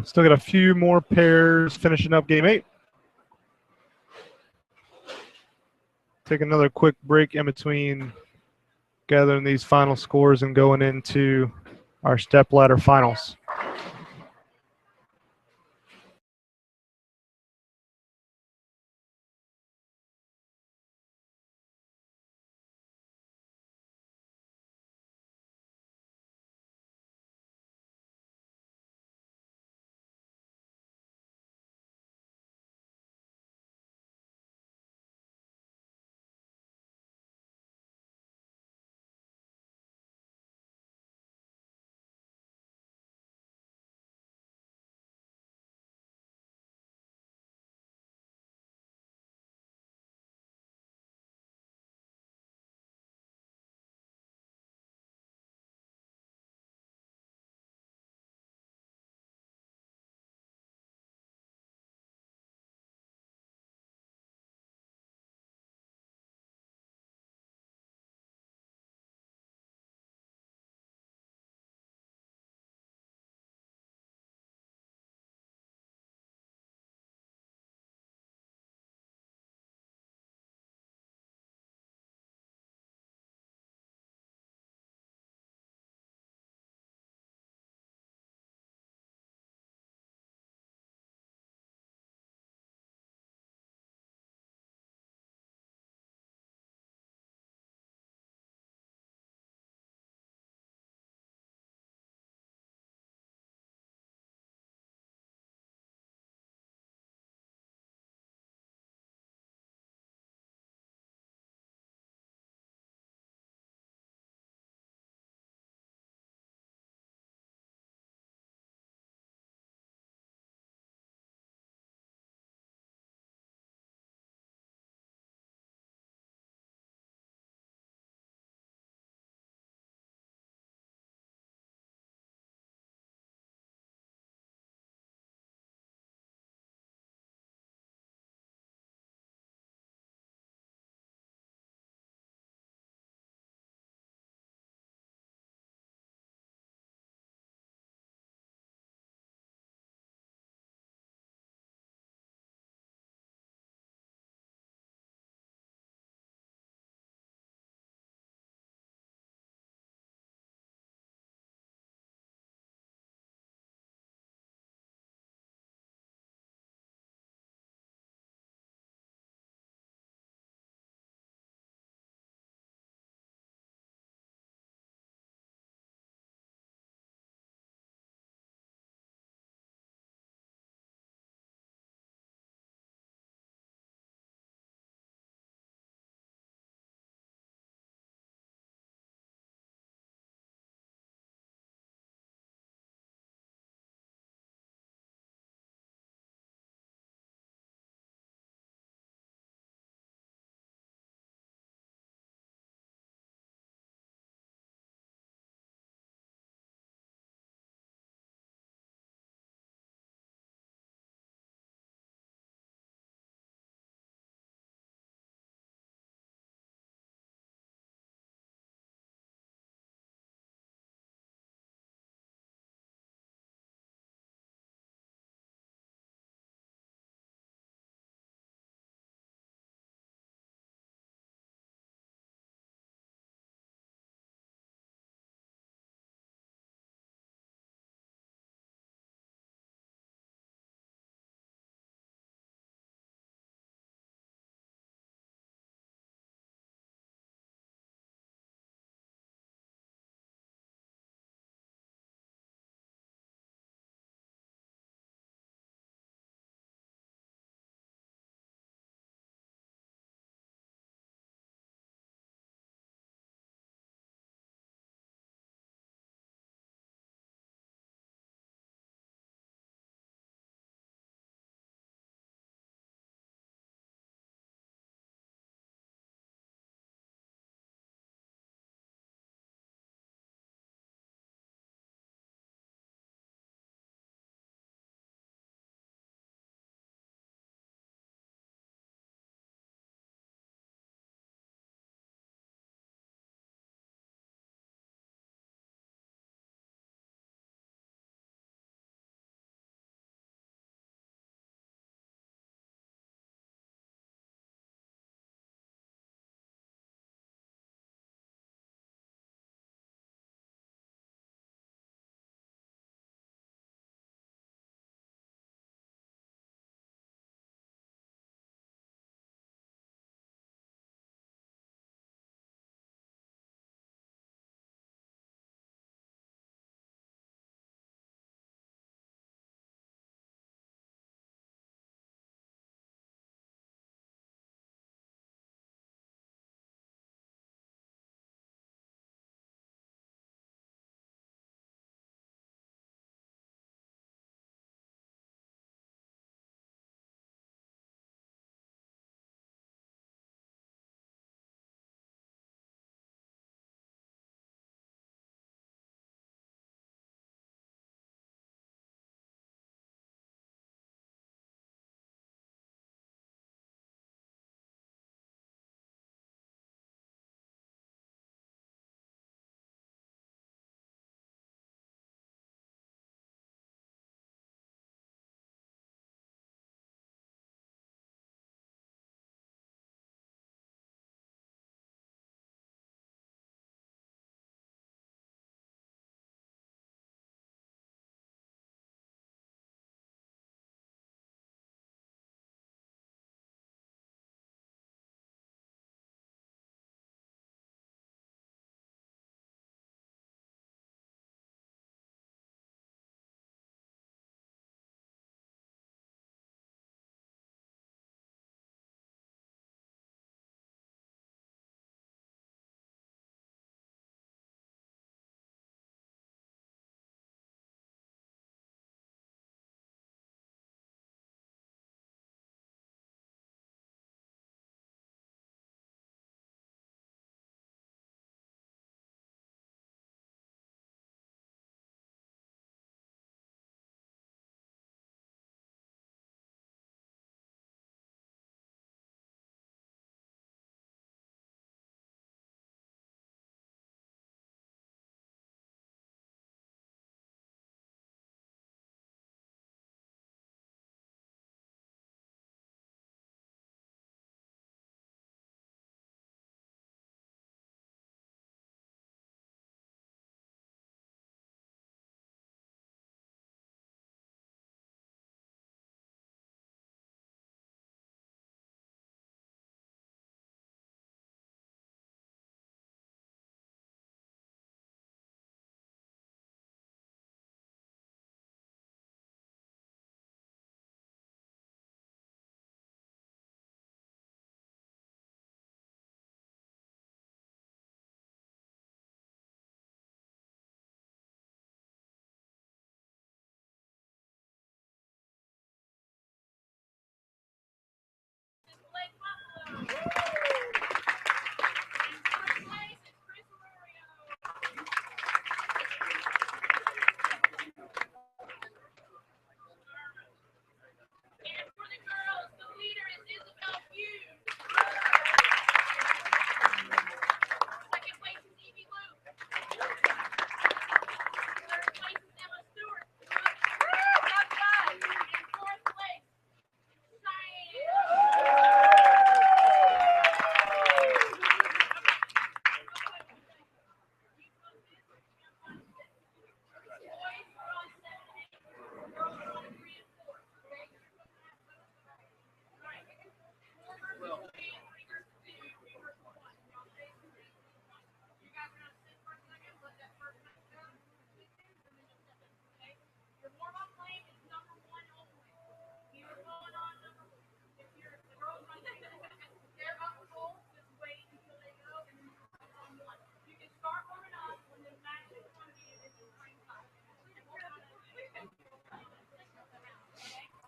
Still got a few more pairs finishing up game 8. Take another quick break in between gathering these final scores and going into our stepladder finals.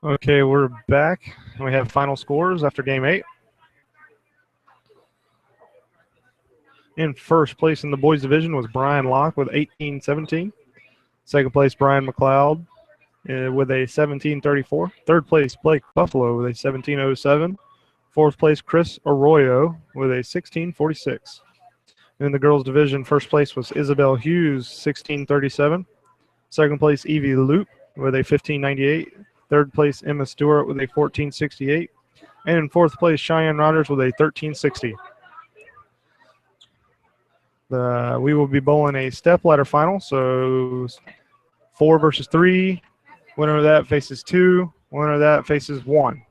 Okay, we're back. We have final scores after game 8. In first place in the boys division was Brian Locke with 18-17. Second place, Brian McLeod with a 17-34. Third place, Blake Buffaloe with a 17-07. Fourth place, Chris Arroyo with a 16-46. In the girls division, first place was Isabel Hughes, 16-37. Second place, Evie Loop with a 15-98. Third place, Emma Stewart with a 14-68. And in fourth place, Cheyenne Rogers with a 13-60. We will be bowling a stepladder final, so 4 versus 3. Winner of that faces 2. Winner of that faces 1.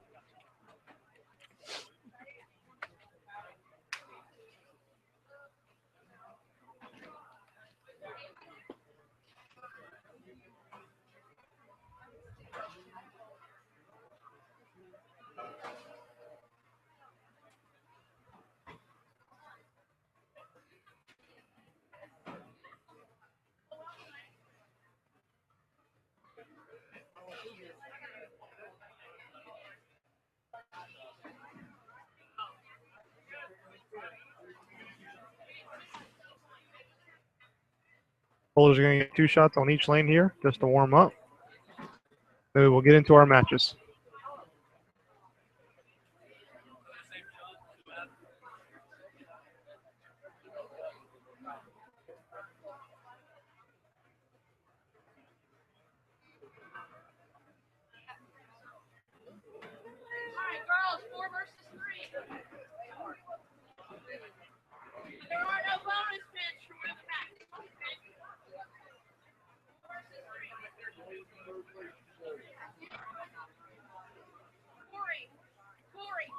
Bowlers are going to get 2 shots on each lane here just to warm up. Then we'll get into our matches. All right, girls, 4 versus 3. There are no bonus pins from the back. Corey,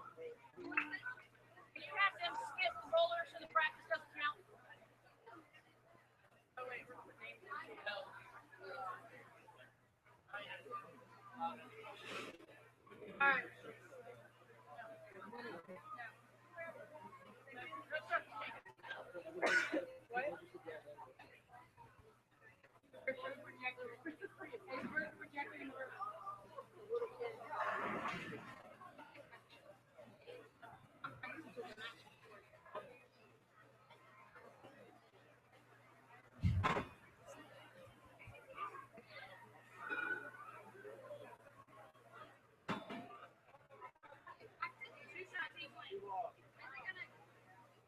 can you have them skip the roller so the practice doesn't count? Oh, wait, all right.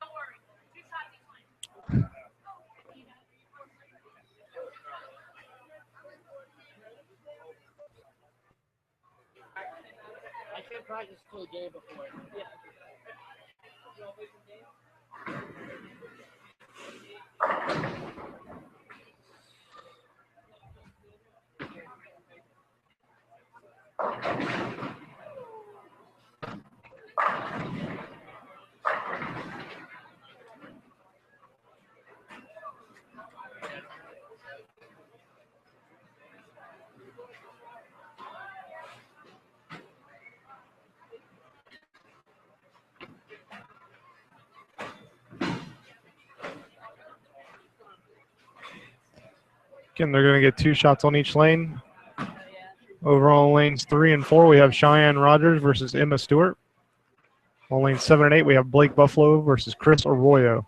Don't worry. 2 shots each lane. I can't practice till the game before. Yeah. Again, they're going to get 2 shots on each lane. Over on lanes 3 and 4, we have Cheyenne Rogers versus Emma Stewart. On lanes 7 and 8, we have Blake Buffalo versus Chris Arroyo.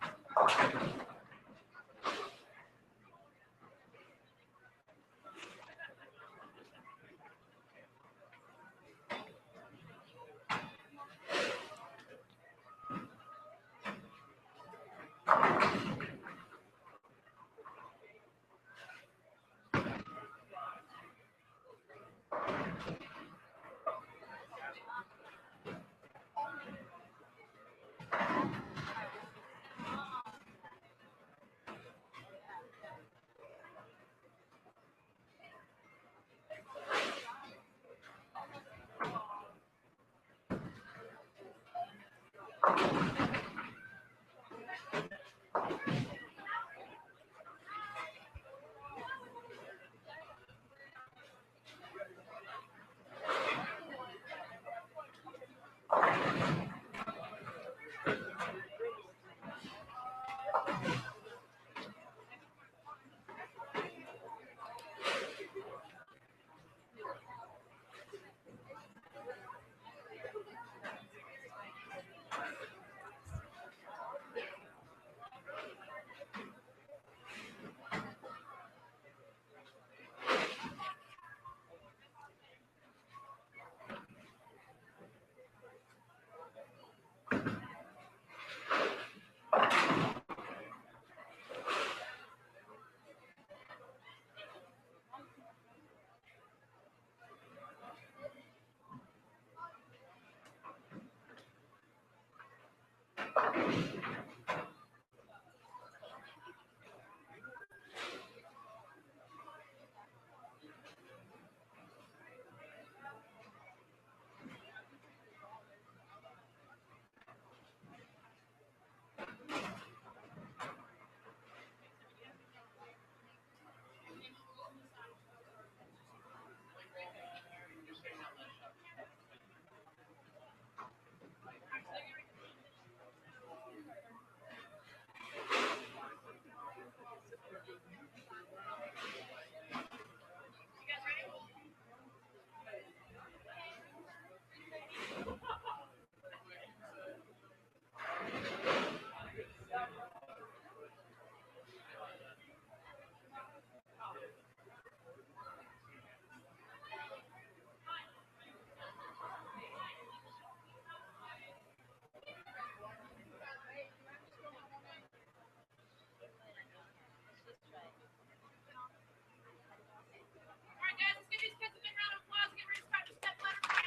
guys, let's give these kids a big round of applause. Get ready to start the Stepladder final.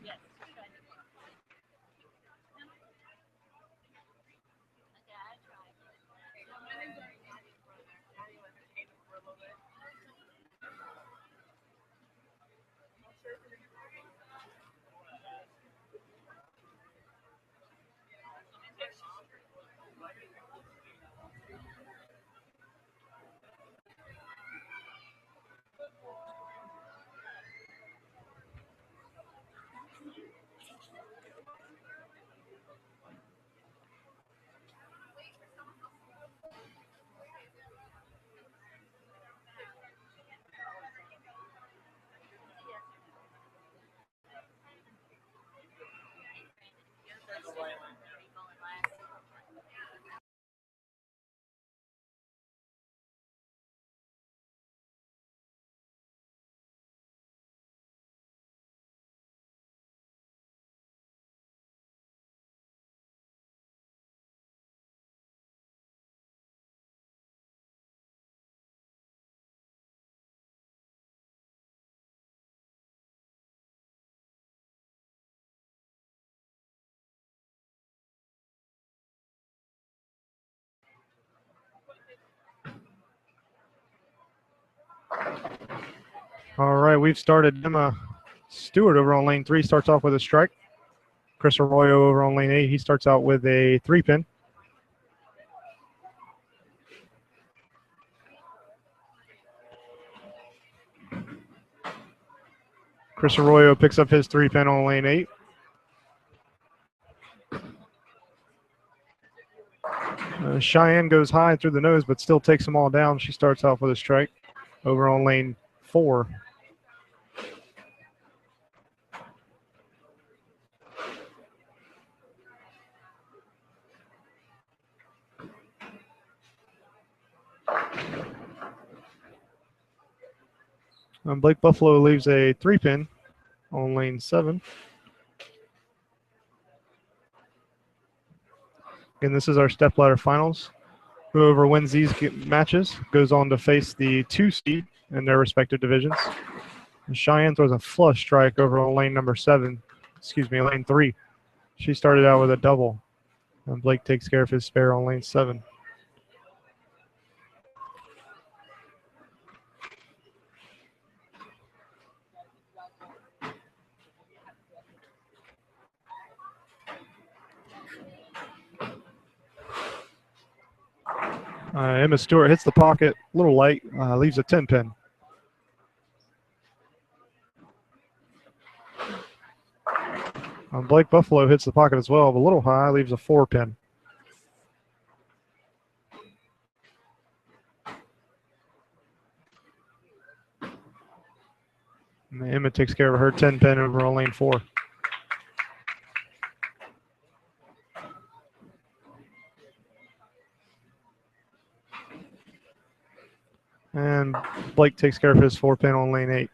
Yes. Okay, I All right, we've started. Emma Stewart over on lane 3 starts off with a strike. Chris Arroyo over on lane 8, he starts out with a 3-pin. Chris Arroyo picks up his 3-pin on lane 8. Cheyenne goes high through the nose, but still takes them all down. She starts off with a strike over on lane 4. Blake Buffaloe leaves a 3-pin on lane 7. And this is our Stepladder finals. Whoever wins these matches goes on to face the 2 seed in their respective divisions. And Cheyenne throws a flush strike over on lane number 7. Lane 3. She started out with a double. And Blake takes care of his spare on lane 7. Emma Stewart hits the pocket a little light, leaves a 10-pin. Blake Buffaloe hits the pocket as well, but a little high, leaves a 4-pin. And Emma takes care of her 10-pin over on lane 4. And Blake takes care of his 4-pin on lane 8.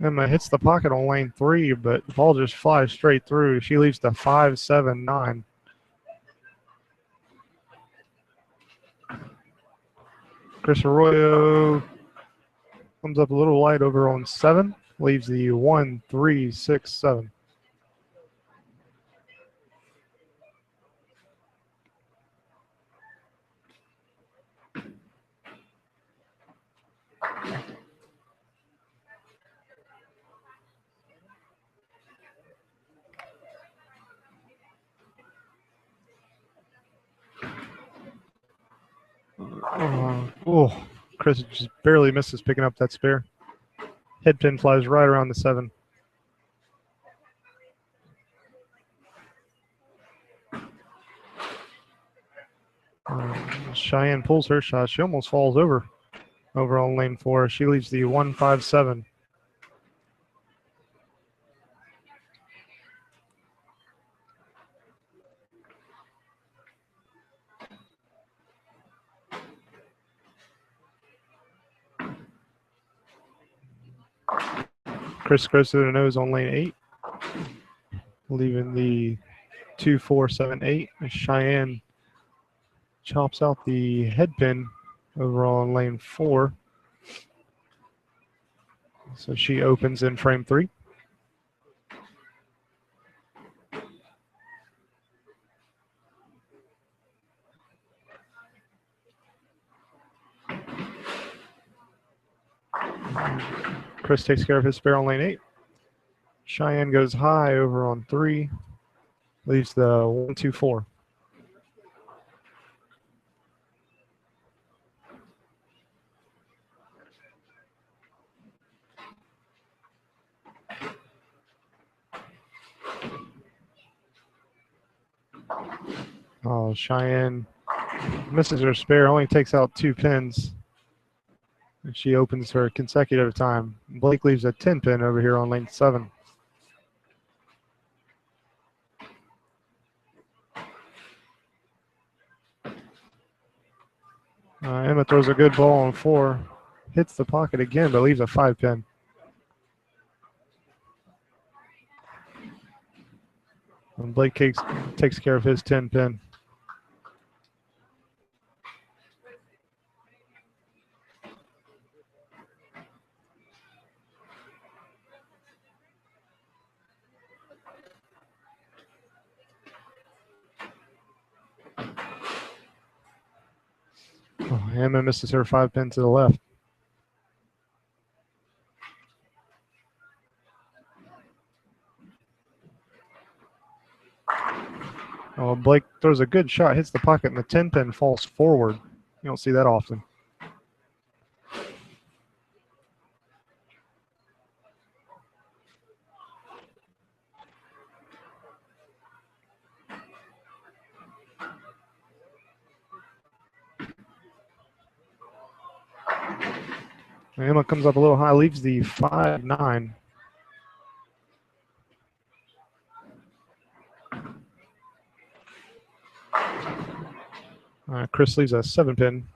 Emma hits the pocket on lane 3, but the ball just flies straight through. She leaves the 5-7-9. Chris Arroyo comes up a little light over on 7, leaves the 1, 3, 6, 7. Chris just barely misses picking up that spare. Head pin flies right around the 7. Cheyenne pulls her shot. She almost falls over on lane 4. She leaves the 1, 5, 7. Chris goes to the nose on lane 8, leaving the 2, 4, 7, 8. Cheyenne chops out the head pin over on lane 4. So she opens in frame 3. Chris takes care of his spare on lane 8. Cheyenne goes high over on 3. Leaves the 1, 2, 4. Oh, Cheyenne misses her spare, only takes out 2 pins. And she opens her consecutive time. Blake leaves a 10 pin over here on lane 7. Emma throws a good ball on 4. Hits the pocket again, but leaves a 5 pin. And Blake takes care of his 10 pin. Oh, Emma misses her 5 pin to the left. Oh, Blake throws a good shot, hits the pocket, and the 10 pin falls forward. You don't see that often. Emma comes up a little high, leaves the 5, 9. Chris leaves a 7 pin.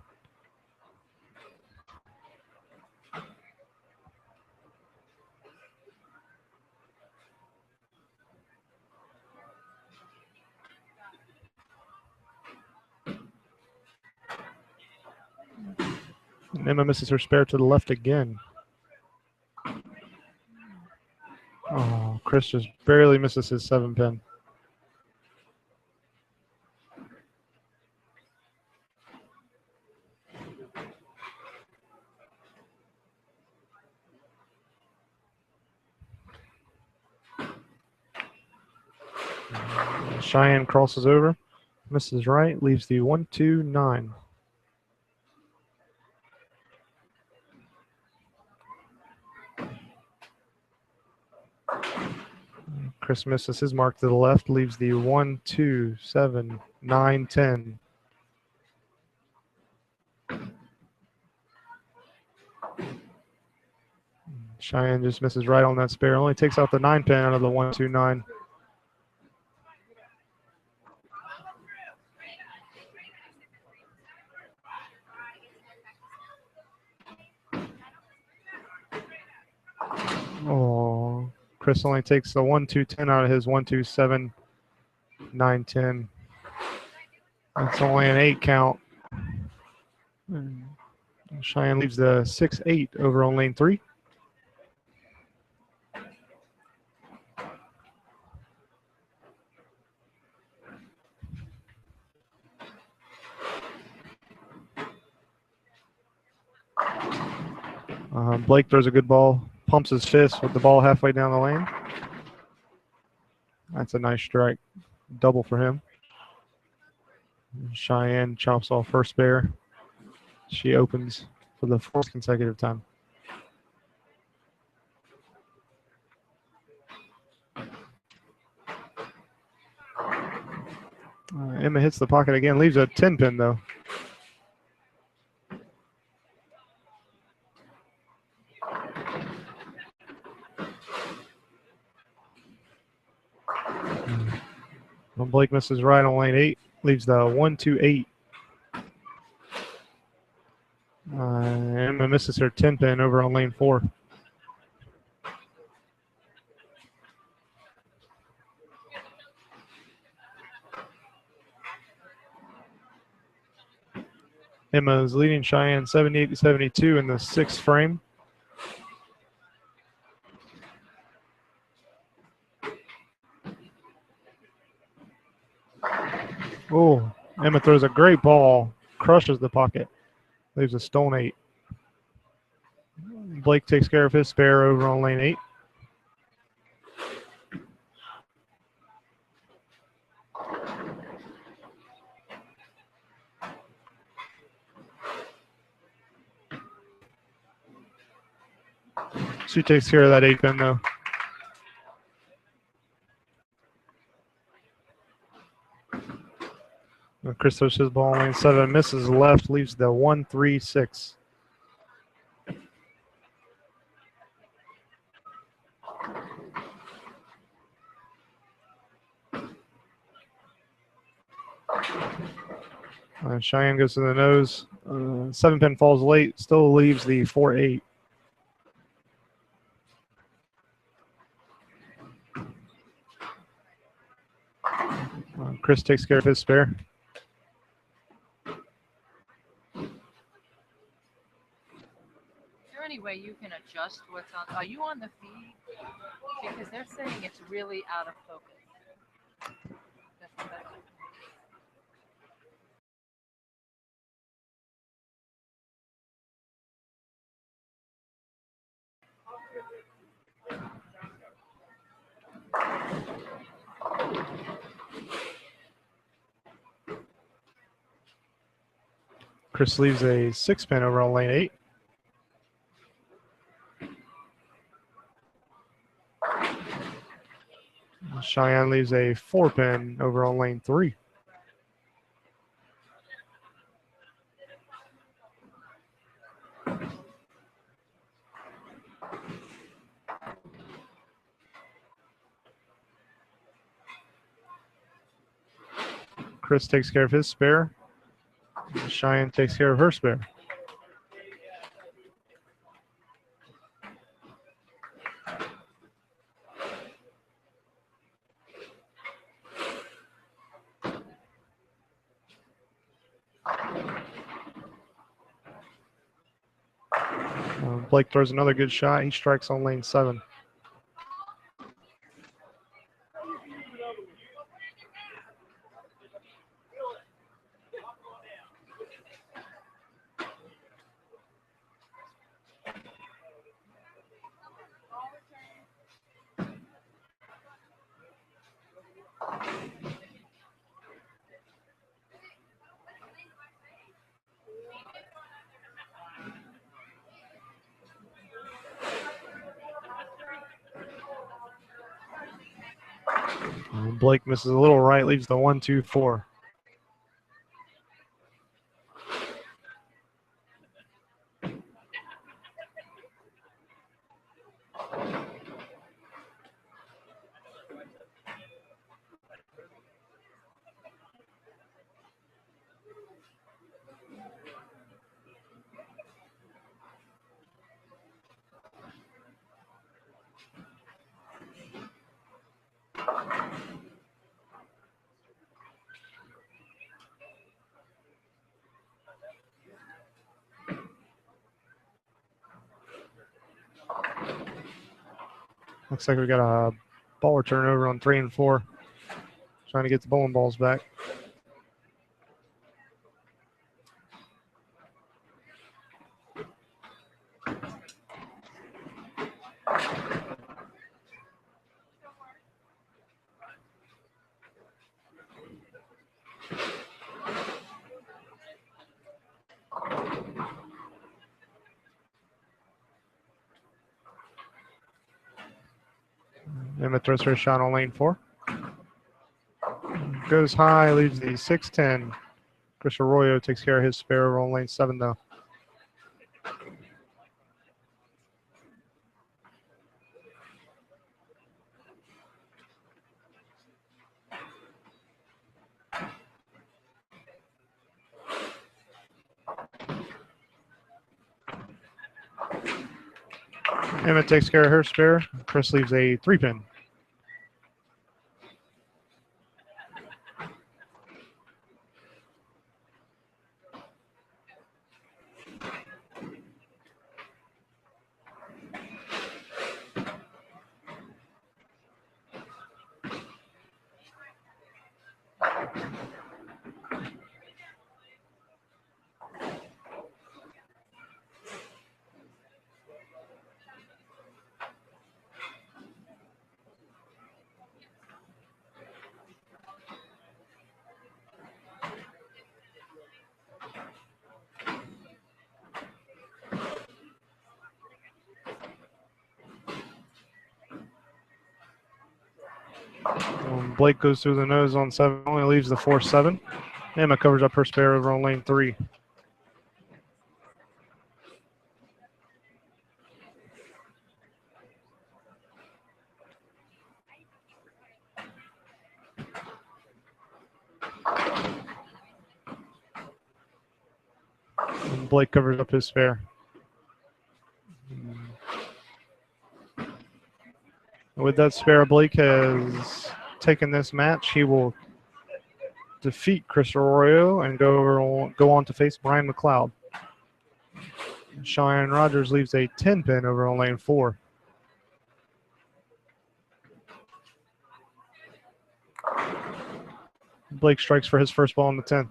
And Emma misses her spare to the left again. Oh, Chris just barely misses his 7 pin. Cheyenne crosses over, misses right, leaves the 1, 2, 9. Chris misses his mark to the left, leaves the 1, 2, 7, 9, 10. Cheyenne just misses right on that spare, only takes out the 9 pin out of the 1, 2, 9. Oh, Chris only takes the 1, 2, 10 out of his 1, 2, 7, 9, 10. That's only an 8 count. Cheyenne leaves the 6-8 over on lane 3. Blake throws a good ball, pumps his fist with the ball halfway down the lane. That's a nice strike. Double for him. Cheyenne chops off her spare. She opens for the 4th consecutive time. Emma hits the pocket again, leaves a 10 pin though. When Blake misses right on lane 8, leaves the 1-2-8. Emma misses her 10 pin over on lane 4. Emma is leading Cheyenne 78-72 in the 6th frame. Oh, Emma throws a great ball, crushes the pocket, leaves a stone 8. Blake takes care of his spare over on lane 8. She takes care of that 8 pin though. Chris throws his ball on lane 7, misses left, leaves the 1-3-6. Cheyenne goes to the nose. 7 pin falls late, still leaves the 4-8. Chris takes care of his spare. Is there any way you can adjust what's on? Are you on the feed? Because they're saying it's really out of focus. Chris leaves a 6 pin over on lane 8. Cheyenne leaves a 4 pin over on lane 3. Chris takes care of his spare. Cheyenne takes care of her spare. Blake throws another good shot. He strikes on lane 7. Blake misses a little right, leaves the 1-2-4. Looks like we got a ball return over on 3 and 4. Trying to get the bowling balls back. Emma throws her shot on lane 4. Goes high, leaves the 6-10. Chris Arroyo takes care of his spare over on lane 7, though. Emma takes care of her spare. Chris leaves a 3-pin. Blake goes through the nose on 7, only leaves the 4-7. Emma covers up her spare over on lane 3. And Blake covers up his spare. With that spare, Blake has taken this match. He will defeat Chris Arroyo and go on to face Brian McLeod. Cheyenne Rogers leaves a 10-pin over on lane 4. Blake strikes for his first ball in the 10th.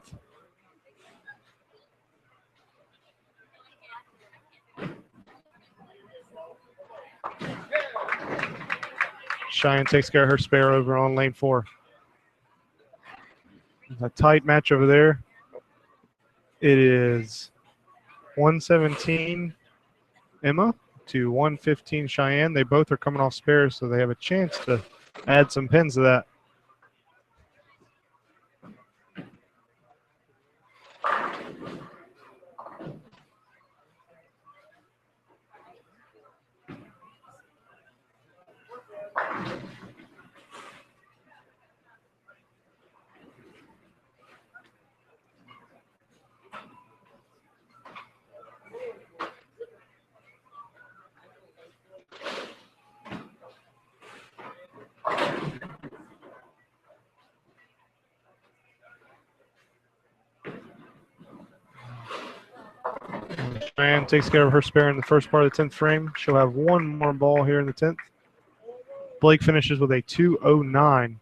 Cheyenne takes care of her spare over on lane 4. A tight match over there. It is 117 Emma to 115 Cheyenne. They both are coming off spares, so they have a chance to add some pins to that. Cheyenne takes care of her spare in the first part of the 10th frame. She'll have one more ball here in the 10th. Blake finishes with a 209.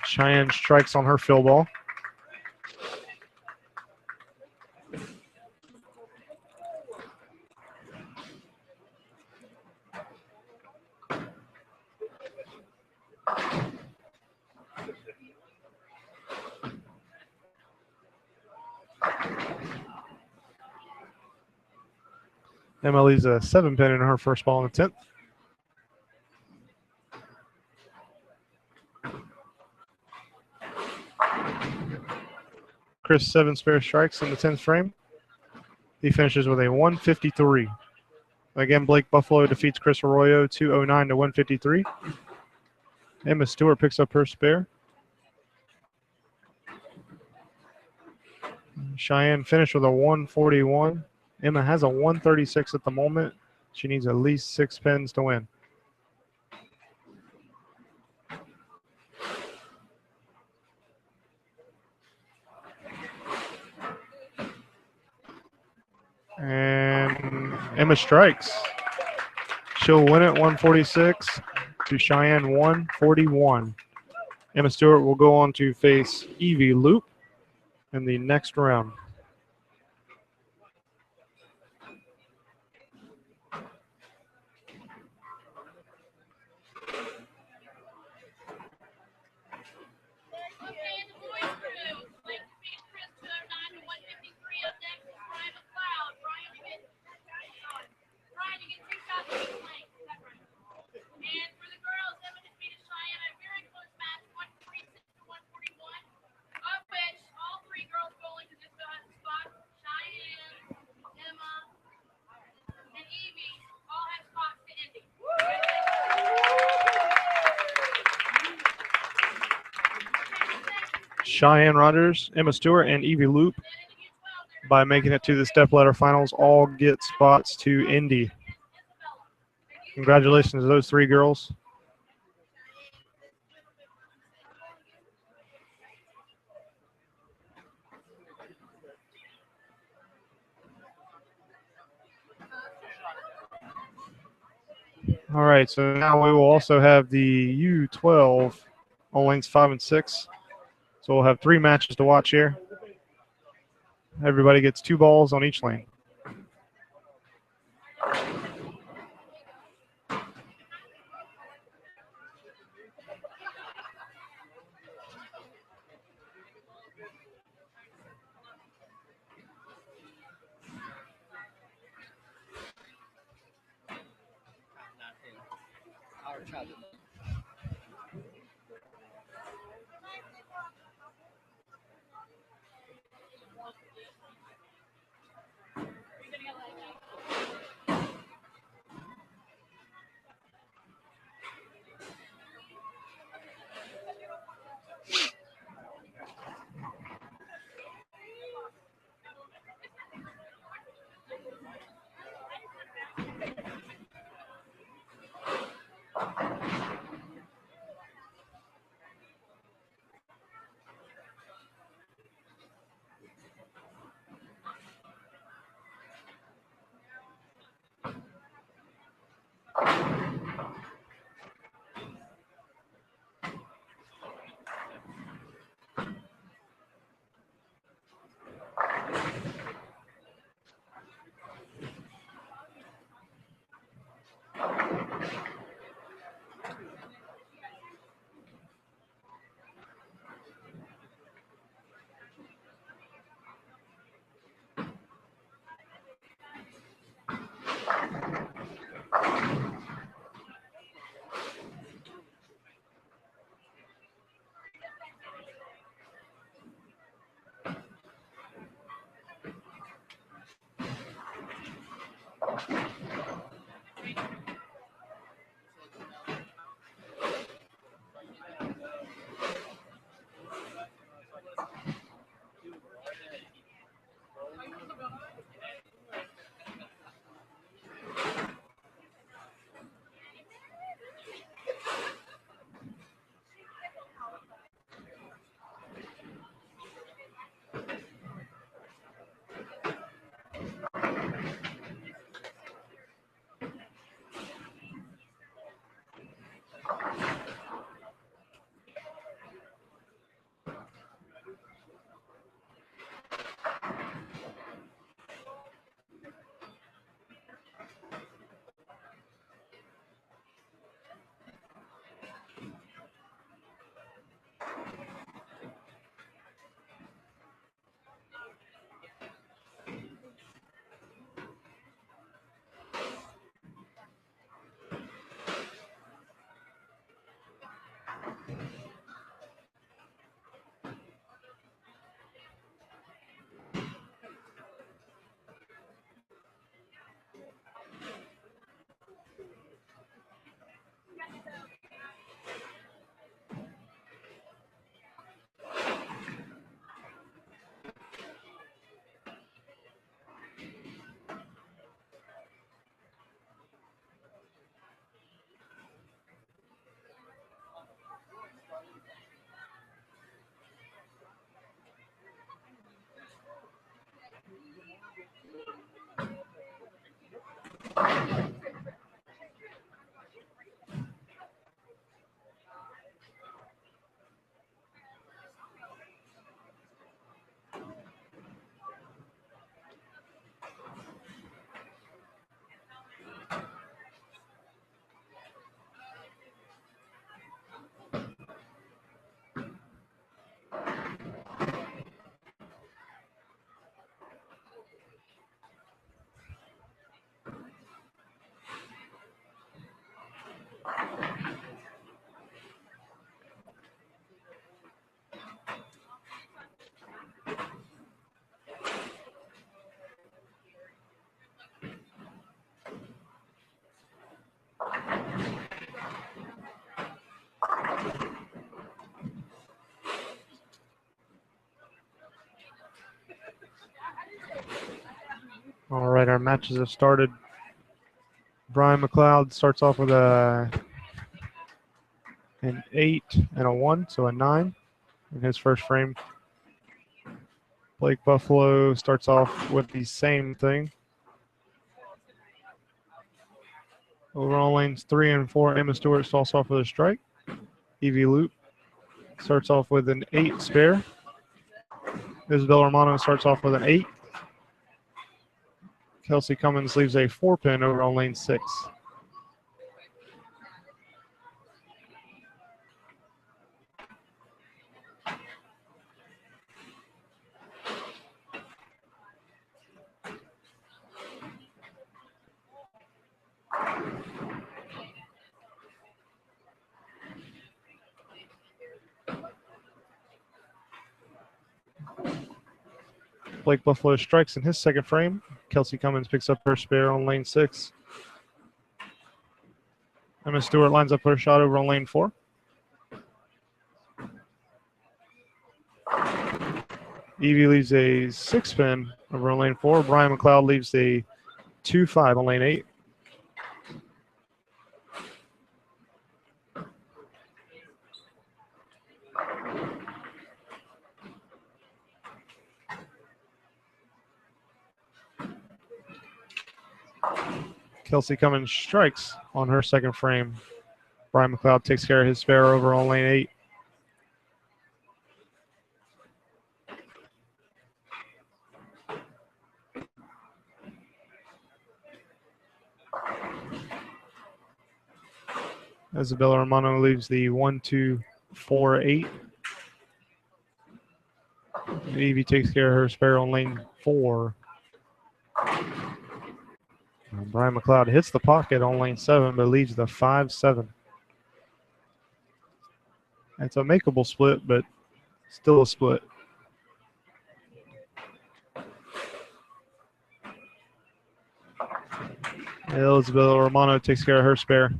Cheyenne strikes on her fill ball. Emma leaves a 7-pin in her first ball in the 10th. Chris 7 spare strikes in the 10th frame. He finishes with a 153. Again, Blake Buffaloe defeats Chris Arroyo 209 to 153. Emma Stewart picks up her spare. Cheyenne finished with a 141. Emma has a 136 at the moment. She needs at least 6 pins to win. And Emma strikes. She'll win it 146 to Cheyenne 141. Emma Stewart will go on to face Evie Loop in the next round. Cheyenne Rogers, Emma Stewart, and Evie Loop, by making it to the Stepladder finals, all get spots to Indy. Congratulations to those 3 girls. All right, so now we will also have the U12 on lanes 5 and 6. So we'll have 3 matches to watch here. Everybody gets 2 balls on each lane. All right, our matches have started. Brian McLeod starts off with an 8 and a 1, so a 9 in his first frame. Blake Buffaloe starts off with the same thing. Overall lanes 3 and 4, Emma Stewart starts off with a strike. Evie Loop starts off with an 8 spare. Isabel Romano starts off with an 8. Kelsey Cummins leaves a 4-pin over on lane 6. Blake Buffaloe strikes in his second frame. Kelsey Cummins picks up her spare on lane 6. Emma Stewart lines up her shot over on lane 4. Evie leaves a 6-pin over on lane 4. Brian McLeod leaves a 2-5 on lane 8. Kelsey Cummins strikes on her second frame. Brian McLeod takes care of his spare over on lane 8. Isabella Romano leaves the 1-2-4-8. Evie takes care of her spare on lane 4. Brian McLeod hits the pocket on lane 7, but leaves the 5-7. It's a makeable split, but still a split. Isabella Romano takes care of her spare.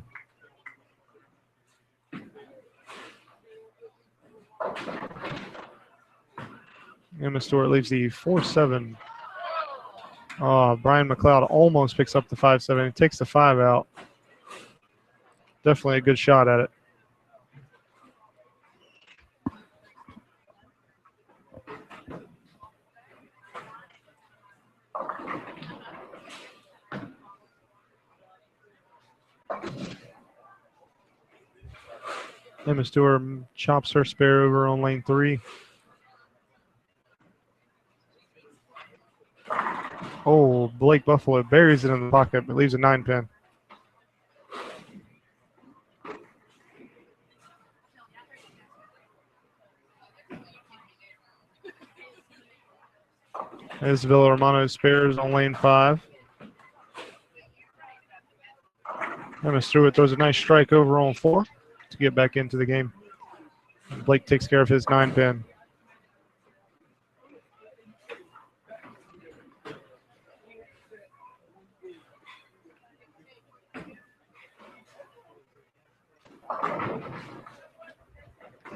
Emma Stewart leaves the 4-7. Brian McLeod almost picks up the 5-7. He takes the 5 out. Definitely a good shot at it. Emma Stewart chops her spare over on lane 3. Oh, Blake Buffaloe buries it in the pocket, but leaves a 9-pin. Isabella Romano spares on lane 5. Emma Stewart throws a nice strike over on 4 to get back into the game. Blake takes care of his 9-pin.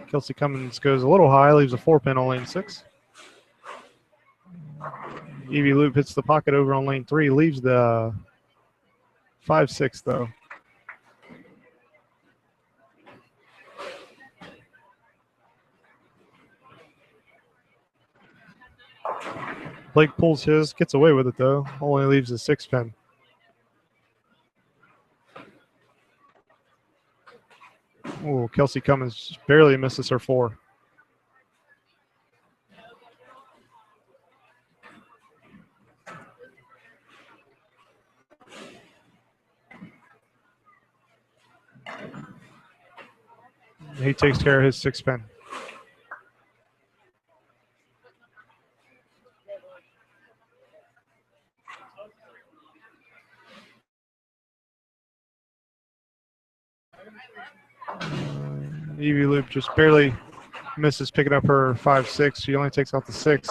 Kelsey Cummins goes a little high, leaves a 4-pin on lane 6. Evie Loop hits the pocket over on lane 3, leaves the 5-6 though. Blake pulls his, gets away with it though, only leaves a 6-pin. Oh, Kelsey Cummins barely misses her 4. He takes care of his 6 pin. Evie Loop just barely misses picking up her 5-6. She only takes out the 6.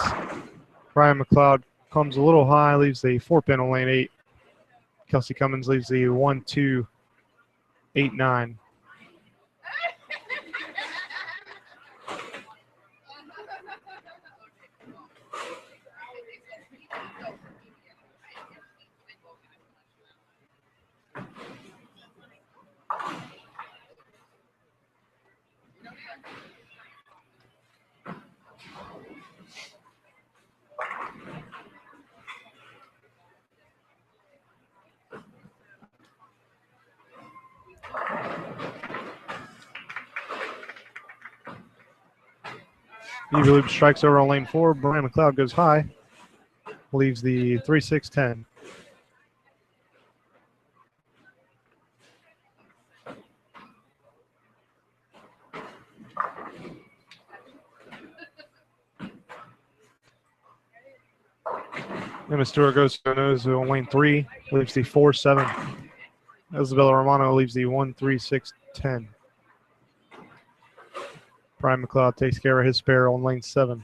Ryan McLeod comes a little high, leaves the 4 pin on lane 8. Kelsey Cummins leaves the 1-2, 8-9. Evie Loop strikes over on lane 4. Brian McLeod goes high, leaves the 3-6-10. Emma Stewart goes to the nose on lane 3, leaves the 4-7. Isabella Romano leaves the 1-3-6-10. Brian McLeod takes care of his spare on lane 7.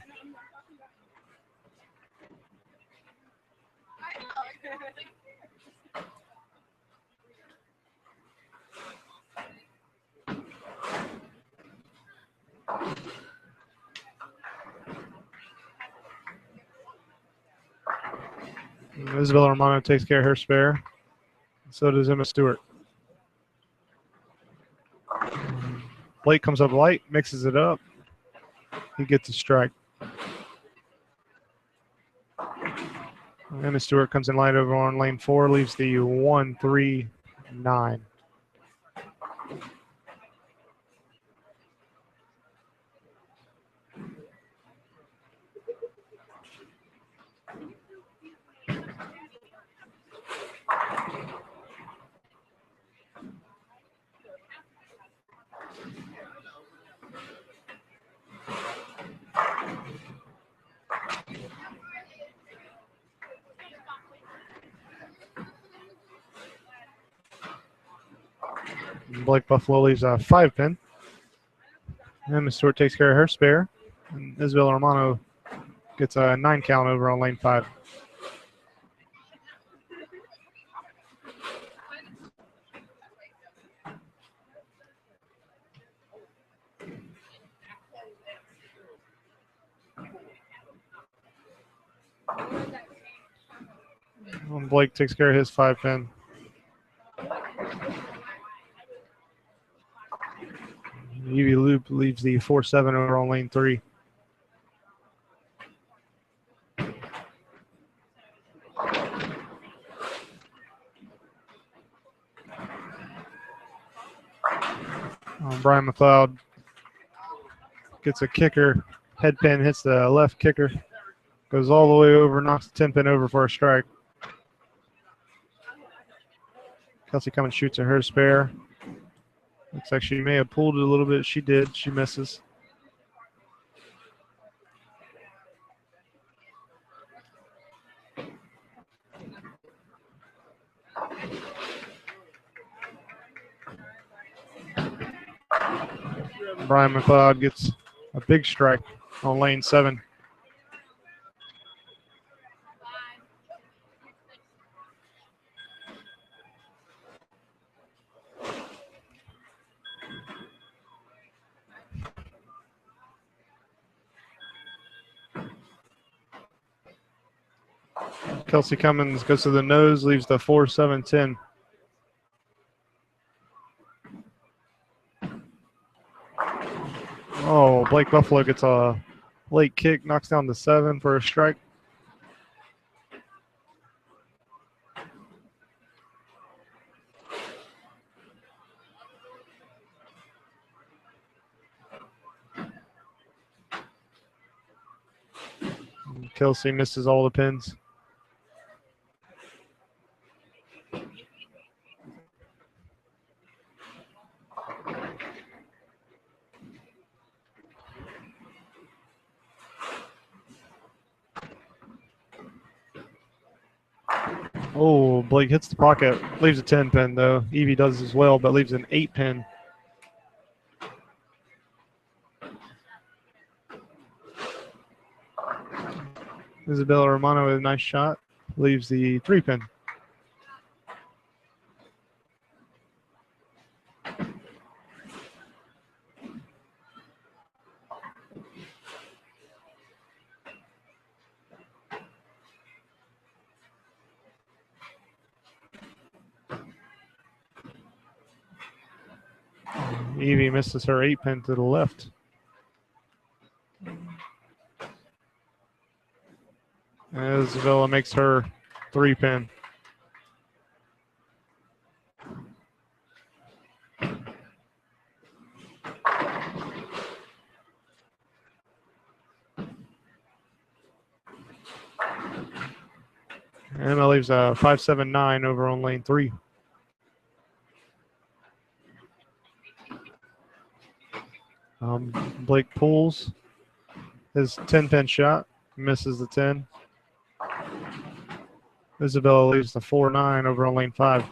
Isabella Romano takes care of her spare. So does Emma Stewart. Blake comes up light, mixes it up. He gets a strike. Emma Stewart comes in light over on lane 4, leaves the 1-3-9. Blake Buffalo leaves a 5 pin. Emma Stewart takes care of her spare. And Isabella Romano gets a 9 count over on lane 5. And Blake takes care of his 5 pin. Evie Loop leaves the 4-7 over on lane 3. Brian McLeod gets a kicker. Head pin hits the left kicker. Goes all the way over, knocks the 10 pin over for a strike. Kelsey Cummins shoots at her spare. Looks like she may have pulled it a little bit. She did. She misses. Brian McLeod gets a big strike on lane 7. Kelsey Cummins goes to the nose, leaves the 4-7-10. Oh, Blake Buffalo gets a late kick, knocks down the 7 for a strike. Kelsey misses all the pins. Oh, Blake hits the pocket, leaves a 10 pin though. Evie does as well, but leaves an 8 pin. Isabella Romano with a nice shot, leaves the 3 pin. Evie misses her 8 pin to the left. Isabella makes her 3 pin. Emma leaves a 5-7-9 over on lane 3. Blake pulls his 10 pin shot, misses the 10. Isabella leaves the 4-9 over on lane 5.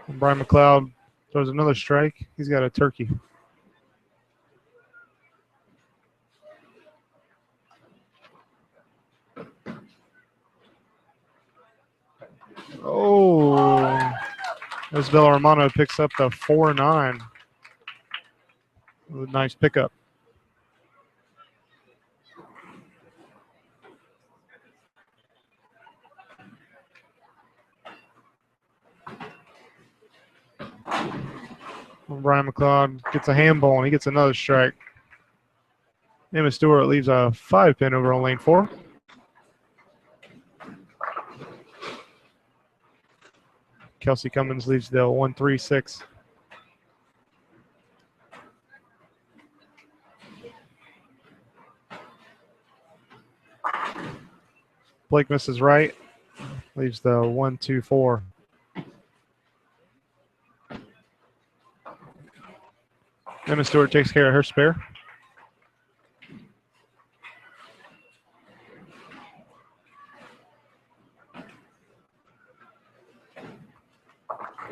And Brian McLeod throws another strike. He's got a turkey. Oh, Isabella Romano picks up the 4-9. With a nice pickup. Brian McLeod gets a handball and he gets another strike. Emma Stewart leaves a 5 pin over on lane 4. Kelsey Cummins leaves the 1-3-6. Blake misses right, leaves the 1-2-4. Emma Stewart takes care of her spare.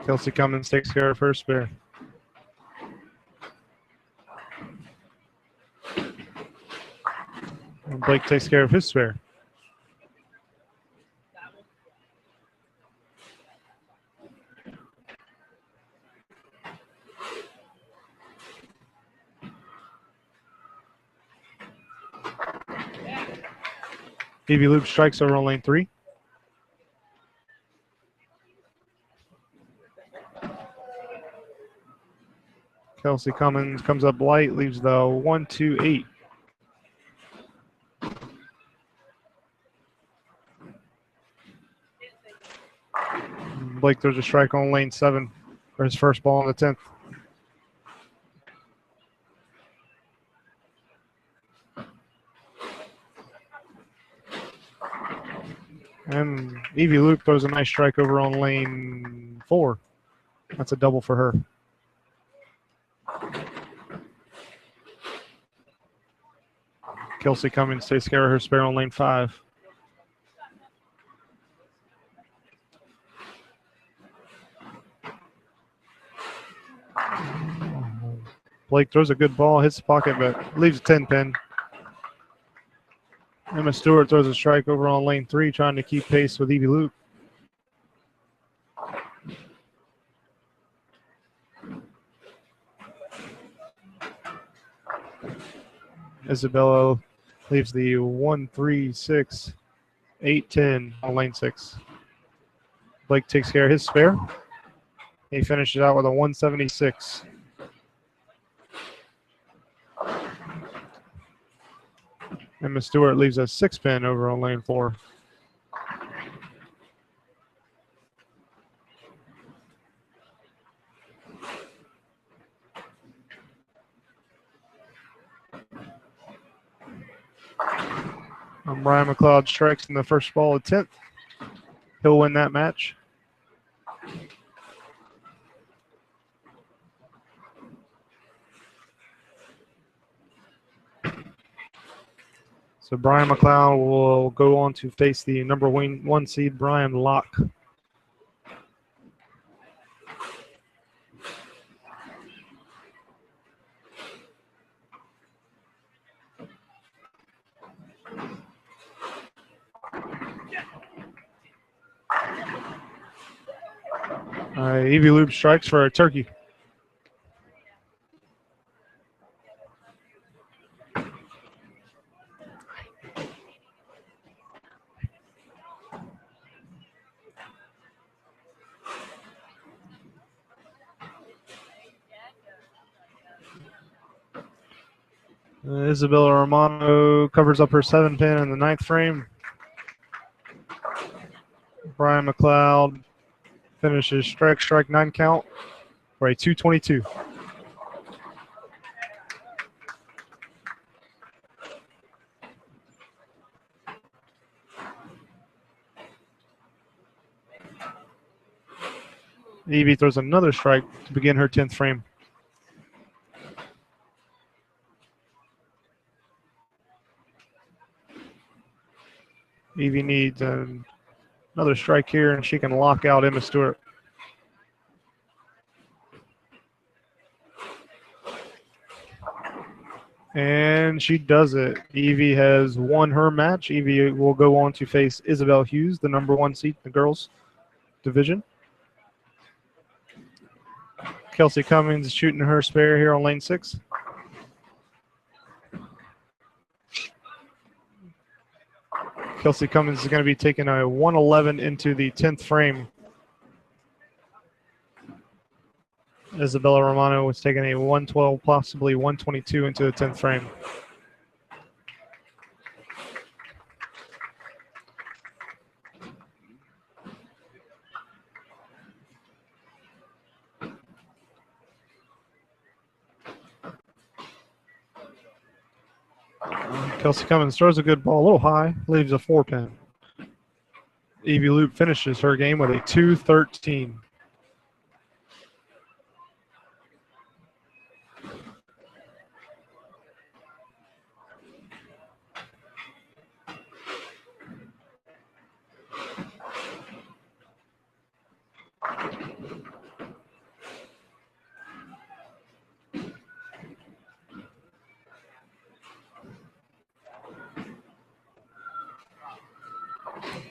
Kelsey Cummins takes care of her spare. And Blake takes care of his spare. Evie Loop strikes over on lane 3. Kelsey Cummins comes up light, leaves the 1-2-8. Blake throws a strike on lane 7 for his first ball on the 10th. And Evie Luke throws a nice strike over on lane 4. That's a double for her. Kelsey Cummins takes care of her spare on lane 5. Blake throws a good ball, hits the pocket, but leaves a 10 pin. Emma Stewart throws a strike over on lane 3, trying to keep pace with Evie Luke. Isabella leaves the 1-3-6, 8-10 on lane 6. Blake takes care of his spare. He finishes out with a 176. Emma Stewart leaves a 6 pin over on lane 4. Brian McLeod strikes in the first ball of 10th. He'll win that match. So Brian McLeod will go on to face the number one seed, Brian Locke. Evie Loop strikes for a turkey. Isabella Romano covers up her 7-pin in the 9th frame. Brian McLeod finishes strike 9 count for a 222. Evie throws another strike to begin her 10th frame. Evie needs another strike here, and she can lock out Emma Stewart. And she does it. Evie has won her match. Evie will go on to face Isabel Hughes, the number 1 seed in the girls division. Kelsey Cummings is shooting her spare here on lane 6. Kelsey Cummings is going to be taking a 111 into the 10th frame. Isabella Romano was taking a 112, possibly 122 into the 10th frame. Kelsey Cummins throws a good ball, a little high, leaves a 4-pin. Evie Loop finishes her game with a 213.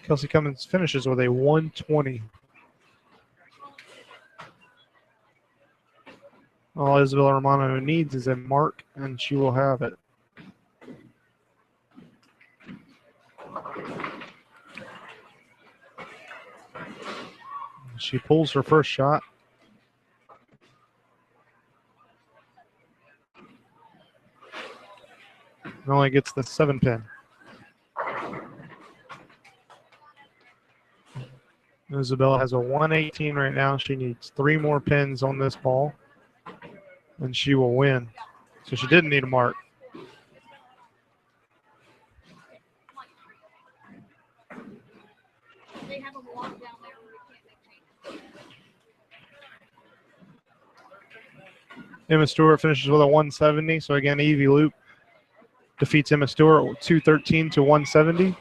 Kelsey Cummins finishes with a 120. All Isabella Romano needs is a mark, and she will have it. She pulls her first shot. And only gets the 7-pin. Isabella has a 118 right now. She needs 3 more pins on this ball, and she will win. So she didn't need a mark. Emma Stewart finishes with a 170. So again, Evie Loop defeats Emma Stewart 213 to 170.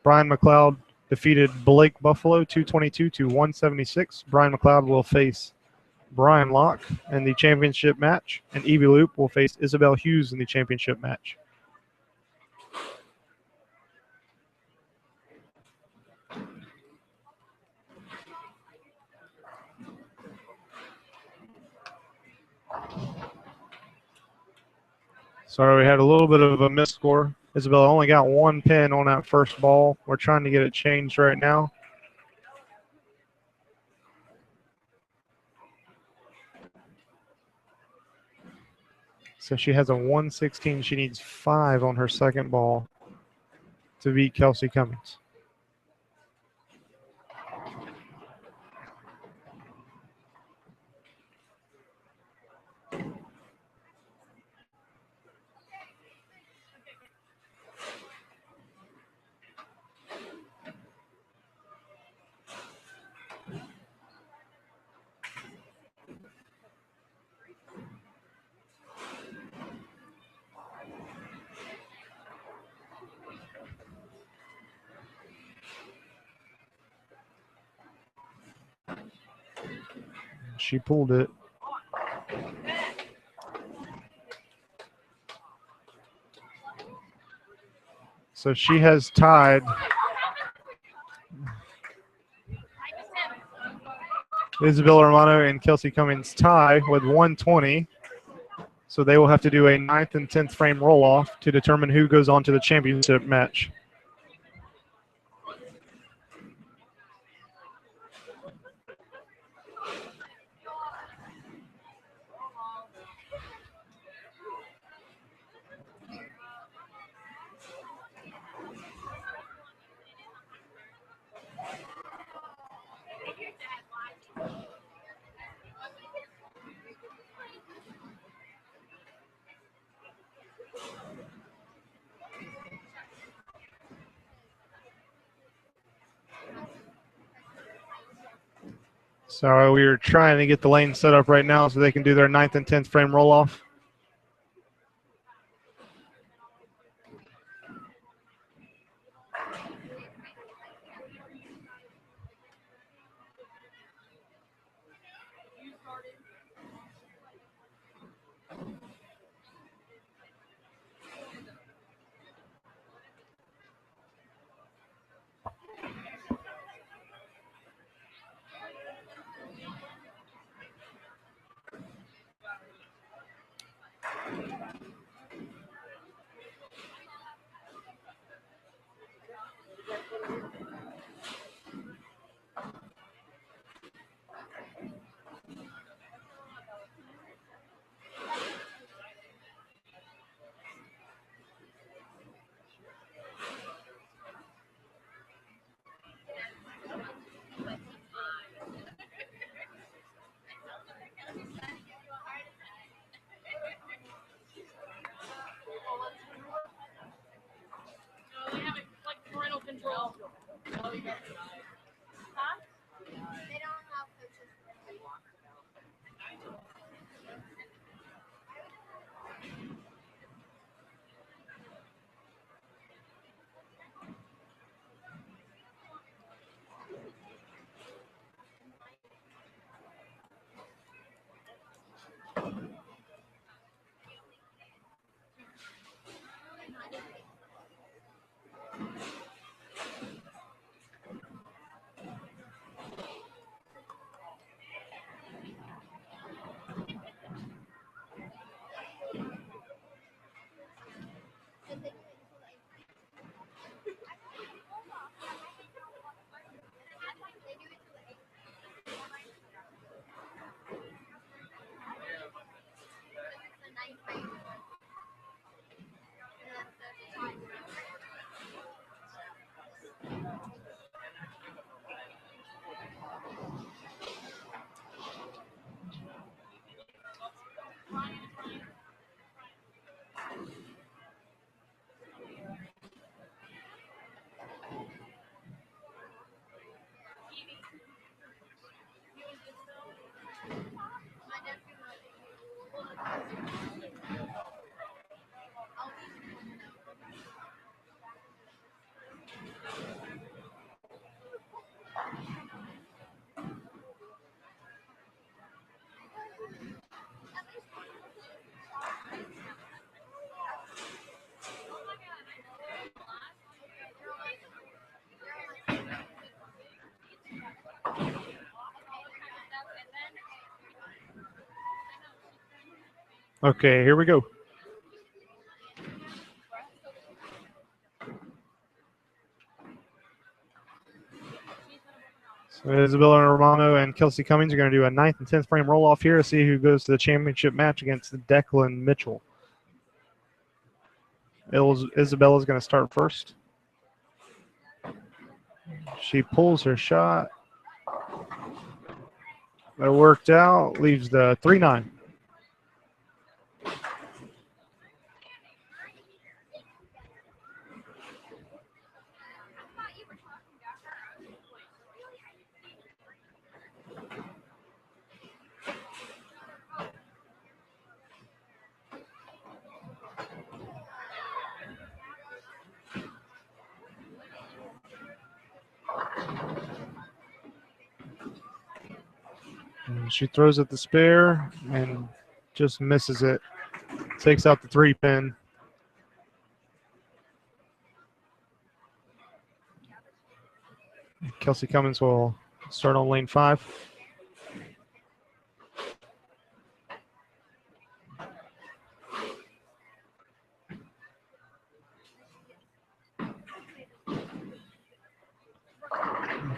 Brian McLeod defeated Blake Buffaloe 222 to 176. Brian McLeod will face Brian Locke in the championship match, and Evie Loop will face Isabel Hughes in the championship match. Sorry, we had a little bit of a missed score. Isabella only got 1 pin on that first ball. We're trying to get it changed right now. So she has a 116. She needs 5 on her second ball to beat Kelsey Cummings. She pulled it. So she has tied Isabella Romano and Kelsey Cummings tie with 120. So they will have to do a 9th and 10th frame roll-off to determine who goes on to the championship match. So we are trying to get the lane set up right now so they can do their 9th and 10th frame roll-off. Okay, here we go. So Isabella Romano and Kelsey Cummings are going to do a 9th and 10th frame roll-off here to see who goes to the championship match against Declan Mitchell. Isabella's going to start first. She pulls her shot. That worked out. Leaves the 3-9. She throws at the spare and just misses it. Takes out the 3-pin. Kelsey Cummins will start on lane 5.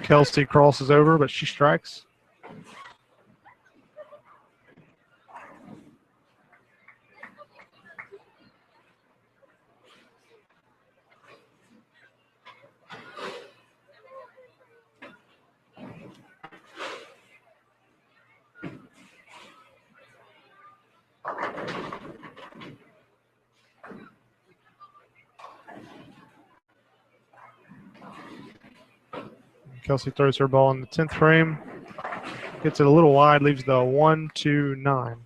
Kelsey crosses over, but she strikes. Kelsey throws her ball in the 10th frame. Gets it a little wide, leaves the 1-2-9.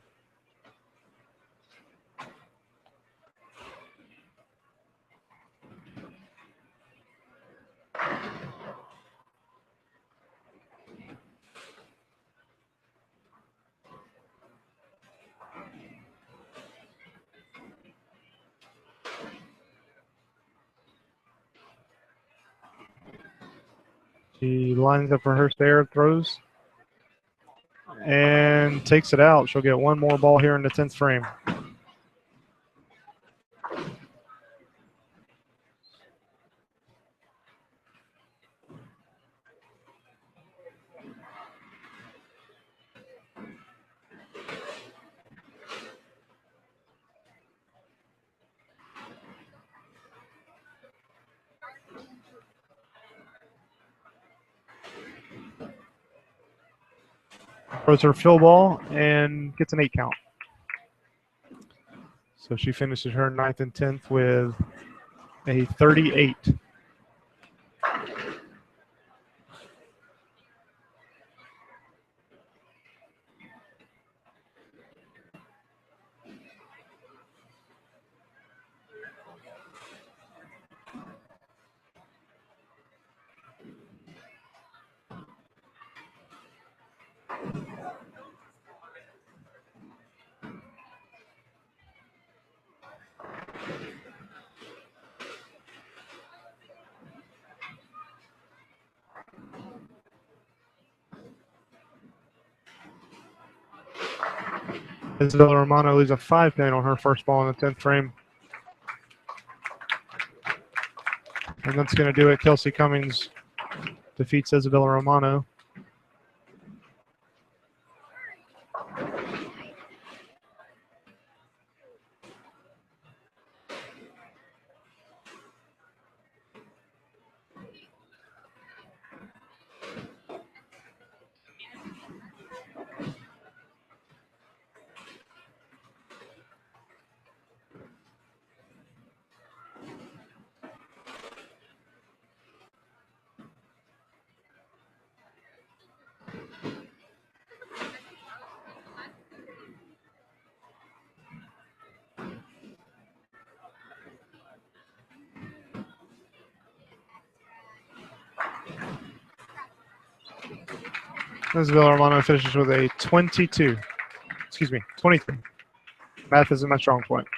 She lines up for her spare, throws, and takes it out. She'll get one more ball here in the 10th frame. Throws her fill ball and gets an 8 count. So she finishes her 9th and 10th with a 38. Isabella Romano leaves a 5-pin on her first ball in the 10th frame. And that's going to do it. Kelsey Cummins defeats Isabella Romano. Isabella Romano finishes with a 23. Math isn't my strong point.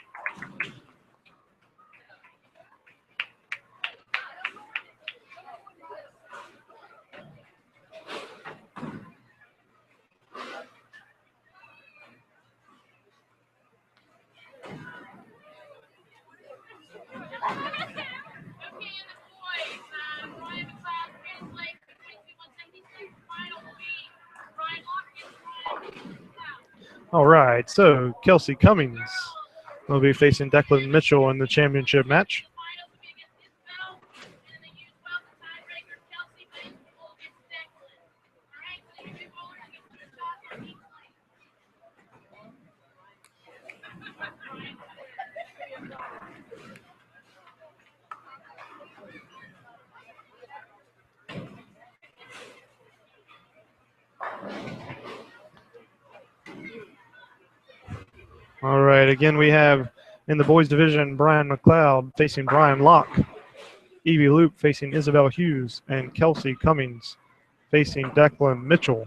All right, so Kelsey Cummins will be facing Declan Mitchell in the championship match. All right, again, we have in the boys division, Brian McLeod facing Brian Locke, Evie Loop facing Isabel Hughes, and Kelsey Cummins facing Declan Mitchell.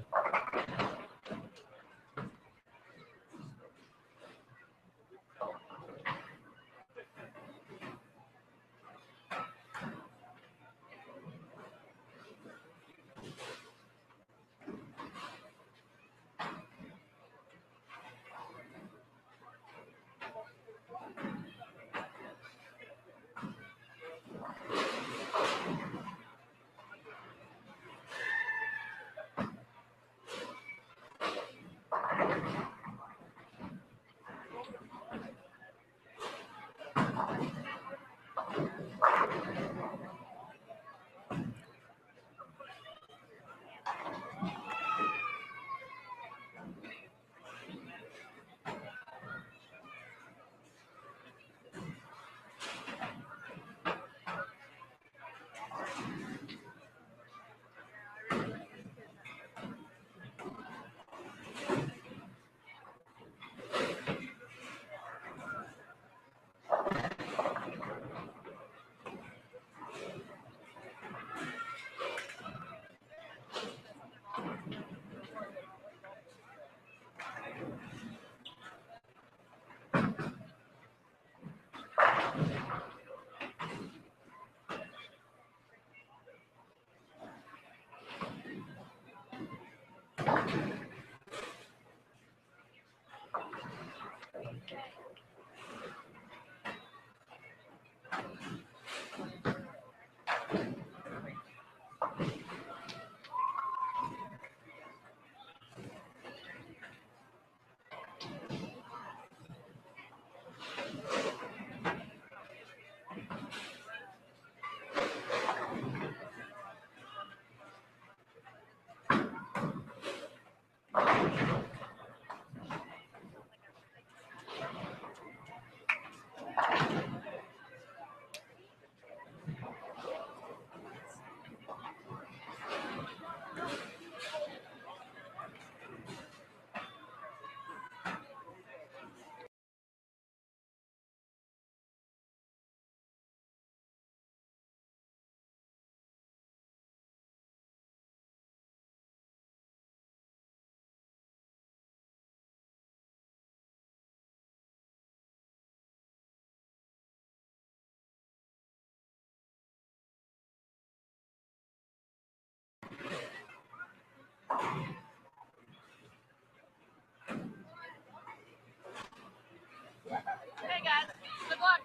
Hey guys, good luck.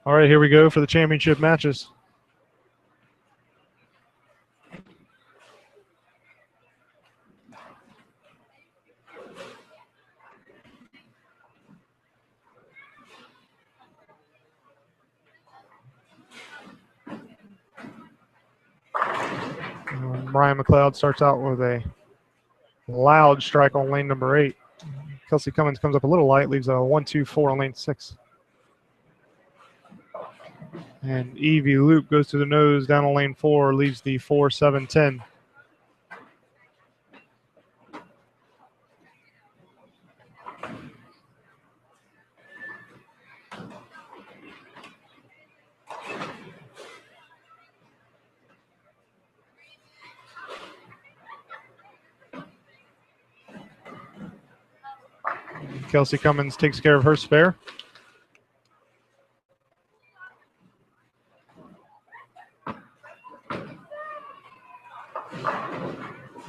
All right, here we go for the championship matches. Brian McLeod starts out with a loud strike on lane number 8. Kelsey Cummins comes up a little light, leaves a 1-2-4 on lane 6. And Evie Loop goes to the nose down on lane 4, leaves the 4-7-10. Kelsey Cummins takes care of her spare.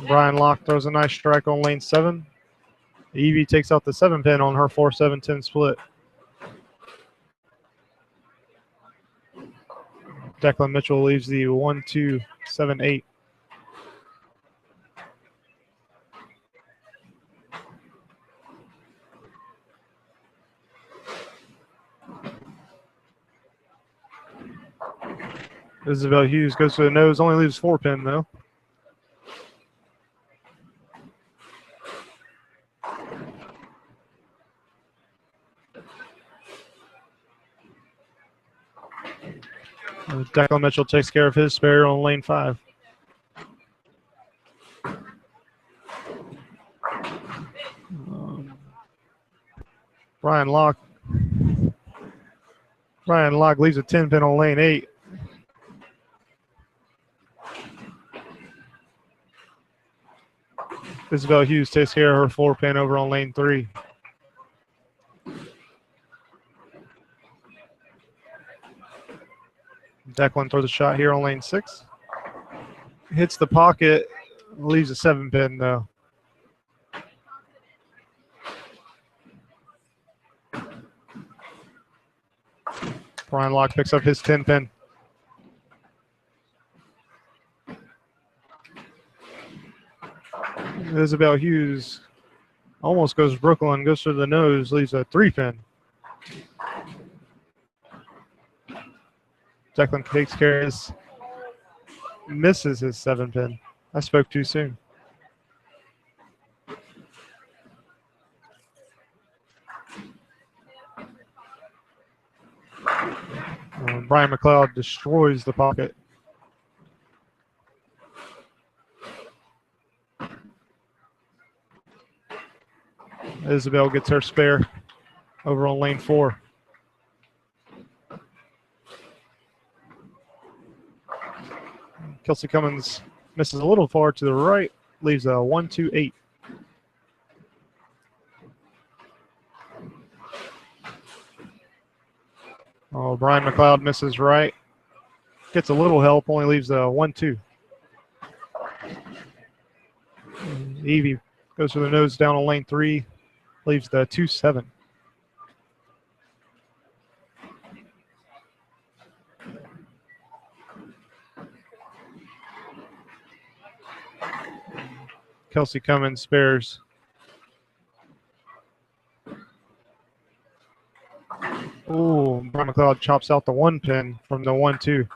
Brian Locke throws a nice strike on lane 7. Evie takes out the 7-pin on her 4-7-10 split. Declan Mitchell leaves the 1-2-7-8. Isabel Hughes goes to the nose, only leaves 4-pin though. Declan Mitchell takes care of his spare on lane 5. Brian Locke leaves a 10-pin on lane 8. Isabel Hughes takes care of her 4-pin over on lane 3. Declan throws a shot here on lane 6. Hits the pocket, leaves a 7-pin though. Brian Locke picks up his 10-pin. Isabel Hughes almost goes Brooklyn, goes to the nose, leaves a 3-pin. Declan takes care of his, misses his 7-pin. I spoke too soon. Brian McLeod destroys the pocket. Isabel gets her spare over on lane 4. Kelsey Cummins misses a little far to the right, leaves a 1-2-8. Oh, Brian McLeod misses right. Gets a little help, only leaves a 1-2. Evie goes to the nose down on lane 3, leaves the 2-7. Kelsey Cummins spares. Ooh, Brian McLeod chops out the 1 pin from the 1-2.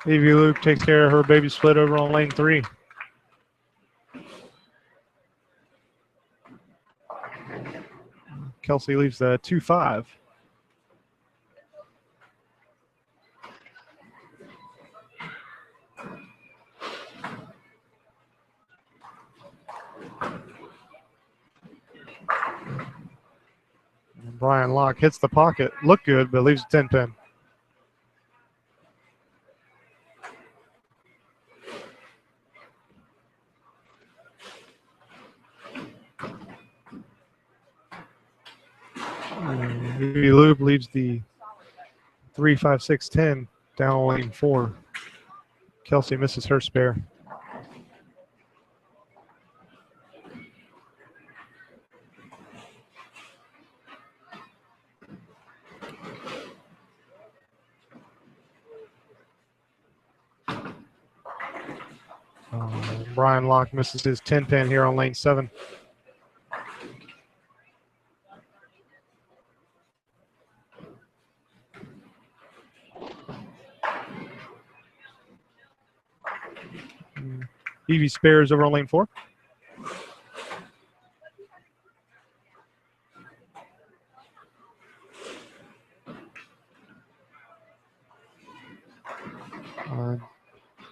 Evie Luke takes care of her baby split over on lane 3. Kelsey leaves the 2-5. Brian Locke hits the pocket. Look good, but leaves a 10 pin. Loop leaves the 3, 5, 6, 10 down lane 4. Kelsey misses her spare. Brian Locke misses his 10 pin here on lane 7. Evie spares over on lane 4.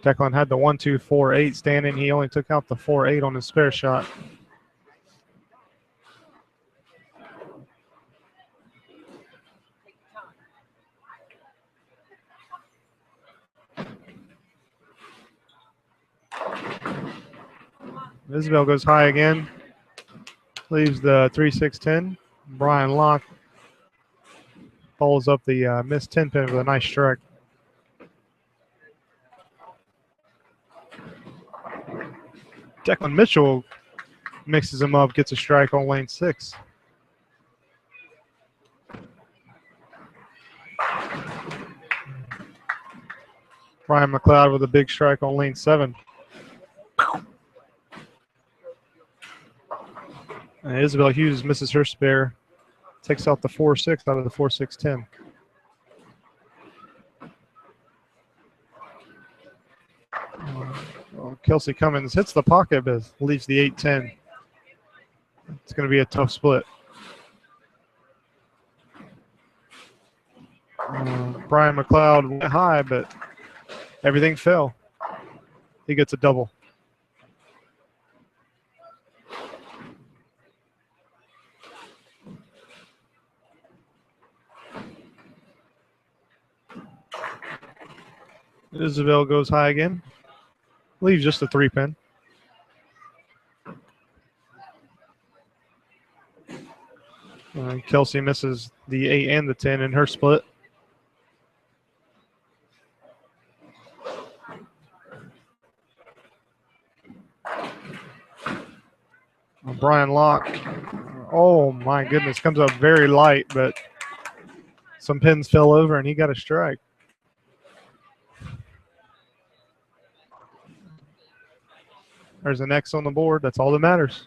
Declan had the 1-2-4-8 standing. He only took out the 4-8 on his spare shot. Isabel goes high again. Leaves the 3-6-10. Brian Locke follows up the missed 10 pin with a nice strike. Declan Mitchell mixes him up, gets a strike on lane 6. Brian McLeod with a big strike on lane 7. And Isabel Hughes misses her spare. Takes out the 4-6 out of the 4-6-10. Kelsey Cummins hits the pocket but leaves the 8-10. It's going to be a tough split. Brian McLeod went high, but everything fell. He gets a double. Isabel goes high again. Leaves just a 3 pin. Kelsey misses the 8 and the 10 in her split. Brian Locke. Oh my goodness, comes up very light, but some pins fell over and he got a strike. There's an X on the board. That's all that matters.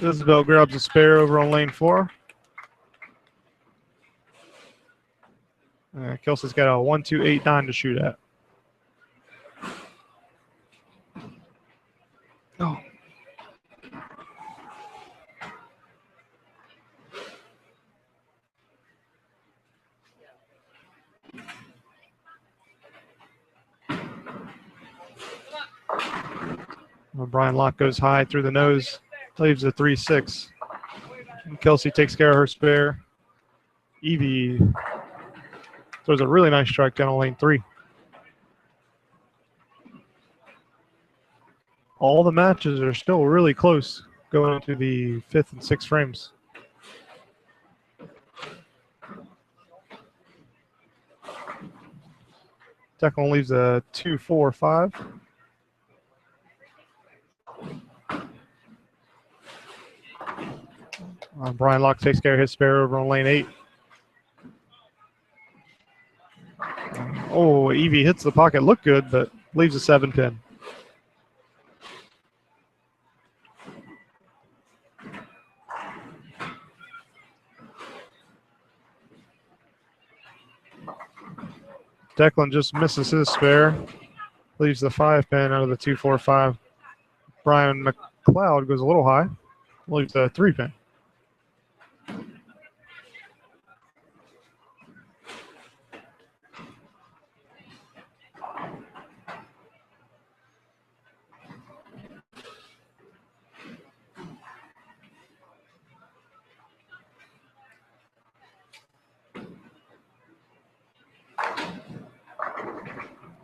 Isabel grabs a spare over on lane 4. Kelsey's got a 1-2-8-9 to shoot at. Oh. Brian Locke goes high through the nose, leaves a 3-6. And Kelsey takes care of her spare. Evie throws a really nice strike down on lane 3. All the matches are still really close going into the 5th and 6th frames. Declan leaves a 2-4-5. Brian Locke takes care of his spare over on lane 8. Oh, Evie hits the pocket. Looked good, but leaves a 7-pin. Declan just misses his spare. Leaves the 5-pin out of the 2-4-5. Brian McLeod goes a little high. Leaves a 3-pin.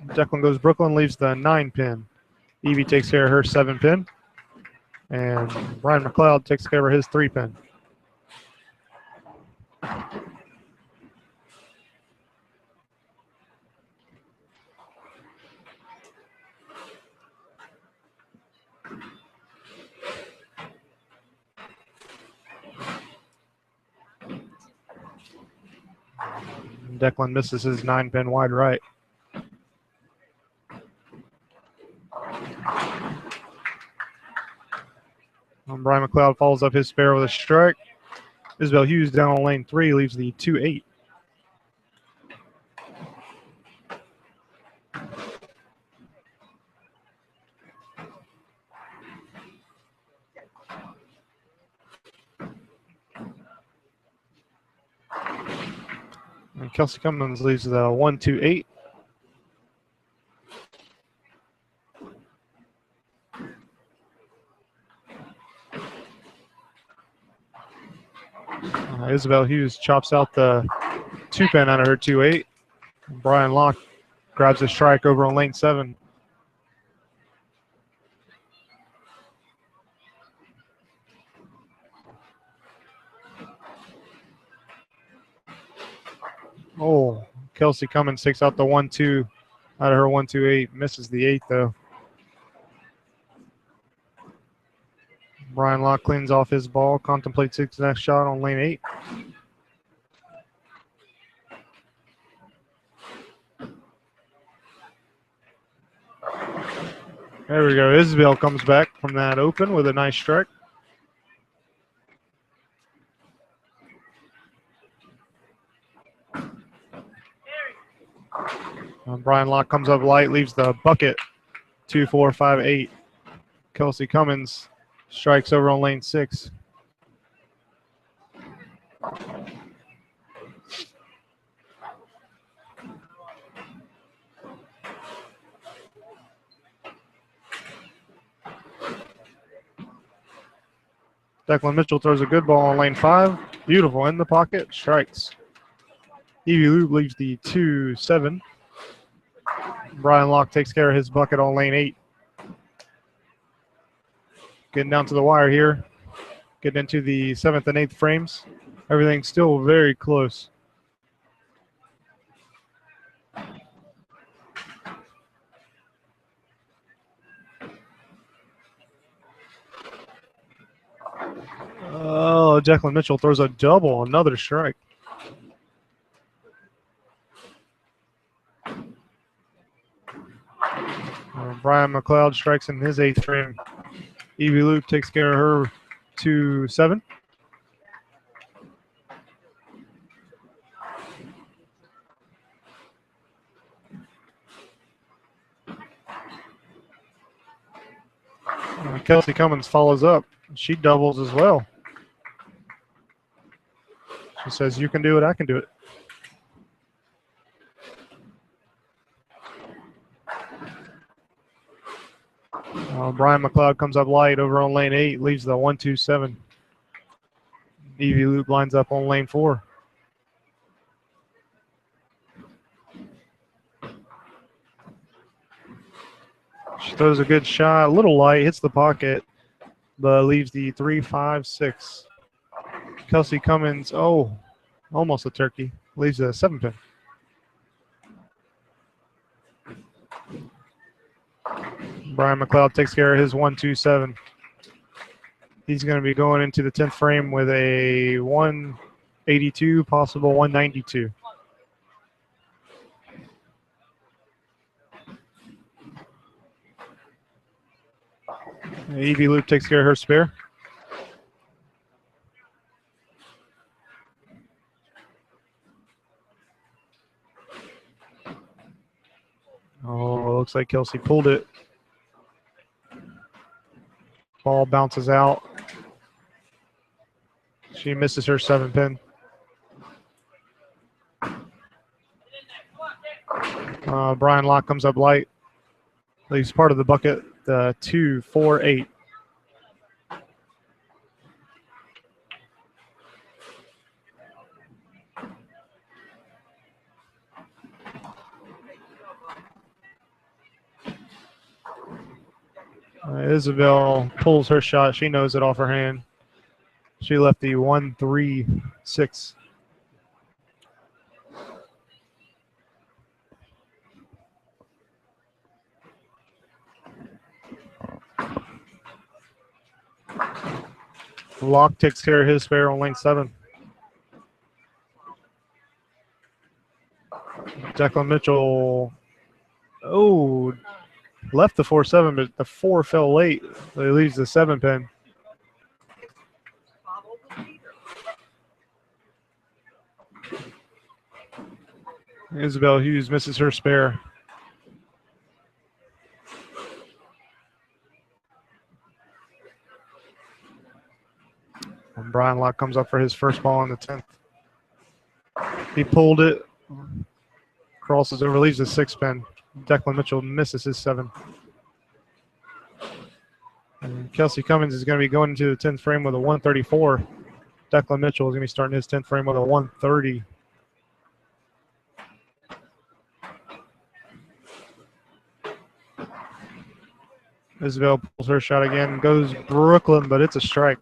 Declan goes Brooklyn, leaves the 9-pin. Evie takes care of her 7-pin. And Brian McLeod takes care of his 3-pin. Declan misses his 9-pin wide right. Brian McLeod follows up his spare with a strike. Isabel Hughes down on lane 3 leaves the 2-8. And Kelsey Cummins leaves the 1-2-8. Isabel Hughes chops out the 2-pin out of her 2-8. Brian Locke grabs a strike over on lane 7. Oh, Kelsey Cummins takes out the 1-2 out of her 1-2-8. Misses the 8 though. Brian Locke cleans off his ball, contemplates his next shot on lane 8. There we go. Isabel comes back from that open with a nice strike. Brian Locke comes up light, leaves the bucket 2-4-5-8. Kelsey Cummins strikes over on lane 6. Declan Mitchell throws a good ball on lane 5. Beautiful in the pocket, strikes. Evie Lube leaves the 2-7. Brian Locke takes care of his bucket on lane 8. Getting down to the wire here. Getting into the 7th and 8th frames. Everything's still very close. Oh, Declan Mitchell throws a double, another strike. Brian McLeod strikes in his 8th frame. Evie Luke takes care of her 2-7. Kelsey Cummins follows up. She doubles as well. She says, "You can do it, I can do it." Brian McLeod comes up light over on lane 8, leaves the 1-2-7. Evie Luke lines up on lane 4. She throws a good shot, a little light, hits the pocket, but leaves the 3-5-6. Kelsey Cummins, almost a turkey, leaves a 7-pin. Brian McLeod takes care of his 1-2-7. He's going to be going into the 10th frame with a 182, possible 192. Evie Loop takes care of her spare. Oh, looks like Kelsey pulled it. Ball bounces out. She misses her 7-pin. Brian Locke comes up light. Leaves part of the bucket, 2-4-8. Isabel pulls her shot. She knows it off her hand. She left the 1-3-6. Locke takes care of his spare on lane 7. Declan Mitchell, left the 4-7, but the 4 fell late. So he leaves the 7-pin. Isabel Hughes misses her spare. And Brian Locke comes up for his first ball on the 10th. He pulled it, crosses over, leaves the 6-pin. Declan Mitchell misses his 7. And Kelsey Cummins is going to be going into the 10th frame with a 134. Declan Mitchell is going to be starting his 10th frame with a 130. Isabel pulls her shot again, goes Brooklyn, but it's a strike.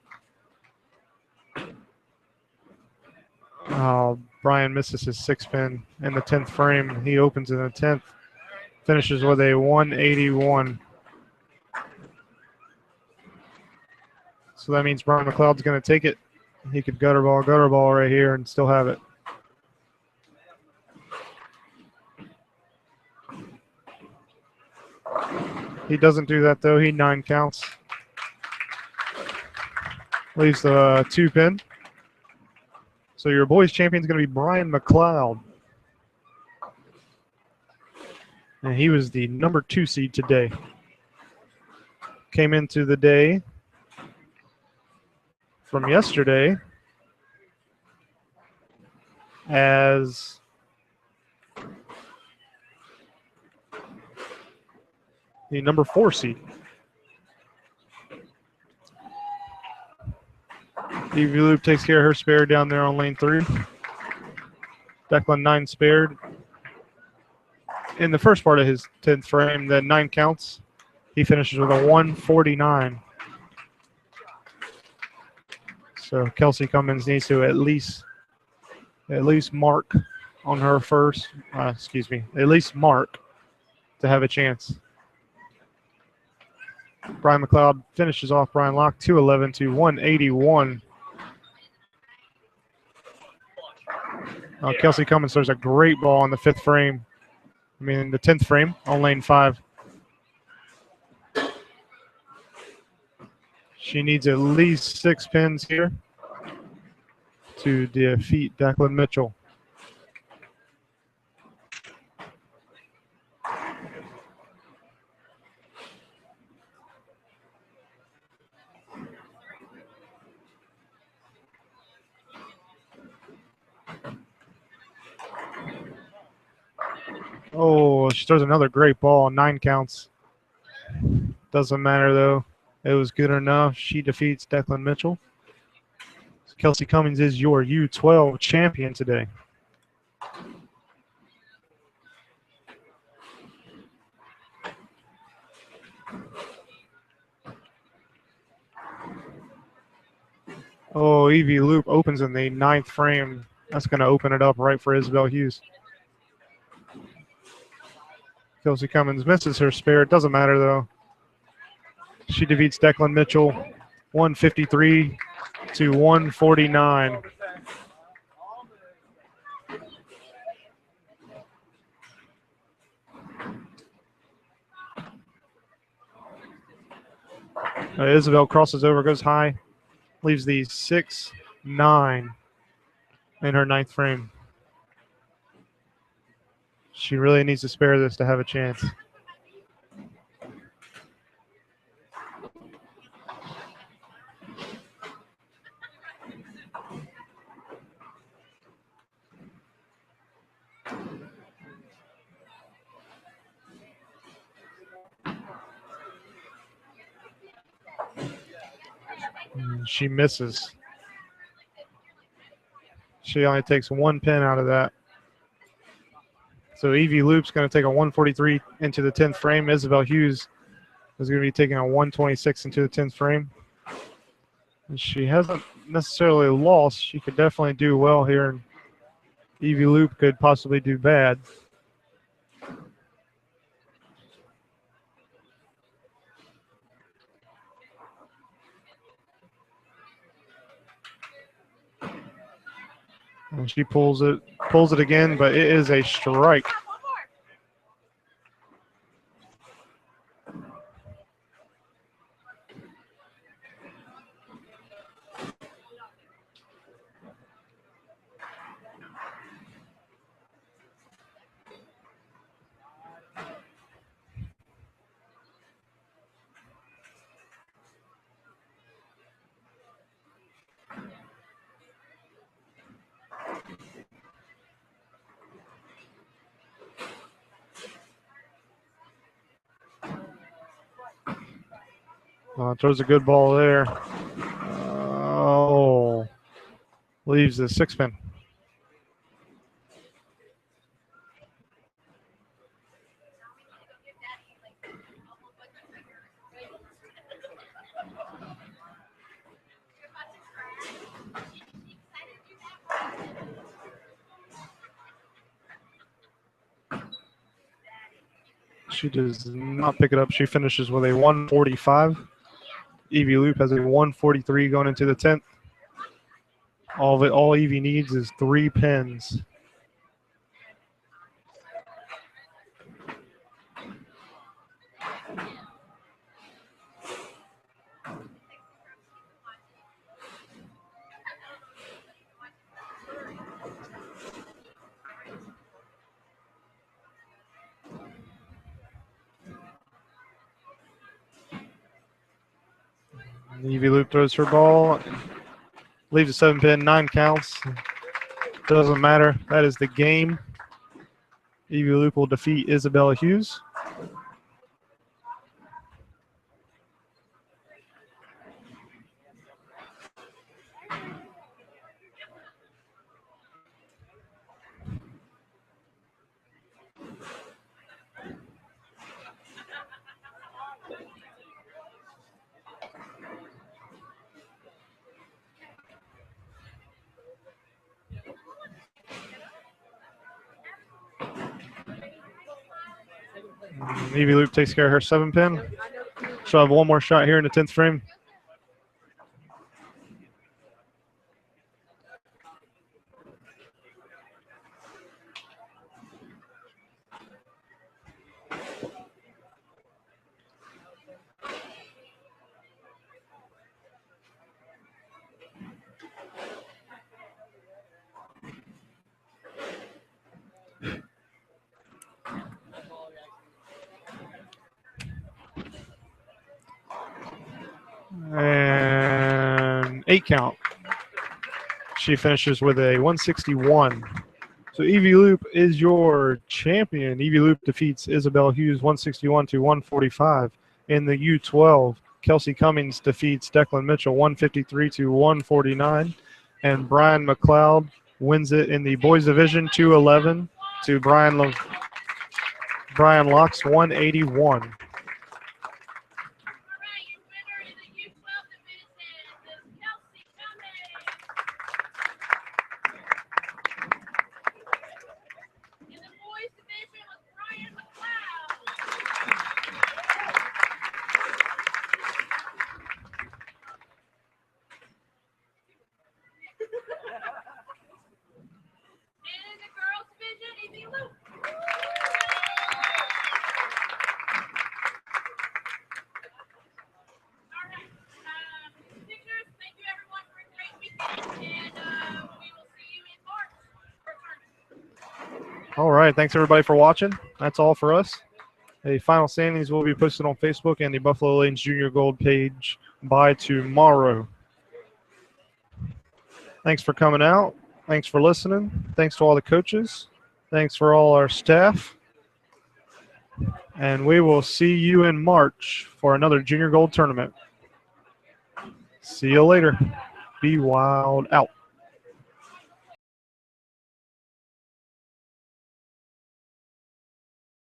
Brian misses his 6-pin in the 10th frame. He opens in the 10th, finishes with a 181. So that means Brian McLeod's going to take it. He could gutter ball right here and still have it. He doesn't do that though. He 9 counts. Leaves the 2-pin. So your boys champion is going to be Brian McLeod. And he was the number 2 seed today. Came into the day from yesterday as the number 4 seed. Evie Loop takes care of her spare down there on lane 3. Declan 9 spared. In the first part of his 10th frame, the 9 counts. He finishes with a 149. So Kelsey Cummins needs to at least mark on her first, at least mark to have a chance. Brian McLeod finishes off Brian Locke 211 to 181. Kelsey Cummins throws a great ball in the 5th frame. The 10th frame on lane 5. She needs at least 6 pins here to defeat Declan Mitchell. Oh, she throws another great ball, 9 counts. Doesn't matter though. It was good enough. She defeats Declan Mitchell. So Kelsey Cummins is your U12 champion today. Oh, Evie Loop opens in the 9th frame. That's going to open it up right for Isabel Hughes. Kelsey Cummins misses her spare. It doesn't matter though. She defeats Declan Mitchell 153 to 149. Isabel crosses over, goes high, leaves the 6-9 in her 9th frame. She really needs to spare this to have a chance. She misses. She only takes 1 pin out of that. So Evie Loop's going to take a 143 into the 10th frame. Isabel Hughes is going to be taking a 126 into the 10th frame. And she hasn't necessarily lost. She could definitely do well here. And Evie Loop could possibly do bad. And she pulls it again, but it is a strike. Throws a good ball there. Oh, leaves the 6-pin. She does not pick it up. She finishes with a 145. Evie Loop has a 143 going into the 10th. All Evie needs is 3 pins. Evie Loop throws her ball, leaves a 7-pin, 9 counts. Doesn't matter. That is the game. Evie Loop will defeat Isabella Hughes. Evie Loop takes care of her 7-pin. She'll have one more shot here in the 10th frame. And 8 count. She finishes with a 161. So Evie Loop is your champion. Evie Loop defeats Isabel Hughes 161 to 145. In the U12, Kelsey Cummings defeats Declan Mitchell 153 to 149. And Brian McLeod wins it in the boys division 211 to Brian Locke's 181. All right. Thanks, everybody, for watching. That's all for us. A final standings will be posted on Facebook and the Buffalo Lanes Junior Gold page by tomorrow. Thanks for coming out. Thanks for listening. Thanks to all the coaches. Thanks for all our staff. And we will see you in March for another Junior Gold tournament. See you later. Be wild out.